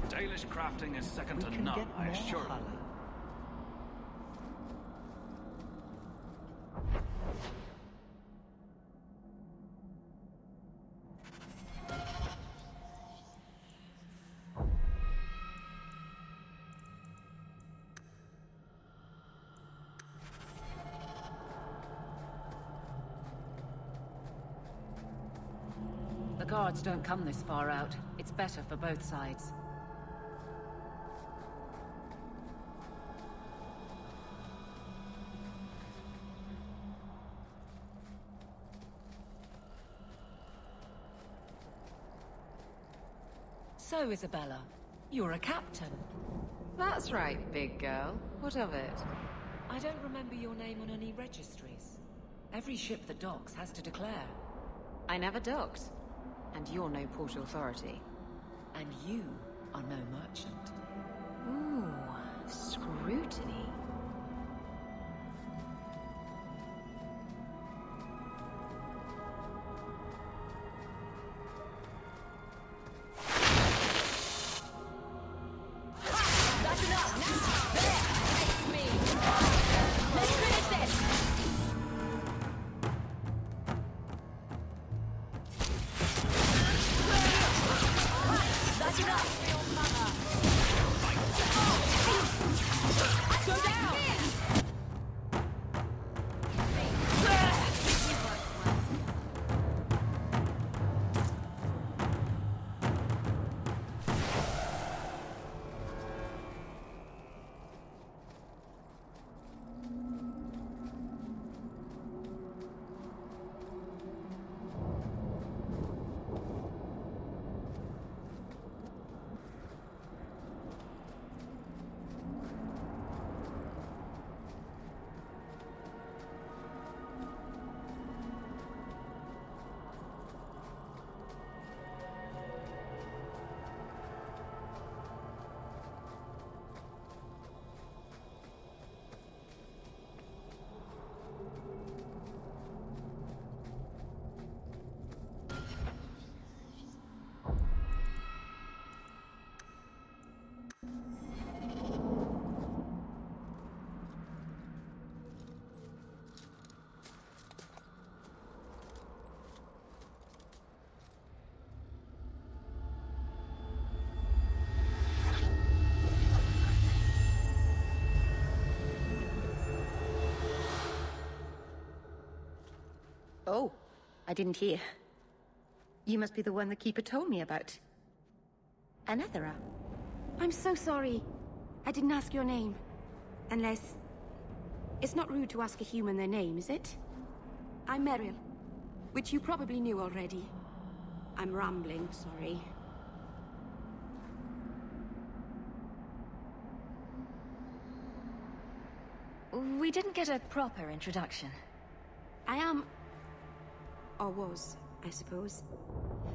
Dalish crafting is second to none, I assure you. The guards don't come this far out. It's better for both sides. So, Isabella, you're a captain. That's right, big girl. What of it? I don't remember your name on any registries. Every ship that docks has to declare. I never docked. And you're no port authority. And you are no merchant. Ooh, scrutiny. Oh, I didn't hear. You must be the one the Keeper told me about. Anethera. I'm so sorry. I didn't ask your name. Unless... It's not rude to ask a human their name, is it? I'm Meryl, which you probably knew already. I'm rambling, sorry. We didn't get a proper introduction. I am... or was, I suppose.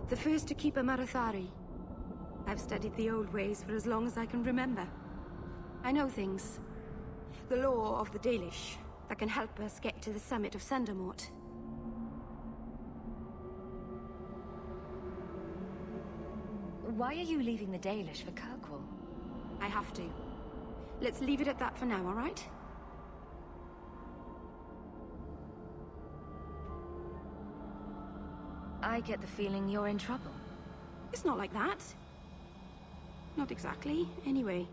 The first to keep a Marethari. I've studied the old ways for as long as I can remember. I know things. The law of the Dalish that can help us get to the summit of Sundermort. Why are you leaving the Dalish for Kirkwall? I have to. Let's leave it at that for now, all right? I get the feeling you're in trouble. It's not like that. Not exactly, anyway.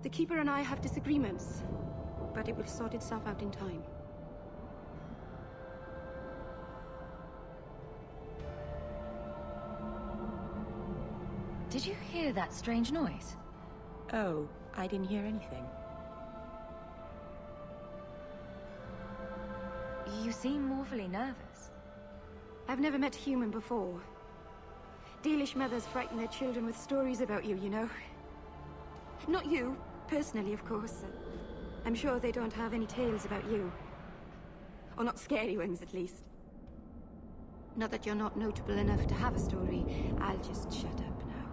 The Keeper and I have disagreements, but it will sort itself out in time. Did you hear that strange noise? Oh, I didn't hear anything. You seem awfully nervous. I've never met a human before. Dalish mothers frighten their children with stories about you, you know. Not you, personally, of course. I'm sure they don't have any tales about you. Or not scary ones, at least. Not that you're not notable enough to have a story. I'll just shut up now.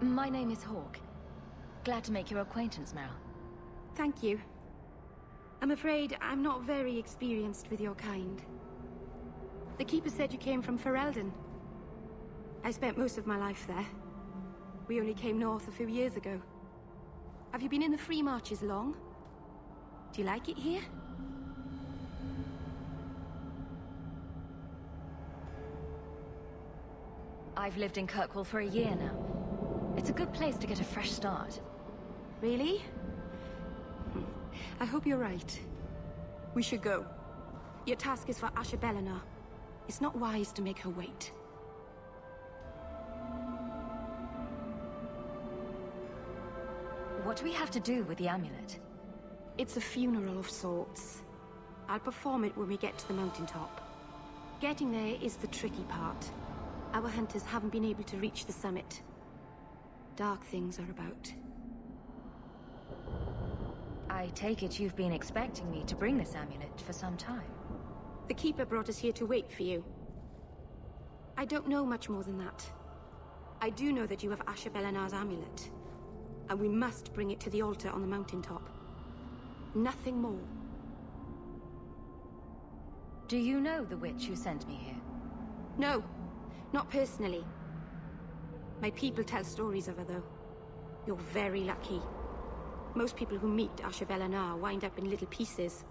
My name is Hawk. Glad to make your acquaintance, Meryl. Thank you. I'm afraid I'm not very experienced with your kind. The Keeper said you came from Ferelden. I spent most of my life there. We only came north a few years ago. Have you been in the Free Marches long? Do you like it here? I've lived in Kirkwall for a year now. It's a good place to get a fresh start. Really? I hope you're right. We should go. Your task is for Isabella now. It's not wise to make her wait. What do we have to do with the amulet? It's a funeral of sorts. I'll perform it when we get to the mountaintop. Getting there is the tricky part. Our hunters haven't been able to reach the summit. Dark things are about. I take it you've been expecting me to bring this amulet for some time. The Keeper brought us here to wait for you. I don't know much more than that. I do know that you have Isabellanar's amulet, and we must bring it to the altar on the mountaintop. Nothing more. Do you know the witch who sent me here? No, not personally. My people tell stories of her, though. You're very lucky. Most people who meet Isabella wind up in little pieces,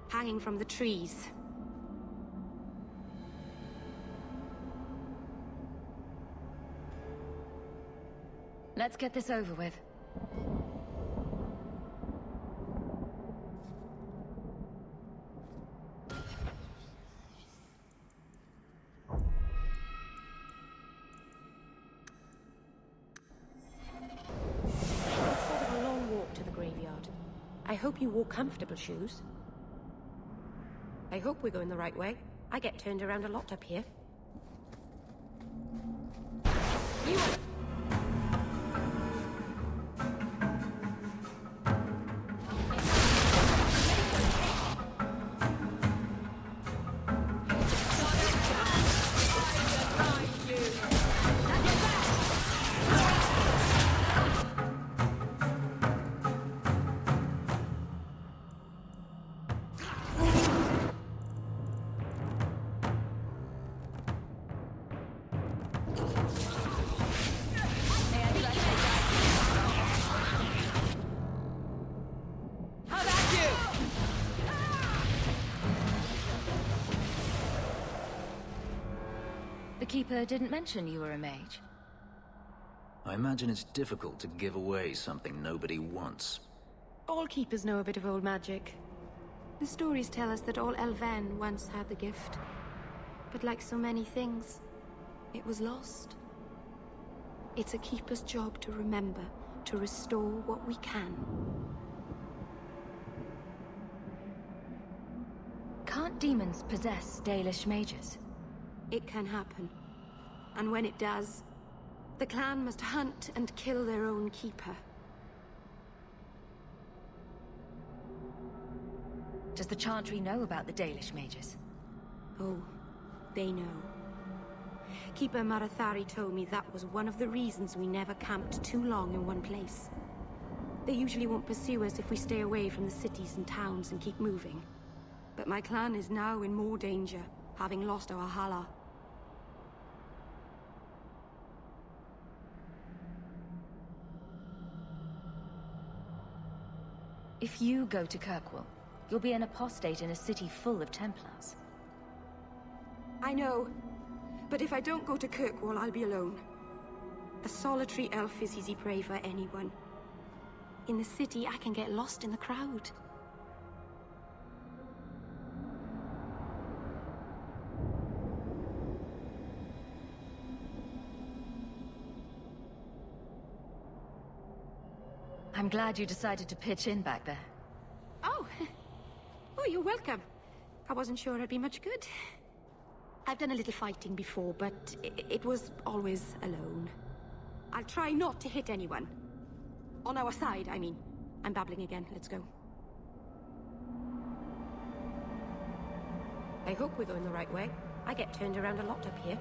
hanging from the trees. Let's get this over with. I hope you wore comfortable shoes. I hope we're going the right way. I get turned around a lot up here. The Keeper didn't mention you were a mage. I imagine it's difficult to give away something nobody wants. All keepers know a bit of old magic. The stories tell us that all Elven once had the gift. But like so many things, it was lost. It's a keeper's job to remember, to restore what we can. Can't demons possess Dalish mages? It can happen. And when it does, the clan must hunt and kill their own keeper. Does the Chantry know about the Dalish mages? Oh, they know. Keeper Marathari told me that was one of the reasons we never camped too long in one place. They usually won't pursue us if we stay away from the cities and towns and keep moving. But my clan is now in more danger, having lost our Hala. If you go to Kirkwall, you'll be an apostate in a city full of Templars. I know. But if I don't go to Kirkwall, I'll be alone. A solitary elf is easy prey for anyone. In the city, I can get lost in the crowd. I'm glad you decided to pitch in back there. Oh! Oh, you're welcome. I wasn't sure I'd be much good. I've done a little fighting before, but it was always alone. I'll try not to hit anyone. On our side, I mean. I'm babbling again. Let's go. I hope we're going the right way. I get turned around a lot up here.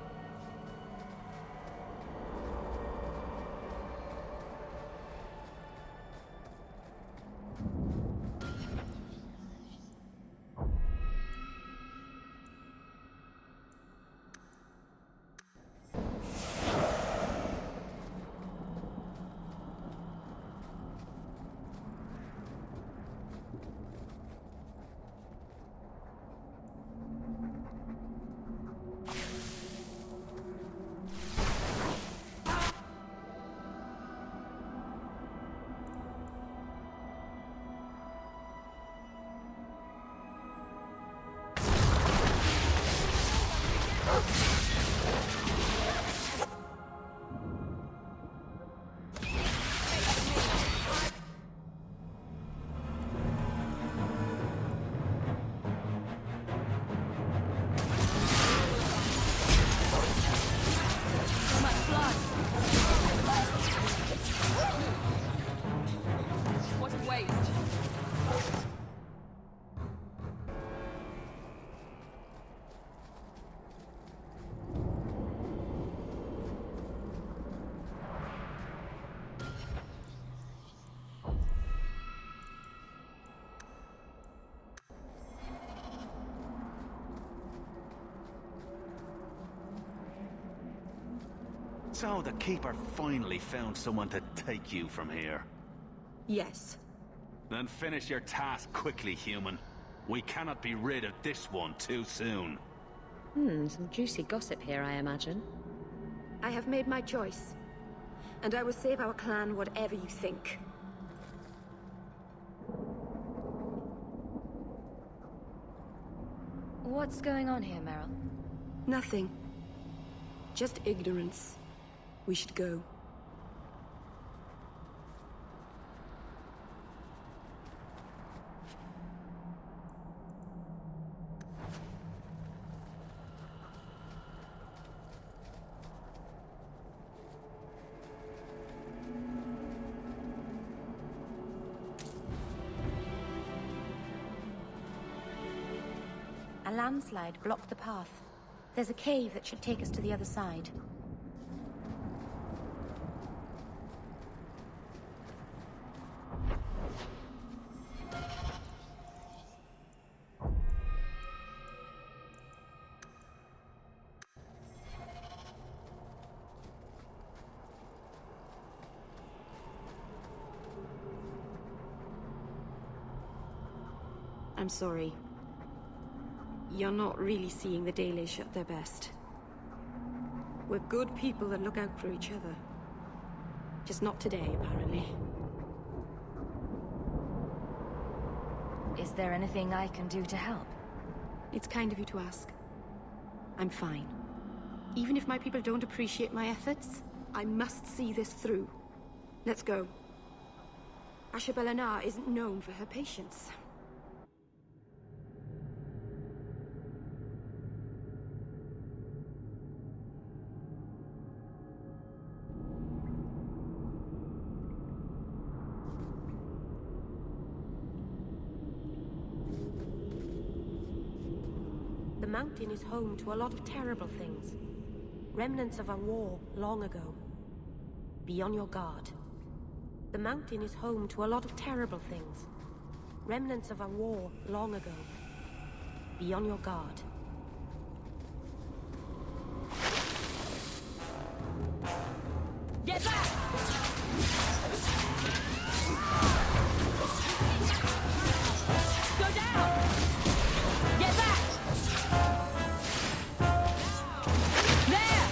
So the Keeper finally found someone to take you from here. Yes. Then finish your task quickly, human. We cannot be rid of this one too soon. Some juicy gossip here, I imagine. I have made my choice. And I will save our clan whatever you think. What's going on here, Meryl? Nothing. Just ignorance. We should go. A landslide blocked the path. There's a cave that should take us to the other side. I'm sorry. You're not really seeing the Dalish at their best. We're good people that look out for each other. Just not today, apparently. Is there anything I can do to help? It's kind of you to ask. I'm fine. Even if my people don't appreciate my efforts, I must see this through. Let's go. Isabella isn't known for her patience. The mountain is home to a lot of terrible things. Remnants of a war long ago. Be on your guard. The mountain is home to a lot of terrible things. Remnants of a war long ago. Be on your guard. Get back! Go down! Get back! There!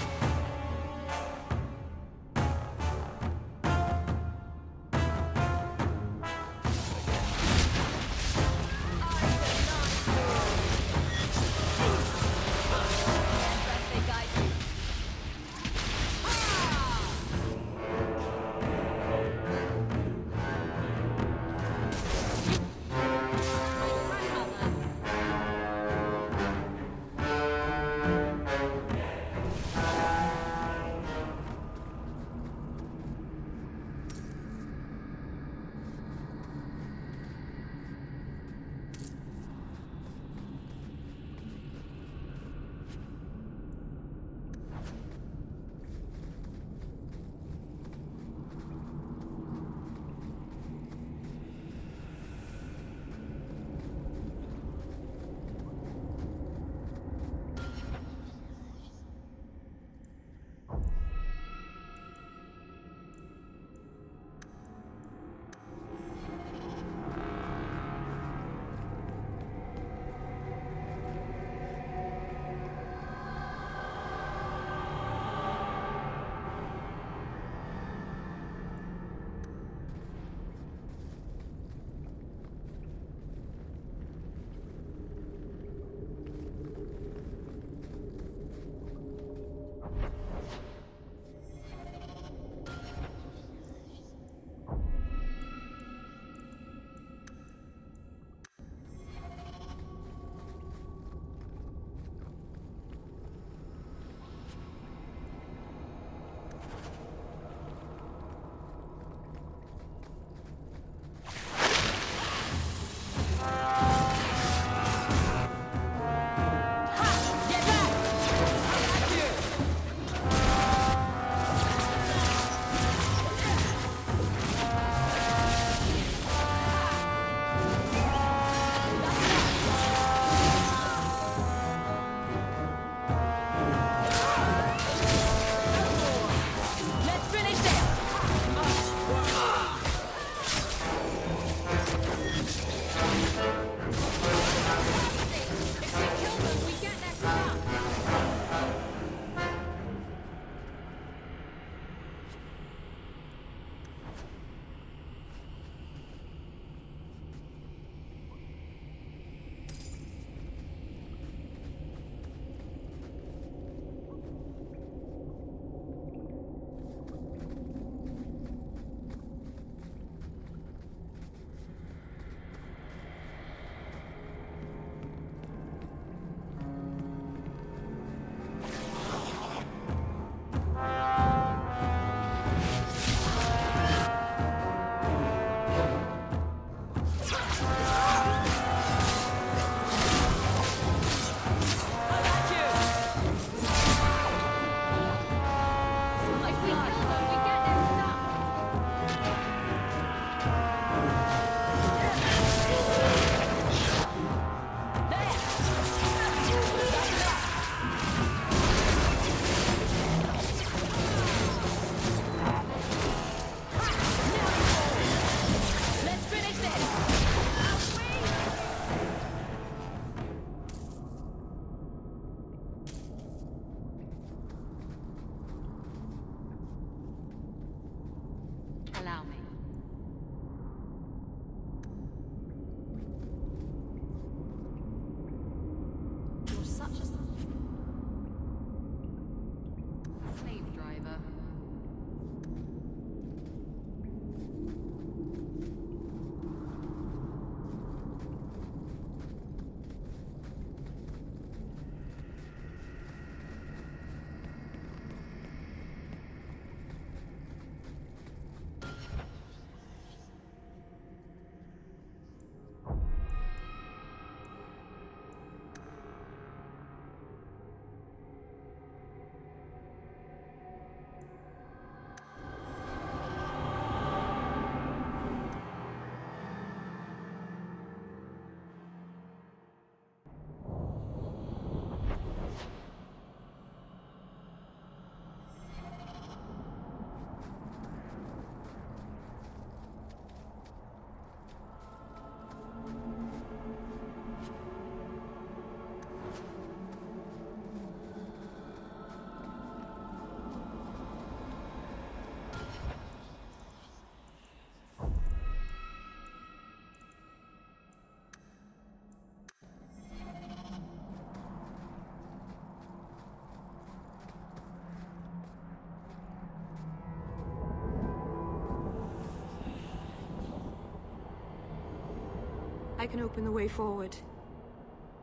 I can open the way forward.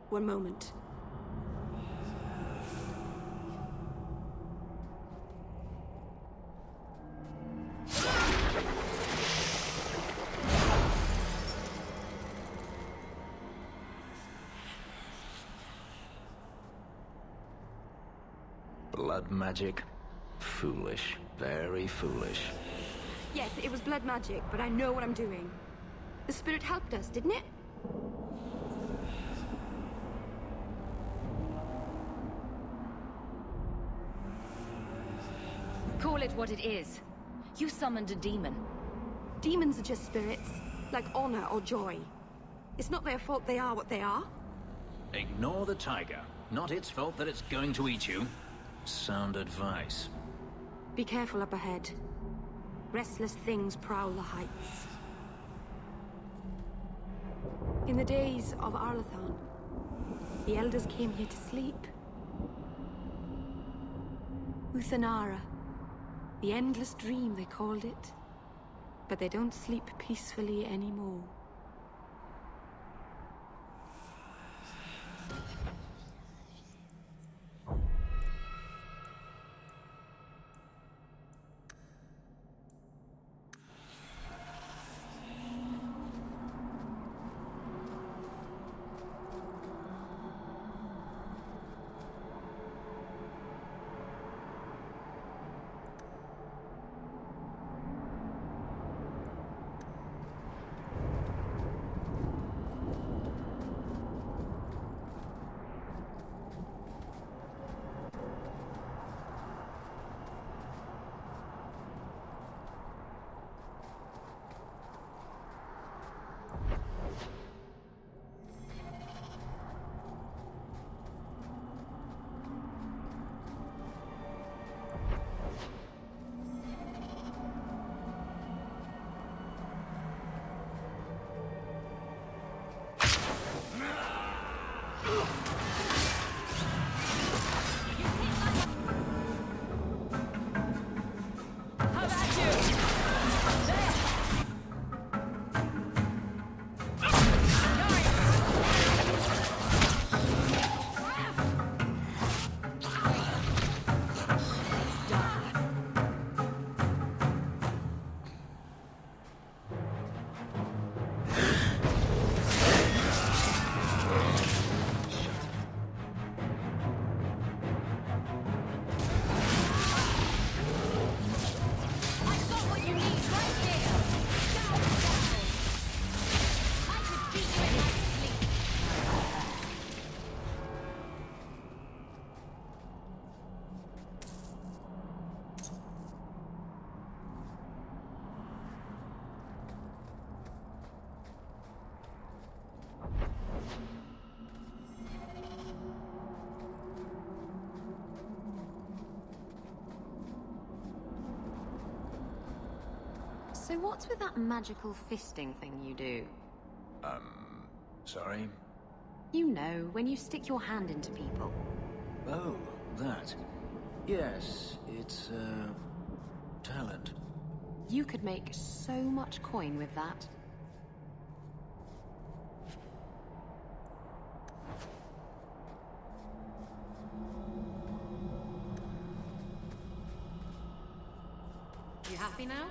One moment. Blood magic? Foolish. Very foolish. Yes, it was blood magic, but I know what I'm doing. The spirit helped us, didn't it? Call it what it is. You summoned a demon. Demons are just spirits, like honor or joy. It's not their fault they are what they are. Ignore the tiger. Not its fault that it's going to eat you. Sound advice. Be careful up ahead. Restless things prowl the heights. In the days of Arlathan, the elders came here to sleep. Uthanara, the endless dream they called it. But they don't sleep peacefully anymore. So what's with that magical fisting thing you do? Sorry? You know, when you stick your hand into people. Oh, that. Yes, it's, talent. You could make so much coin with that. You happy now?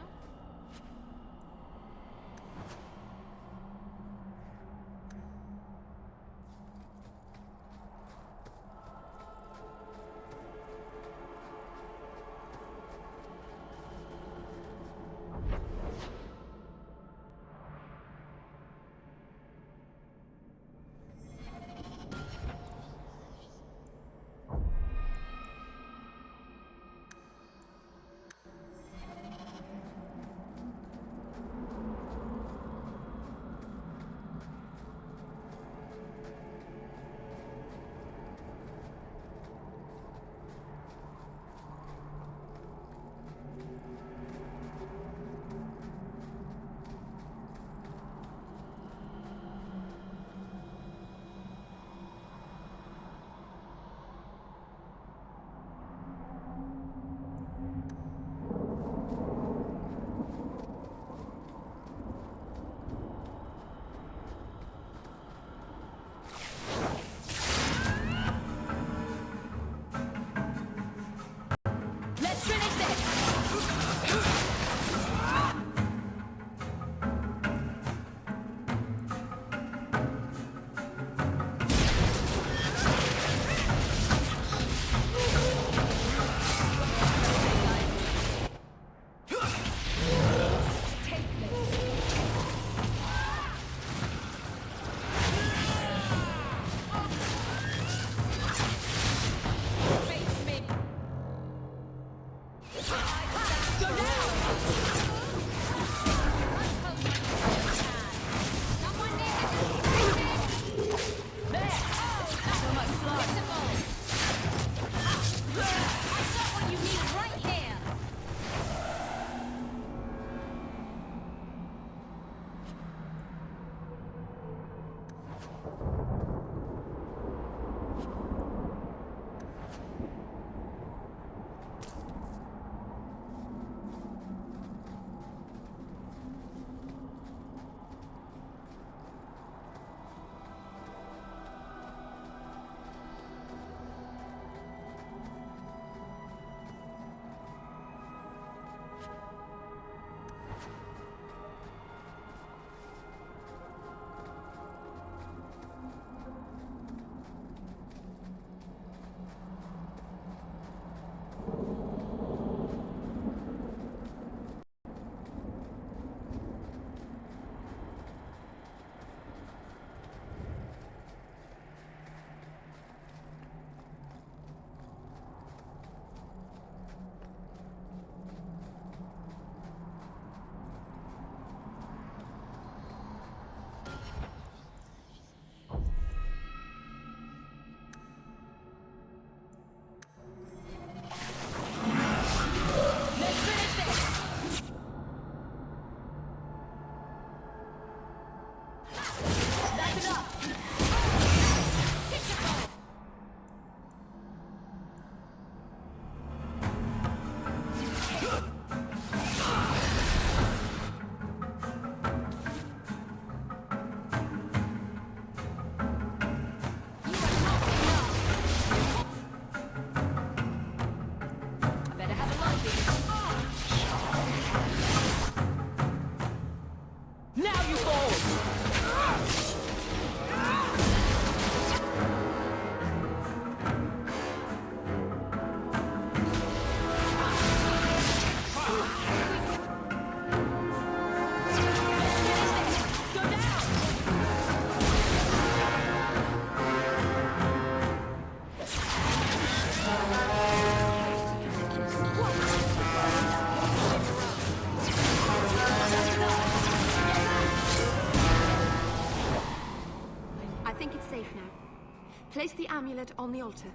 amulet on the altar,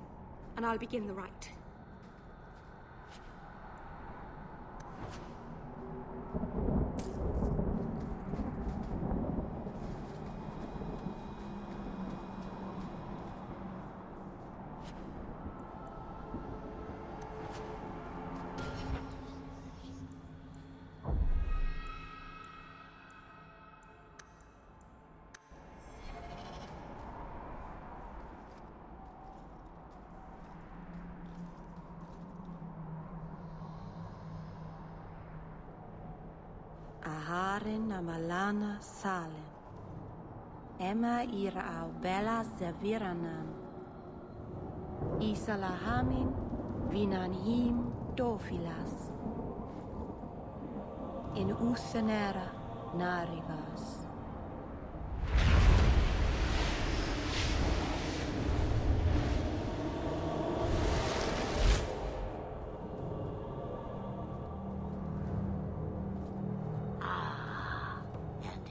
and I'll begin the rite. Aharin amalana salen. Emma ira au bella zaviranan. Isalahamin vinanhim dofilas. In usenera narivas.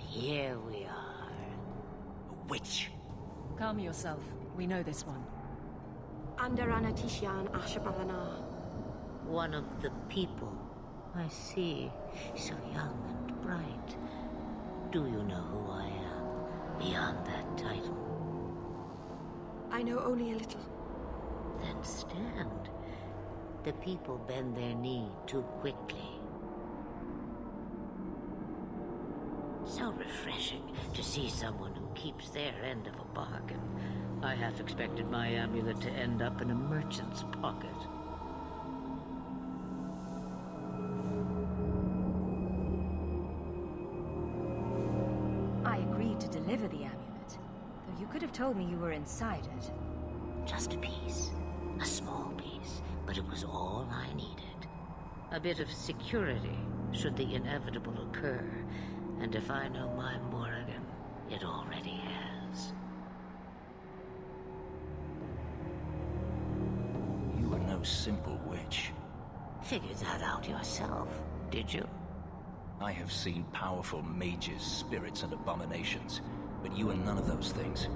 Here we are. A witch. Calm yourself. We know this one. Andarana Tishan Ashabalana. One of the people. I see. So young and bright. Do you know who I am? Beyond that title? I know only a little. Then stand. The people bend their knee too quickly. So refreshing to see someone who keeps their end of a bargain. I half expected my amulet to end up in a merchant's pocket. I agreed to deliver the amulet, though you could have told me you were inside it. Just a piece. A small piece, but it was all I needed. A bit of security, should the inevitable occur. And if I know my Morrigan, it already has. You were no simple witch. Figured that out yourself, did you? I have seen powerful mages, spirits, and abominations, but you are none of those things.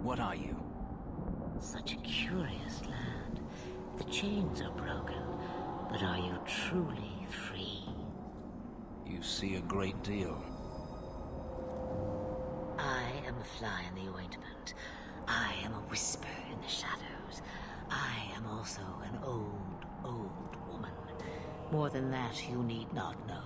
What are you? Such a curious land. The chains are broken, but are you truly free? You see a great deal. I am a fly in the ointment. I am a whisper in the shadows. I am also an old, old woman. More than that, you need not know.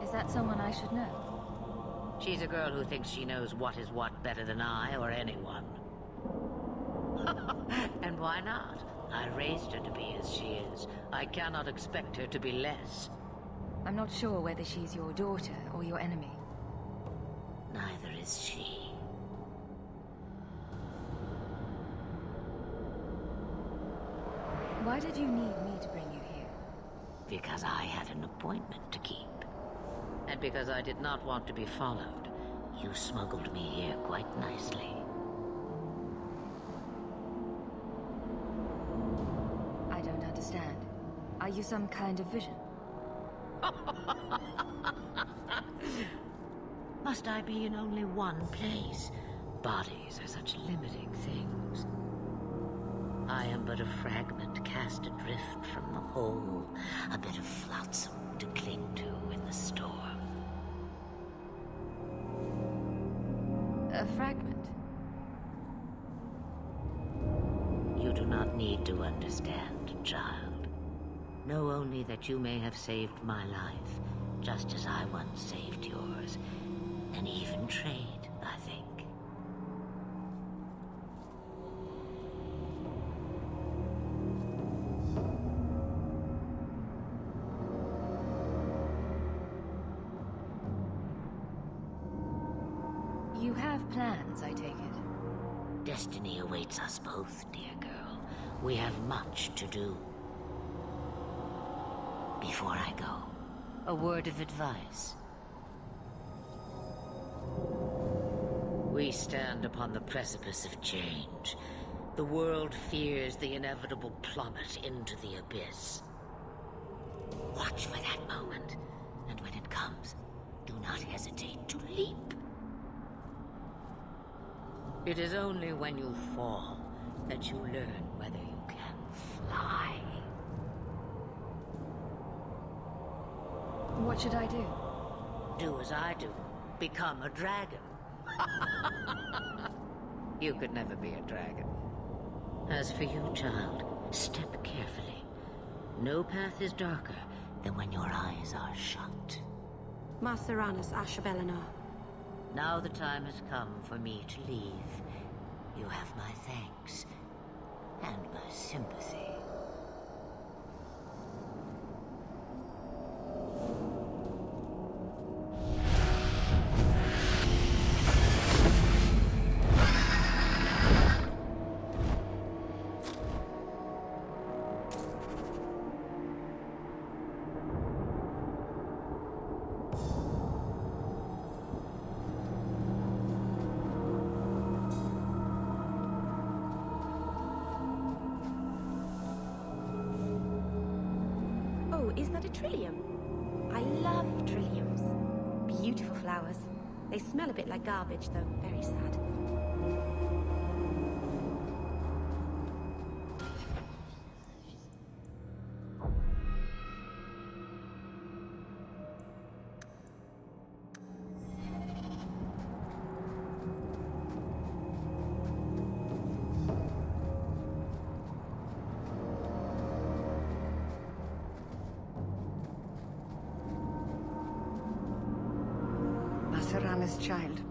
Is that someone I should know? She's a girl who thinks she knows what is what better than I or anyone. And why not? I raised her to be as she is. I cannot expect her to be less. I'm not sure whether she's your daughter or your enemy. Neither is she. Why did you need me to bring you here? Because I had an appointment to keep. And because I did not want to be followed, you smuggled me here quite nicely. I don't understand. Are you some kind of vision? Must I be in only one place? Bodies are such limiting things. I am but a fragment cast adrift from the whole, a bit of flotsam to cling to in the storm. A fragment? You do not need to understand, child. Know only that you may have saved my life, just as I once saved yours. An even trade, I think. You have plans, I take it. Destiny awaits us both, dear girl. We have much to do. Before I go, a word of advice. We stand upon the precipice of change. The world fears the inevitable plummet into the abyss. Watch for that moment, and when it comes, do not hesitate to leap. It is only when you fall that you learn whether you can fly. What should I do? Do as I do. Become a dragon. You could never be a dragon. As for you, child, step carefully. No path is darker than when your eyes are shut. Maceranus Ashabelinar. Now the time has come for me to leave. You have my thanks and my sympathy. Is that a trillium? I love trilliums. Beautiful flowers. They smell a bit like garbage, though. Very sad. Maceranus, child,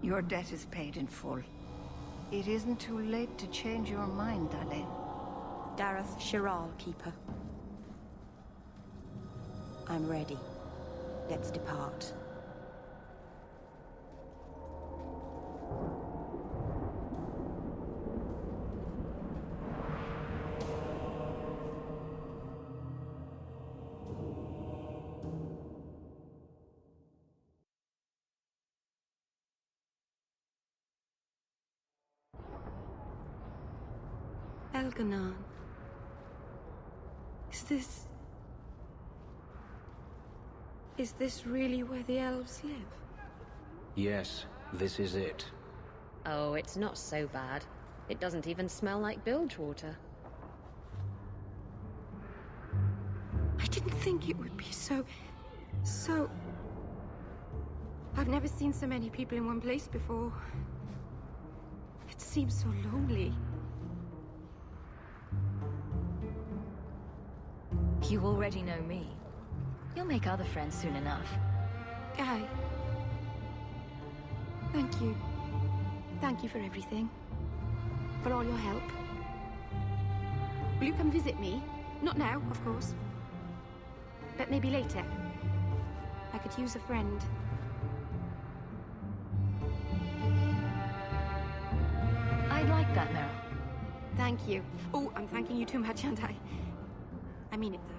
your debt is paid in full. It isn't too late to change your mind, darling. Dareth Shiral, Keeper. I'm ready. Let's depart. Elganon. Is this really where the elves live? Yes, this is it. Oh, it's not so bad. It doesn't even smell like bilge water. I didn't think it would be so... I've never seen so many people in one place before. It seems so lonely. You already know me. You'll make other friends soon enough. Guy. Thank you. Thank you for everything. For all your help. Will you come visit me? Not now, of course. But maybe later. I could use a friend. I'd like that, Meryl. Thank you. Oh, I'm thanking you too much, aren't I? I mean it, though.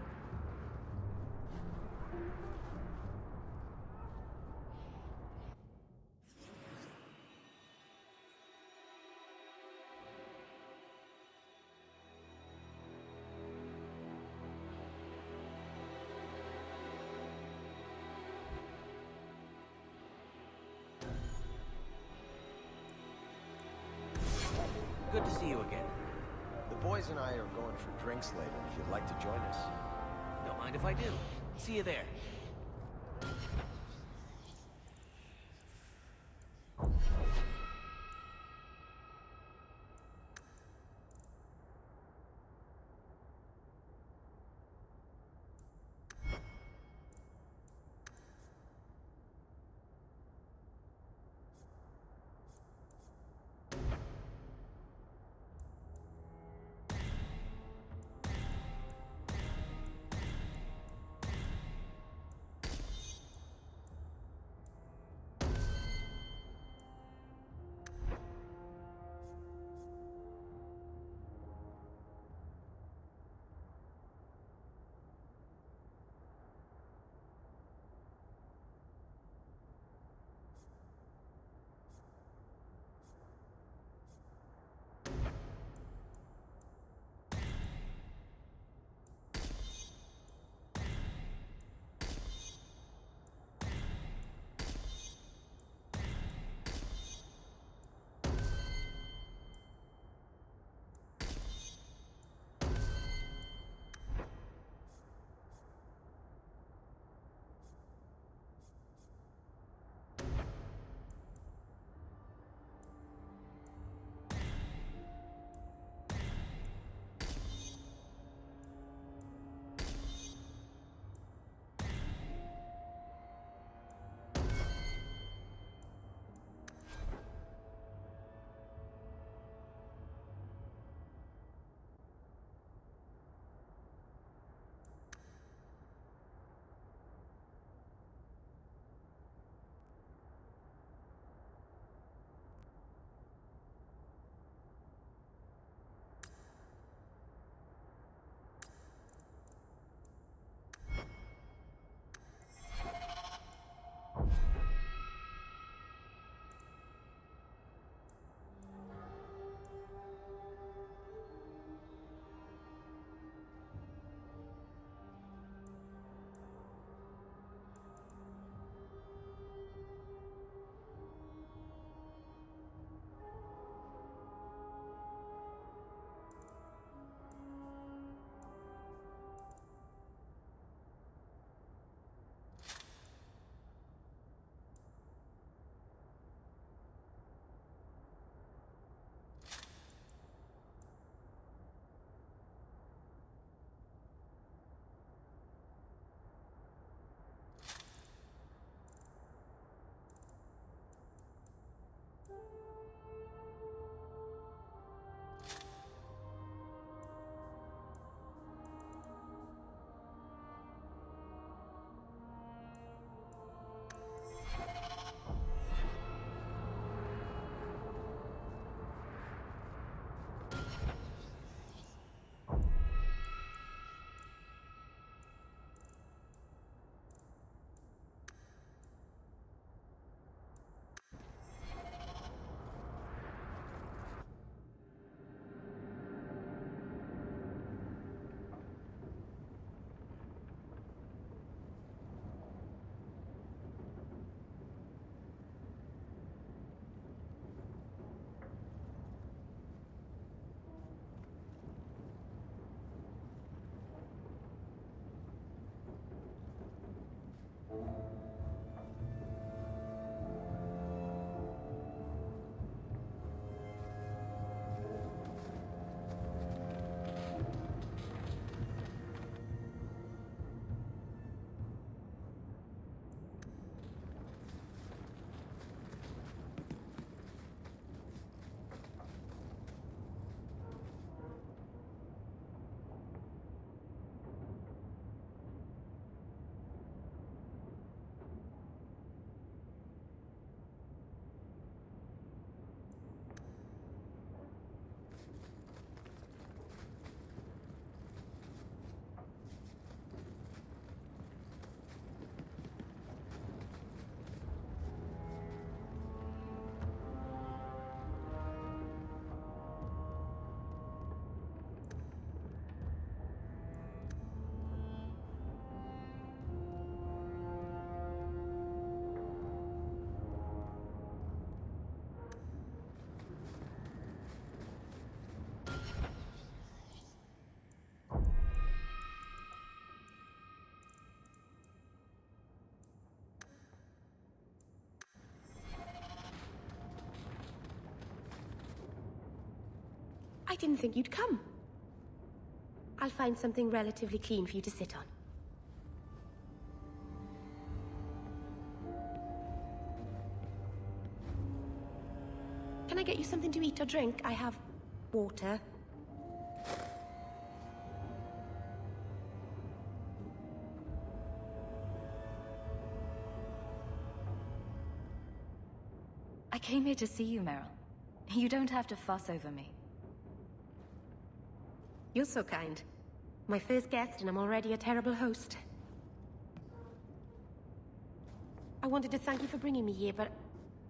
Good to see you again. The boys and I are going for drinks later if you'd like to join us. Don't mind if I do. See you there. didn't think you'd come. I'll find something relatively clean for you to sit on. Can I get you something to eat or drink? I have water. I came here to see you, Meryl. You don't have to fuss over me. You're so kind. My first guest, and I'm already a terrible host. I wanted to thank you for bringing me here, but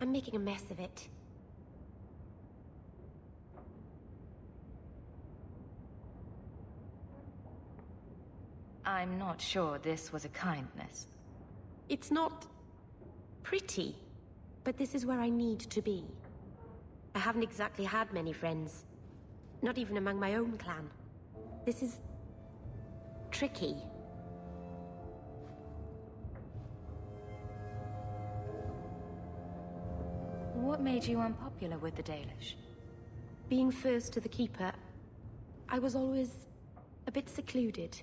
I'm making a mess of it. I'm not sure this was a kindness. It's not pretty, but this is where I need to be. I haven't exactly had many friends. Not even among my own clan. This is tricky. What made you unpopular with the Dalish? Being first to the Keeper, I was always a bit secluded.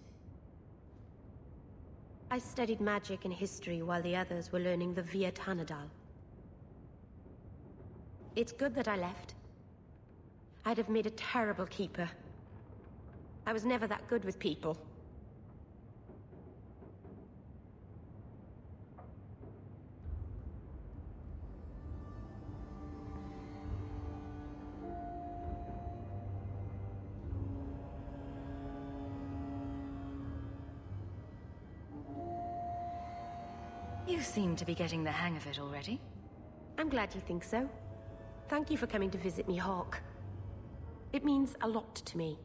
I studied magic and history while the others were learning the Via Tanadal. It's good that I left. I'd have made a terrible Keeper. I was never that good with people. You seem to be getting the hang of it already. I'm glad you think so. Thank you for coming to visit me, Hawk. It means a lot to me.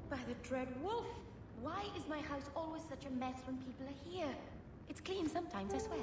By the Dread Wolf! Why is my house always such a mess when people are here? It's clean sometimes, I swear.